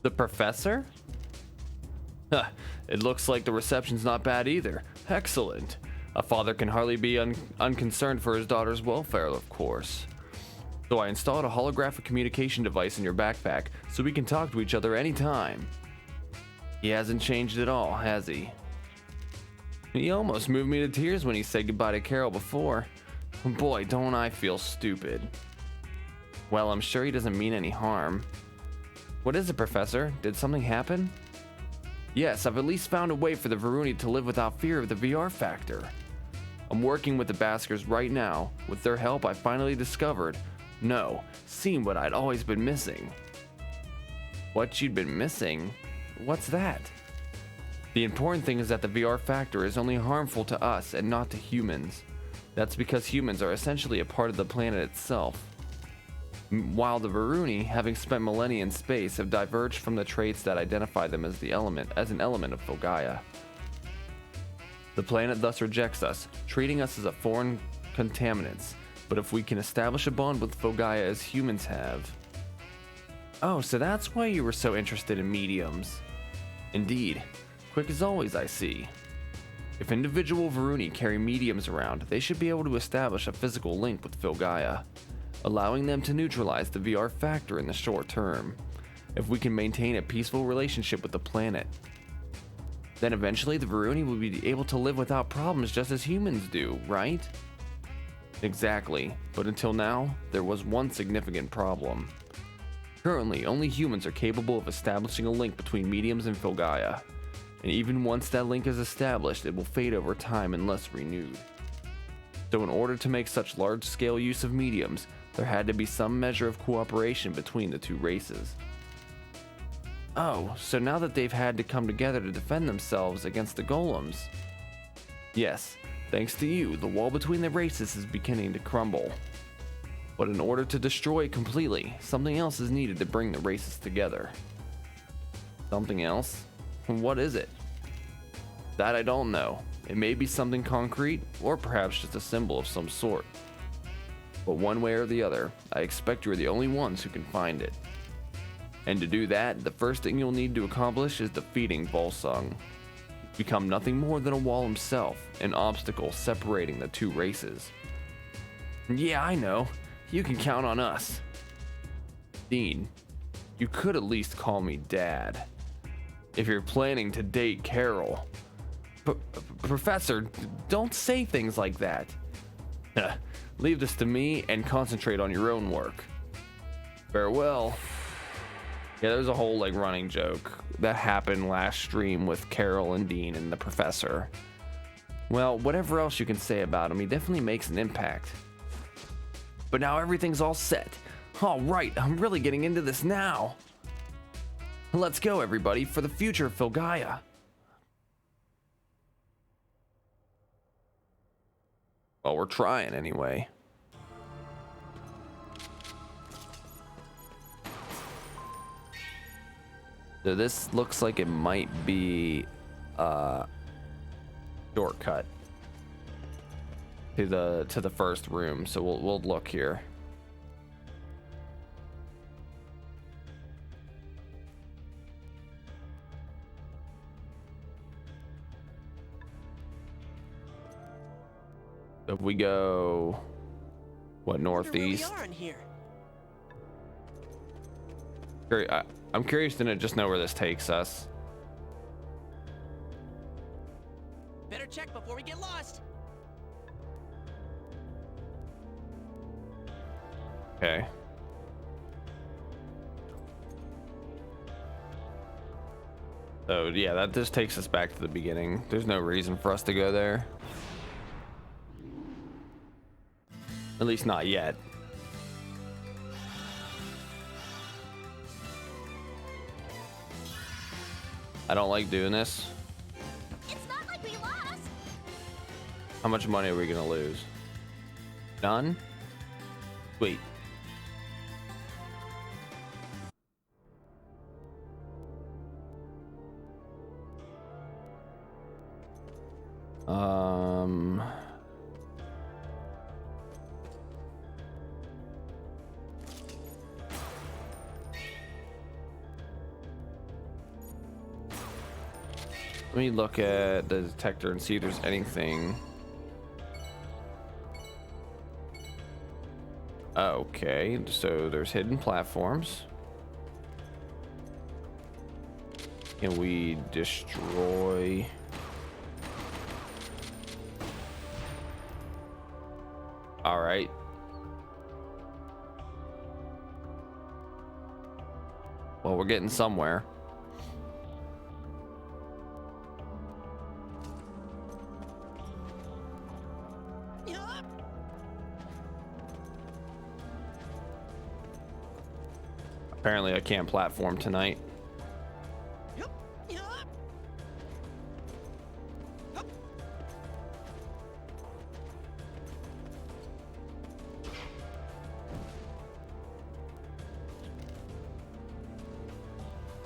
Speaker 1: The professor? Huh, it looks like the reception's not bad either. Excellent. A father can hardly be unconcerned for his daughter's welfare, of course. So I installed a holographic communication device in your backpack so we can talk to each other anytime. He hasn't changed at all, has he? He almost moved me to tears when he said goodbye to Carol before. Boy, don't I feel stupid. Well, I'm sure he doesn't mean any harm. What is it, Professor? Did something happen? Yes, I've at least found a way for the Varuni to live without fear of the VR factor. I'm working with the Baskers right now. With their help, I finally discovered No, seen what I'd always been missing. What you'd been missing? What's that? The important thing is that the VR factor is only harmful to us and not to humans. That's because humans are essentially a part of the planet itself. While the Varuni, having spent millennia in space, have diverged from the traits that identify them as an element of Fulgaia. The planet thus rejects us, treating us as a foreign contaminants. But if we can establish a bond with Fulgaia as humans have... Oh, so that's why you were so interested in mediums. Indeed. Quick as always, I see. If individual Varuni carry mediums around, they should be able to establish a physical link with Fulgaia, allowing them to neutralize the VR factor in the short term. If we can maintain a peaceful relationship with the planet, then eventually the Varuni will be able to live without problems just as humans do, right? Exactly, but until now, there was one significant problem. Currently, only humans are capable of establishing a link between mediums and Fulgaia, and even once that link is established, it will fade over time unless renewed. So in order to make such large-scale use of mediums, there had to be some measure of cooperation between the two races. Oh, so now that they've had to come together to defend themselves against the golems. Yes, thanks to you, the wall between the races is beginning to crumble. But in order to destroy it completely, something else is needed to bring the races together. Something else? What is it? That I don't know. It may be something concrete, or perhaps just a symbol of some sort. But one way or the other, I expect you're the only ones who can find it. And to do that, the first thing you'll need to accomplish is defeating Volsung. Become nothing more than a wall himself, an obstacle separating the two races. Yeah, I know. You can count on us. Dean, you could at least call me Dad. If you're planning to date Carol. Professor, don't say things like that. Leave this to me and concentrate on your own work. Farewell. Yeah, there's a whole running joke that happened last stream with Carol and Dean and the professor. Well, whatever else you can say about him, he definitely makes an impact. But now everything's all set. All right, I'm really getting into this now. Let's go, everybody, for the future of Fulgaia. Well, we're trying anyway. So this looks like it might be a shortcut to the first room. So we'll look here. If we go, what, northeast?
Speaker 6: Where we are in here.
Speaker 1: I'm curious to just know where this takes us.
Speaker 6: Better check before we get lost.
Speaker 1: Okay. So yeah, that just takes us back to the beginning. There's no reason for us to go there. At least not yet. I don't like doing this.
Speaker 3: It's not like we lost.
Speaker 1: How much money are we gonna lose? None? Sweet. Let me look at the detector and see if there's anything. Okay, so there's hidden platforms. Can we destroy? All right. Well, we're getting somewhere. Apparently I can't platform tonight.
Speaker 6: Yup, yup. Hup.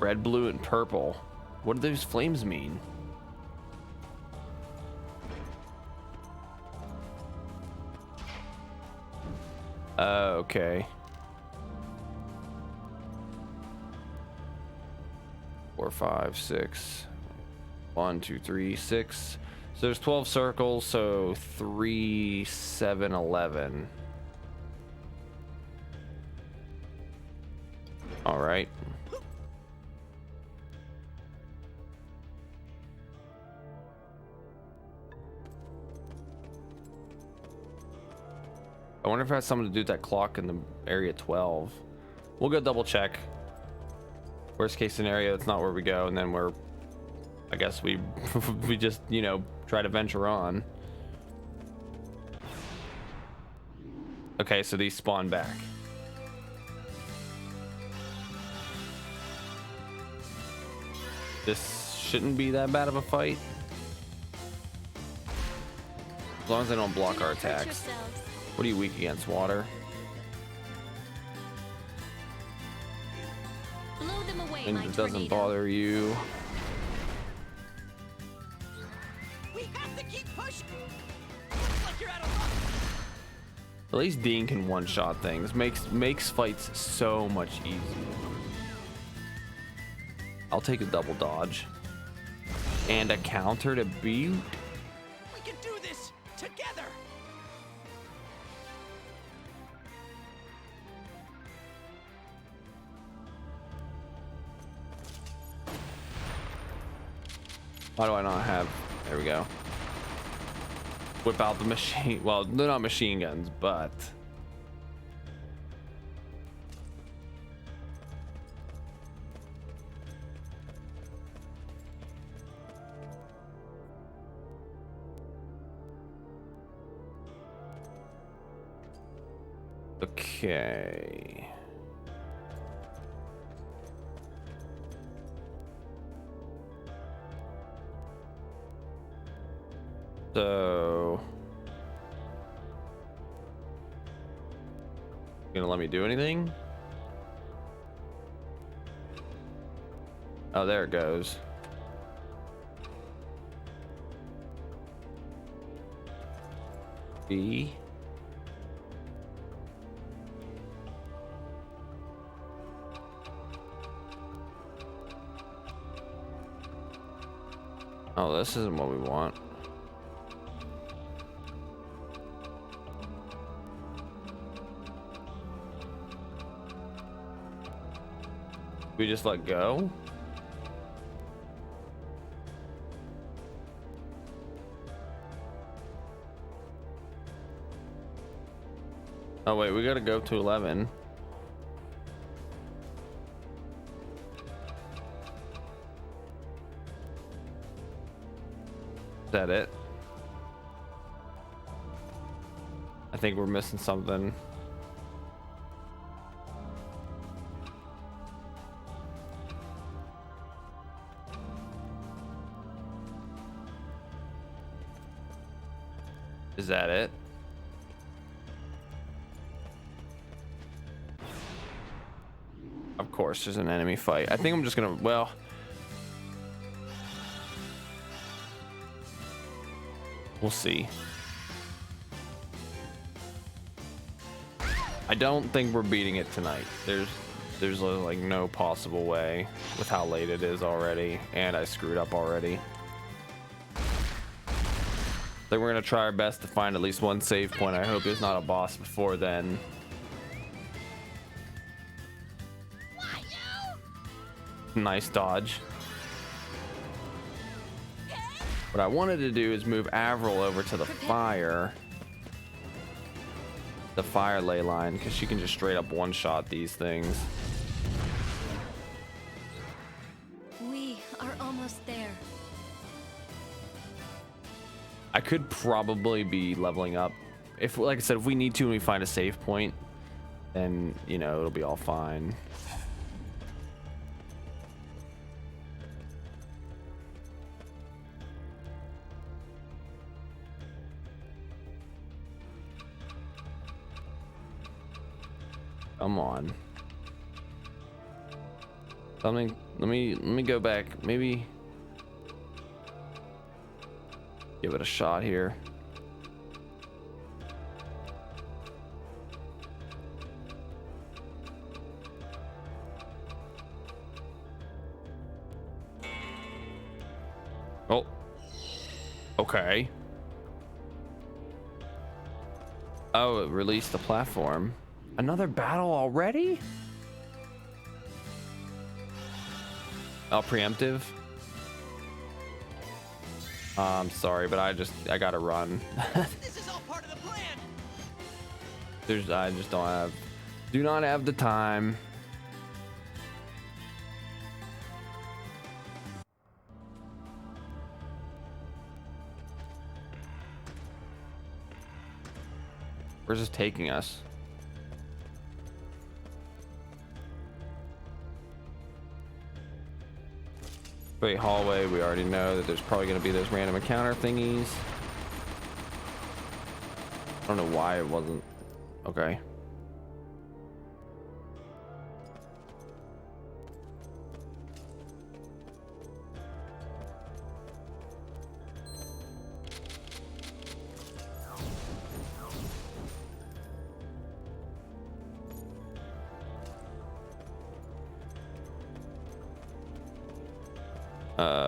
Speaker 1: Red, blue, and purple. What do those flames mean? Okay. 4, 5, 6. 1, 2, 3, 6. So there's 12 circles, so 3, 7, 11. All right. I wonder if it has something to do with that clock in the area 12. We'll go double check. Worst case scenario, that's not where we go, and then I guess we we just, you know, try to venture on. Okay, so these spawn back. This shouldn't be that bad of a fight. As long as they don't block
Speaker 3: Do
Speaker 1: our
Speaker 3: not hurt
Speaker 1: attacks.
Speaker 3: yourselves.
Speaker 1: What are you weak against? Water?
Speaker 3: Blow them away,
Speaker 1: And
Speaker 3: my
Speaker 1: it doesn't
Speaker 3: tornado.
Speaker 1: bother you.
Speaker 6: We have to keep pushing. Looks like you're out of luck.
Speaker 1: At least Dean can one-shot things. Makes fights so much easier. I'll take a double dodge. And a counter to beat.
Speaker 6: We can do this together.
Speaker 1: Why do I not have... There we go. Whip out the machine... Well, they're not machine guns, but... Okay. So, you gonna let me do anything? Oh, there it goes. B. Oh, this isn't what we want. We just let go? Oh wait, we gotta go to 11. Is that it? I think we're missing something. Is that it? Of course, there's an enemy fight. I think I'm just gonna, well... We'll see. I don't think we're beating it tonight. There's like no possible way with how late it is already, and I screwed up already. Then we're gonna try our best to find at least one save point. I hope there's not a boss before then.
Speaker 3: Why you?
Speaker 1: Nice dodge. What I wanted to do is move Avril over to the fire ley line, because she can just straight up one-shot these things.
Speaker 3: We are almost there.
Speaker 1: I could probably be leveling up. If, like I said, if we need to and we find a save point, then, you know, it'll be all fine. Come on. Something. Let me go back. Maybe give it a shot here. Oh. Okay. Oh, it released the platform. Another battle already? Oh, preemptive. I'm sorry, but I gotta run.
Speaker 6: This is all part of the plan.
Speaker 1: I just do not have the time. Where's this taking us? Great hallway. We already know that there's probably going to be those random encounter thingies. I don't know why it wasn't. Okay.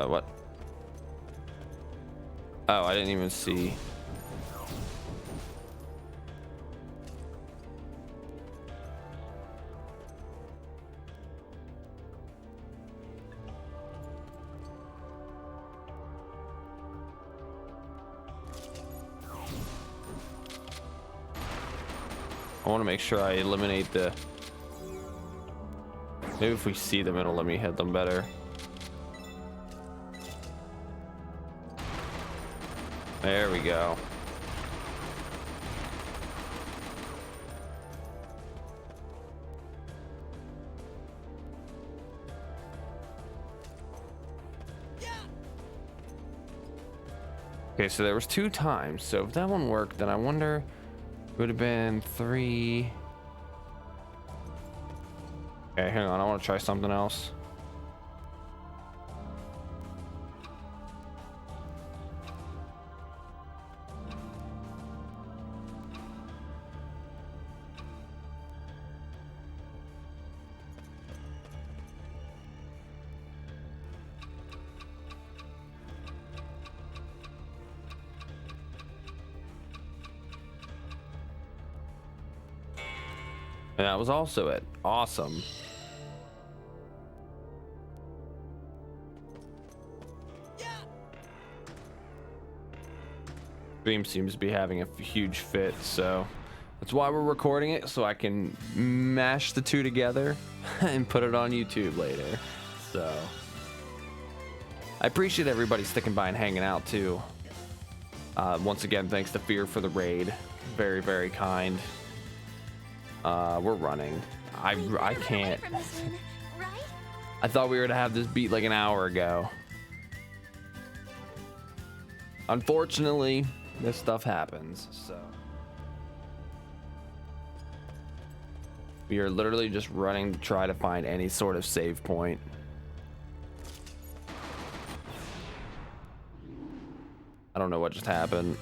Speaker 1: What? Oh, I didn't even see. I want to make sure I eliminate the... Maybe if we see them, it'll let me hit them better. There we go. Okay, so there was 2 times. So if that one worked, then I wonder it would have been 3. Okay, hang on. I want to try something else. And that was also it. Awesome. Stream seems to be having a huge fit, so that's why we're recording it, so I can mash the 2 together and put it on YouTube later. So I appreciate everybody sticking by and hanging out too. Once again, thanks to Fear for the raid. Very, very kind. We're running. I can't.
Speaker 3: From this one, right?
Speaker 1: I thought we were to have this beat like an hour ago. Unfortunately, this stuff happens, so. We are literally just running to try to find any sort of save point. I don't know what just happened.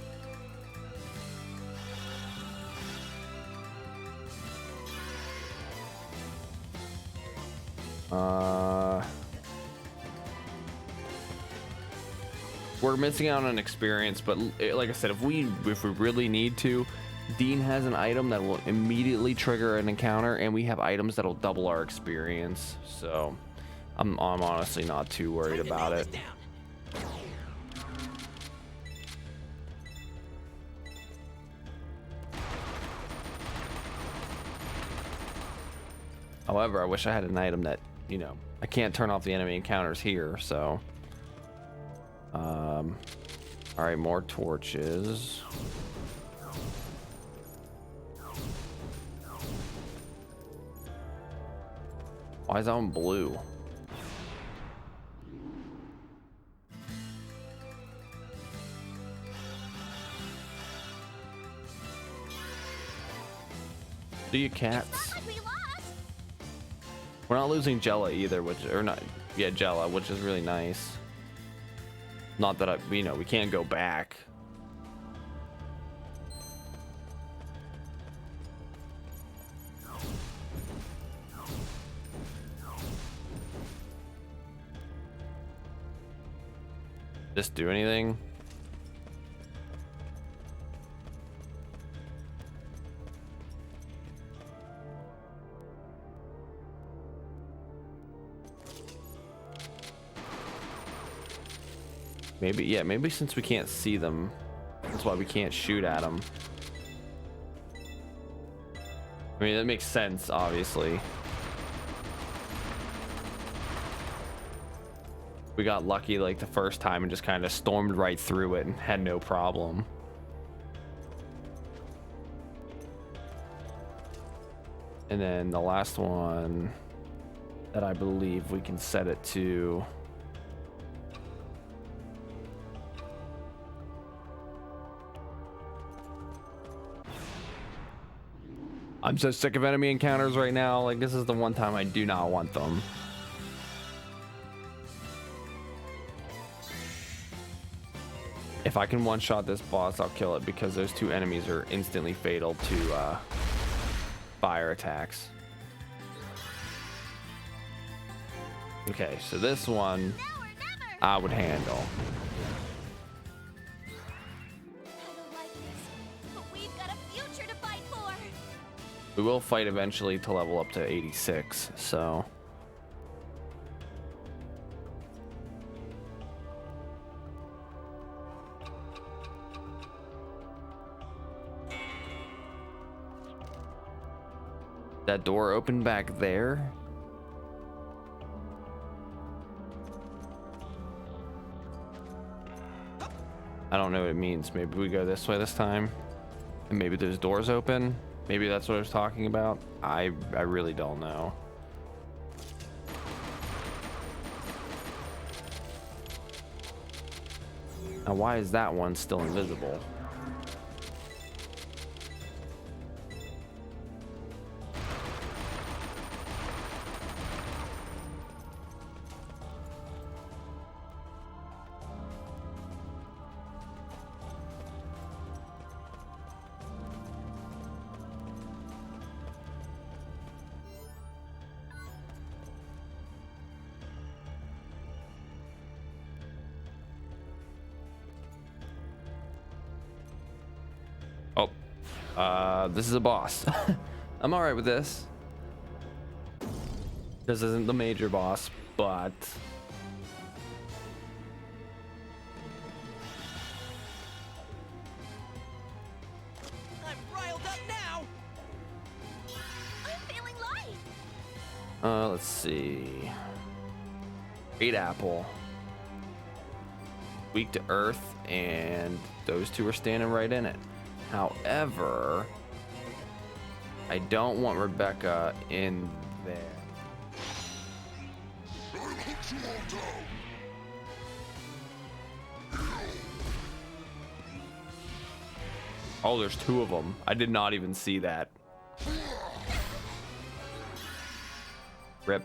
Speaker 1: We're missing out on an experience, but like I said, if we really need to, Dean has an item that will immediately trigger an encounter, and we have items that'll double our experience. So I'm honestly not too worried about it. However, I wish I had an item that, you know, I can't turn off the enemy encounters here, so. All right, more torches. Why is that one blue? See you, cats.
Speaker 3: It's not like we lost.
Speaker 1: We're not losing Jella either, which, or not, yeah, Jella, which is really nice. Not that we can't go back. Just do anything? Maybe, yeah, maybe since we can't see them, that's why we can't shoot at them. I mean, that makes sense, obviously. We got lucky like the first time and just kind of stormed right through it and had no problem. And then the last one that I believe we can set it to. I'm so sick of enemy encounters right now. Like, this is the one time I do not want them. If I can one-shot this boss, I'll kill it because those two enemies are instantly fatal to fire attacks. Okay, so this one I would handle. We will fight eventually to level up to 86, so. That door open back there? I don't know what it means. Maybe we go this way this time, and maybe those doors open. Maybe that's what I was talking about. I really don't know. Now, why is that one still invisible? This is a boss. I'm all right with this. This isn't the major boss, but
Speaker 6: I'm riled up now.
Speaker 3: I'm feeling light.
Speaker 1: let's see. 8 apple. Weak to earth, and those two are standing right in it. However, I don't want Rebecca in there. Oh, there's 2 of them. I did not even see that. Rip.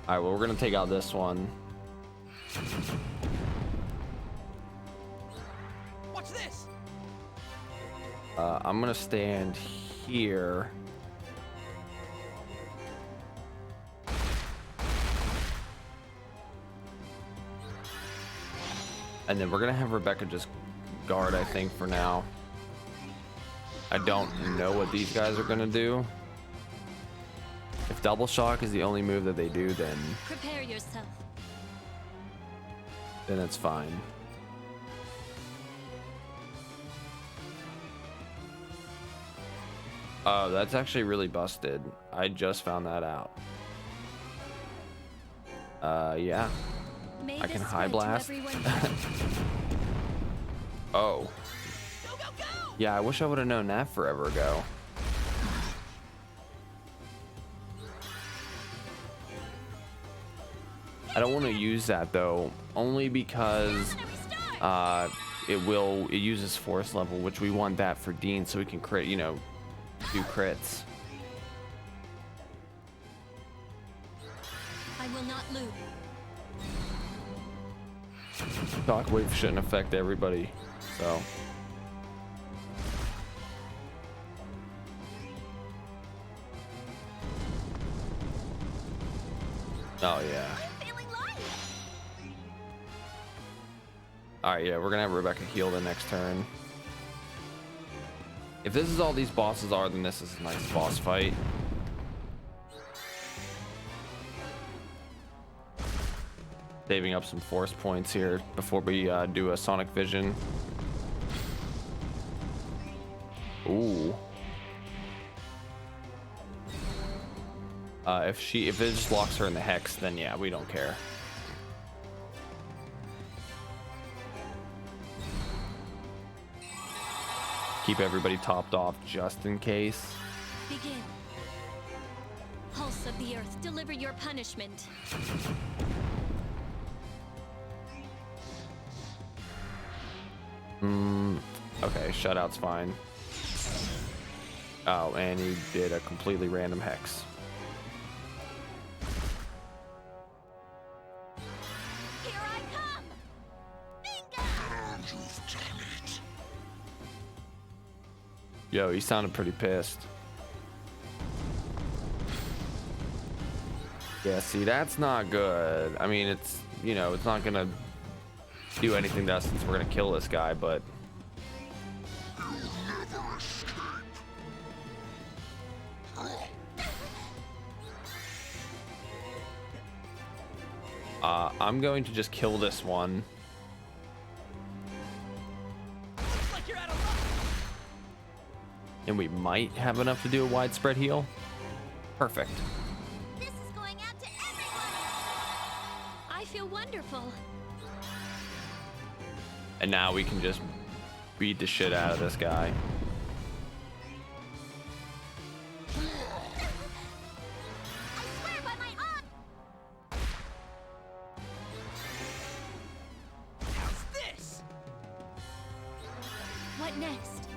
Speaker 1: All right, well, we're gonna take out this one.
Speaker 6: What's this?
Speaker 1: I'm gonna stand here. And then we're gonna have Rebecca just guard, I think, for now. I don't know what these guys are gonna do. If double shock is the only move that they do, then
Speaker 3: Prepare yourself.
Speaker 1: it's fine. Oh, that's actually really busted. I just found that out. Yeah.
Speaker 3: May
Speaker 1: I can
Speaker 3: this
Speaker 1: high
Speaker 3: spread to
Speaker 1: blast.
Speaker 3: everyone.
Speaker 1: Oh.
Speaker 6: Go, go, go!
Speaker 1: Yeah, I wish I would have known that forever ago. I don't want to use that though, only because it uses force level, which we want that for Dean so we can crit, do crits.
Speaker 3: I will not lose.
Speaker 1: Shockwave shouldn't affect everybody, so. Oh yeah.
Speaker 3: I'm feeling light.
Speaker 1: All right, yeah, we're gonna have Rebecca heal the next turn. If this is all these bosses are, then this is a nice boss fight. Saving up some force points here before we do a Sonic Vision. Ooh. If it just locks her in the hex, then yeah, we don't care. Keep everybody topped off just in case.
Speaker 3: Begin. Pulse of the earth, deliver your punishment.
Speaker 1: Okay, shutout's fine. Oh, and he did a completely random hex.
Speaker 3: Here I come! Bingo!
Speaker 4: You've done it.
Speaker 1: Yo, he sounded pretty pissed. Yeah, see, that's not good. I mean, it's, you know, it's not gonna do anything to us since we're gonna kill this guy, but I'm going to just kill this one.
Speaker 6: Looks like you're out of luck.
Speaker 1: And we might have enough to do a widespread heal. Perfect.
Speaker 3: This is going out to everyone! I feel wonderful.
Speaker 1: And now we can just beat the shit out of this guy.
Speaker 3: I swear by my honor!
Speaker 6: How's this?
Speaker 3: What next?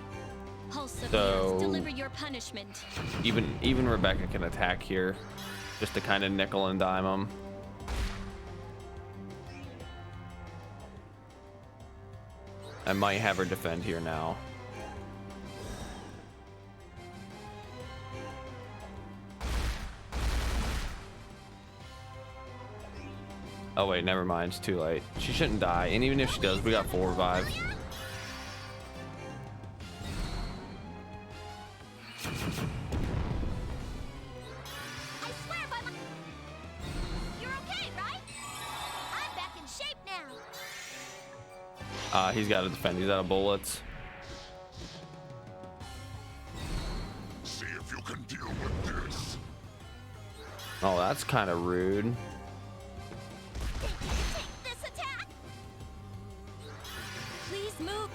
Speaker 3: Pulse of the
Speaker 1: So-
Speaker 3: earth, deliver your punishment.
Speaker 1: Even Rebecca can attack here, just to kind of nickel and dime him. I might have her defend here now. Oh wait, never mind. It's too late. She shouldn't die, and even if she does, we got full revive.
Speaker 3: I swear by my... You're okay, right? I'm back in shape now.
Speaker 1: He's got to defend. He's out of bullets.
Speaker 4: See if you can deal with this.
Speaker 1: Oh, that's kind of rude.
Speaker 3: Take this attack! Please move.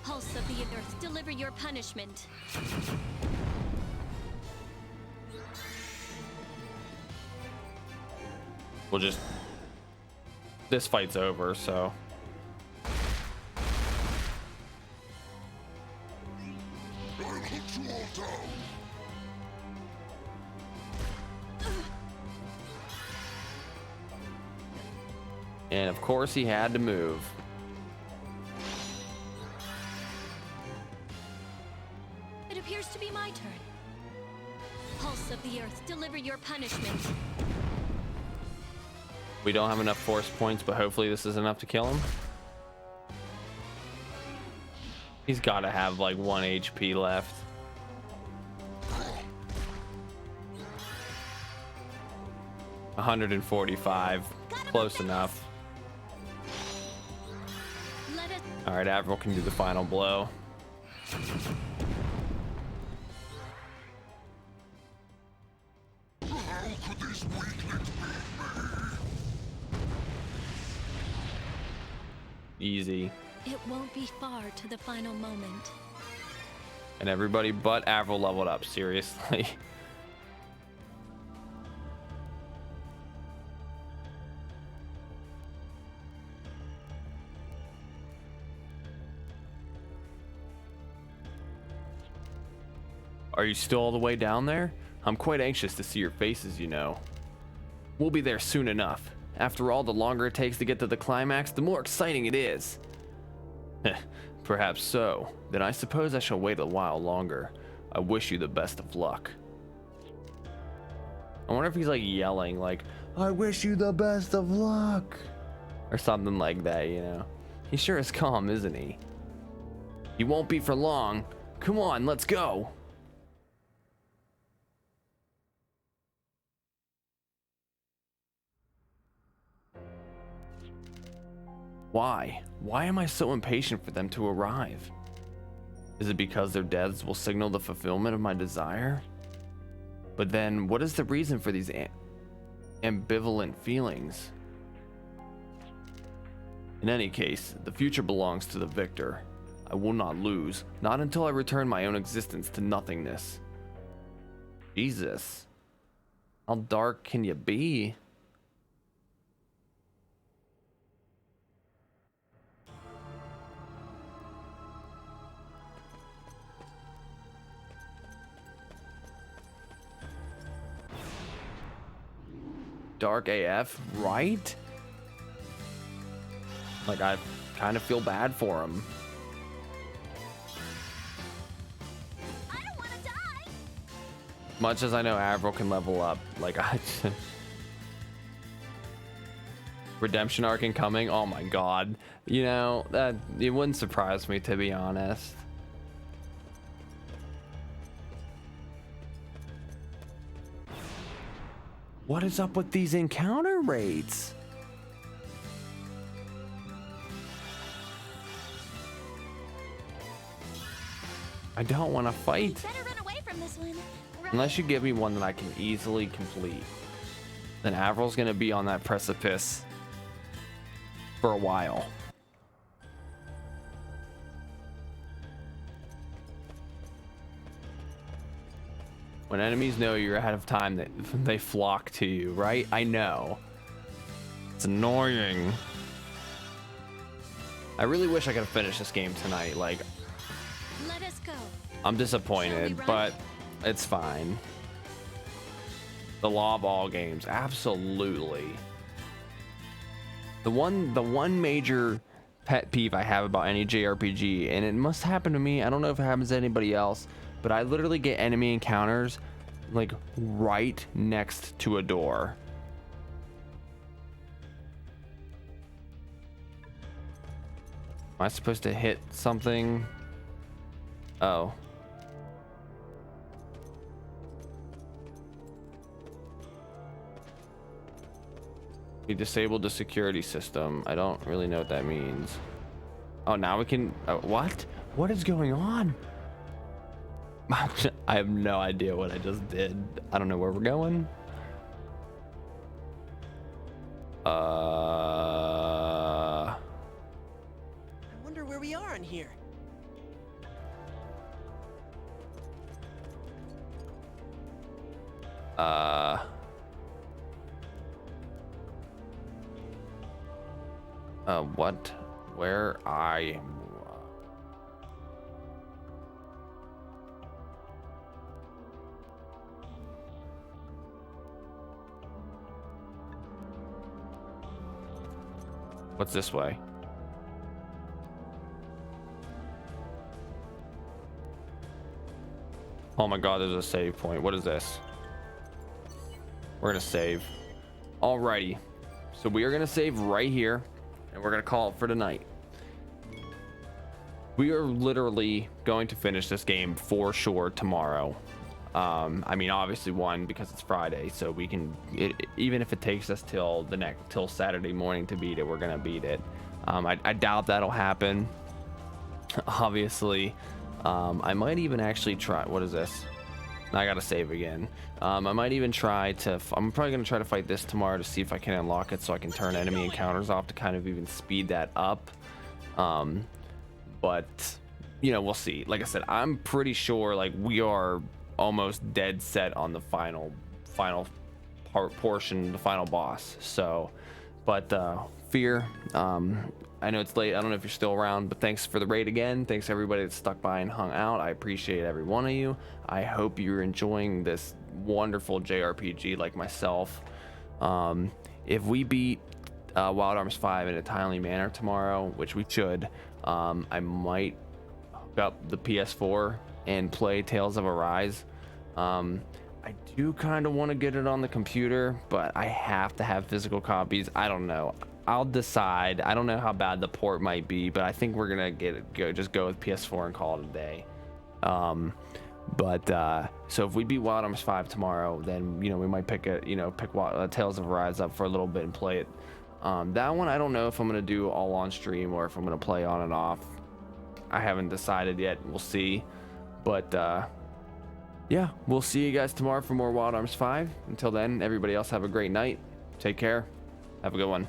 Speaker 3: Pulse of the earth, deliver your punishment.
Speaker 1: We'll just... This fight's over, so...
Speaker 4: I'll hunt you all down.
Speaker 1: And of course he had to move.
Speaker 3: It appears to be my turn. Pulse of the earth, deliver your punishment.
Speaker 1: We don't have enough force points, but hopefully this is enough to kill him. He's got to have like 1 HP left. $145. Close enough.
Speaker 3: Let us...
Speaker 1: All right, Avril can do the final blow.
Speaker 4: How could this weakling
Speaker 1: Easy.
Speaker 3: It won't be far to the final moment.
Speaker 1: And everybody but Avril leveled up, seriously. Are you still all the way down there? I'm quite anxious to see your faces, you know. We'll be there soon enough. After all, the longer it takes to get to the climax, the more exciting it is. Perhaps so. Then I suppose I shall wait a while longer. I wish you the best of luck. I wonder if he's like yelling like, I wish you the best of luck. Or something like that, you know. He sure is calm, isn't he? He won't be for long. Come on, let's go. Why? Why am I so impatient for them to arrive? Is it because their deaths will signal the fulfillment of my desire? But then, what is the reason for these ambivalent feelings? In any case, the future belongs to the victor. I will not lose, not until I return my own existence to nothingness. Jesus. How dark can you be? Dark AF, right? Like, I kind of feel bad for him.
Speaker 3: I don't want to die.
Speaker 1: Much as I know Avril can level up, like redemption arc incoming. Oh my god. You know, that it wouldn't surprise me, to be honest. What is up with these encounter rates? I don't want to fight.
Speaker 3: Better run away from this one.
Speaker 1: Unless you give me one that I can easily complete. Then Avril's gonna be on that precipice for a while. When enemies know you're ahead of time, they flock to you, right? I know. It's annoying. I really wish I could have finished this game tonight. Like,
Speaker 3: Let us go.
Speaker 1: I'm disappointed, but it's fine. The law of all games, absolutely. The one major pet peeve I have about any JRPG, and it must happen to me, I don't know if it happens to anybody else, but I literally get enemy encounters like right next to a door. Am I supposed to hit something? Oh. We disabled the security system. I don't really know what that means. Oh, now we can... what? What is going on? I have no idea what I just did. I don't know where we're going.
Speaker 6: I wonder where we are in here.
Speaker 1: What? Where I... What's this way? Oh my god, there's a save point. What is this? We're gonna save. Alrighty. So we are gonna save right here, and we're gonna call it for tonight. We are literally going to finish this game for sure tomorrow. I mean, obviously one, because it's Friday, so we can, even if it takes us till Saturday morning to beat it, we're gonna beat it. I doubt that'll happen. Obviously, I might even actually try. What is this? I gotta save again. I might even try to. I'm probably gonna try to fight this tomorrow to see if I can unlock it, so I can turn enemy encounters off to kind of even speed that up. But you know, we'll see. Like I said, I'm pretty sure like we are almost dead set on the final portion, the final boss. So, but Fear, I know it's late. I don't know if you're still around, but thanks for the raid again. Thanks everybody that stuck by and hung out. I appreciate every one of you. I hope you're enjoying this wonderful JRPG like myself. If we beat Wild Arms 5 in a timely manner tomorrow, which we should, I might hook up the PS4 and play Tales of Arise. I do kind of want to get it on the computer, but I have to have physical copies. I don't know. I'll decide. I don't know how bad the port might be, but I think we're gonna just go with PS4 and call it a day. So if we beat Wild Arms 5 tomorrow, then we might pick Tales of Arise up for a little bit and play it. That one, I don't know if I'm gonna do all on stream or if I'm gonna play on and off. I haven't decided yet. We'll see. But yeah, we'll see you guys tomorrow for more Wild Arms 5. Until then, everybody else have a great night. Take care. Have a good one.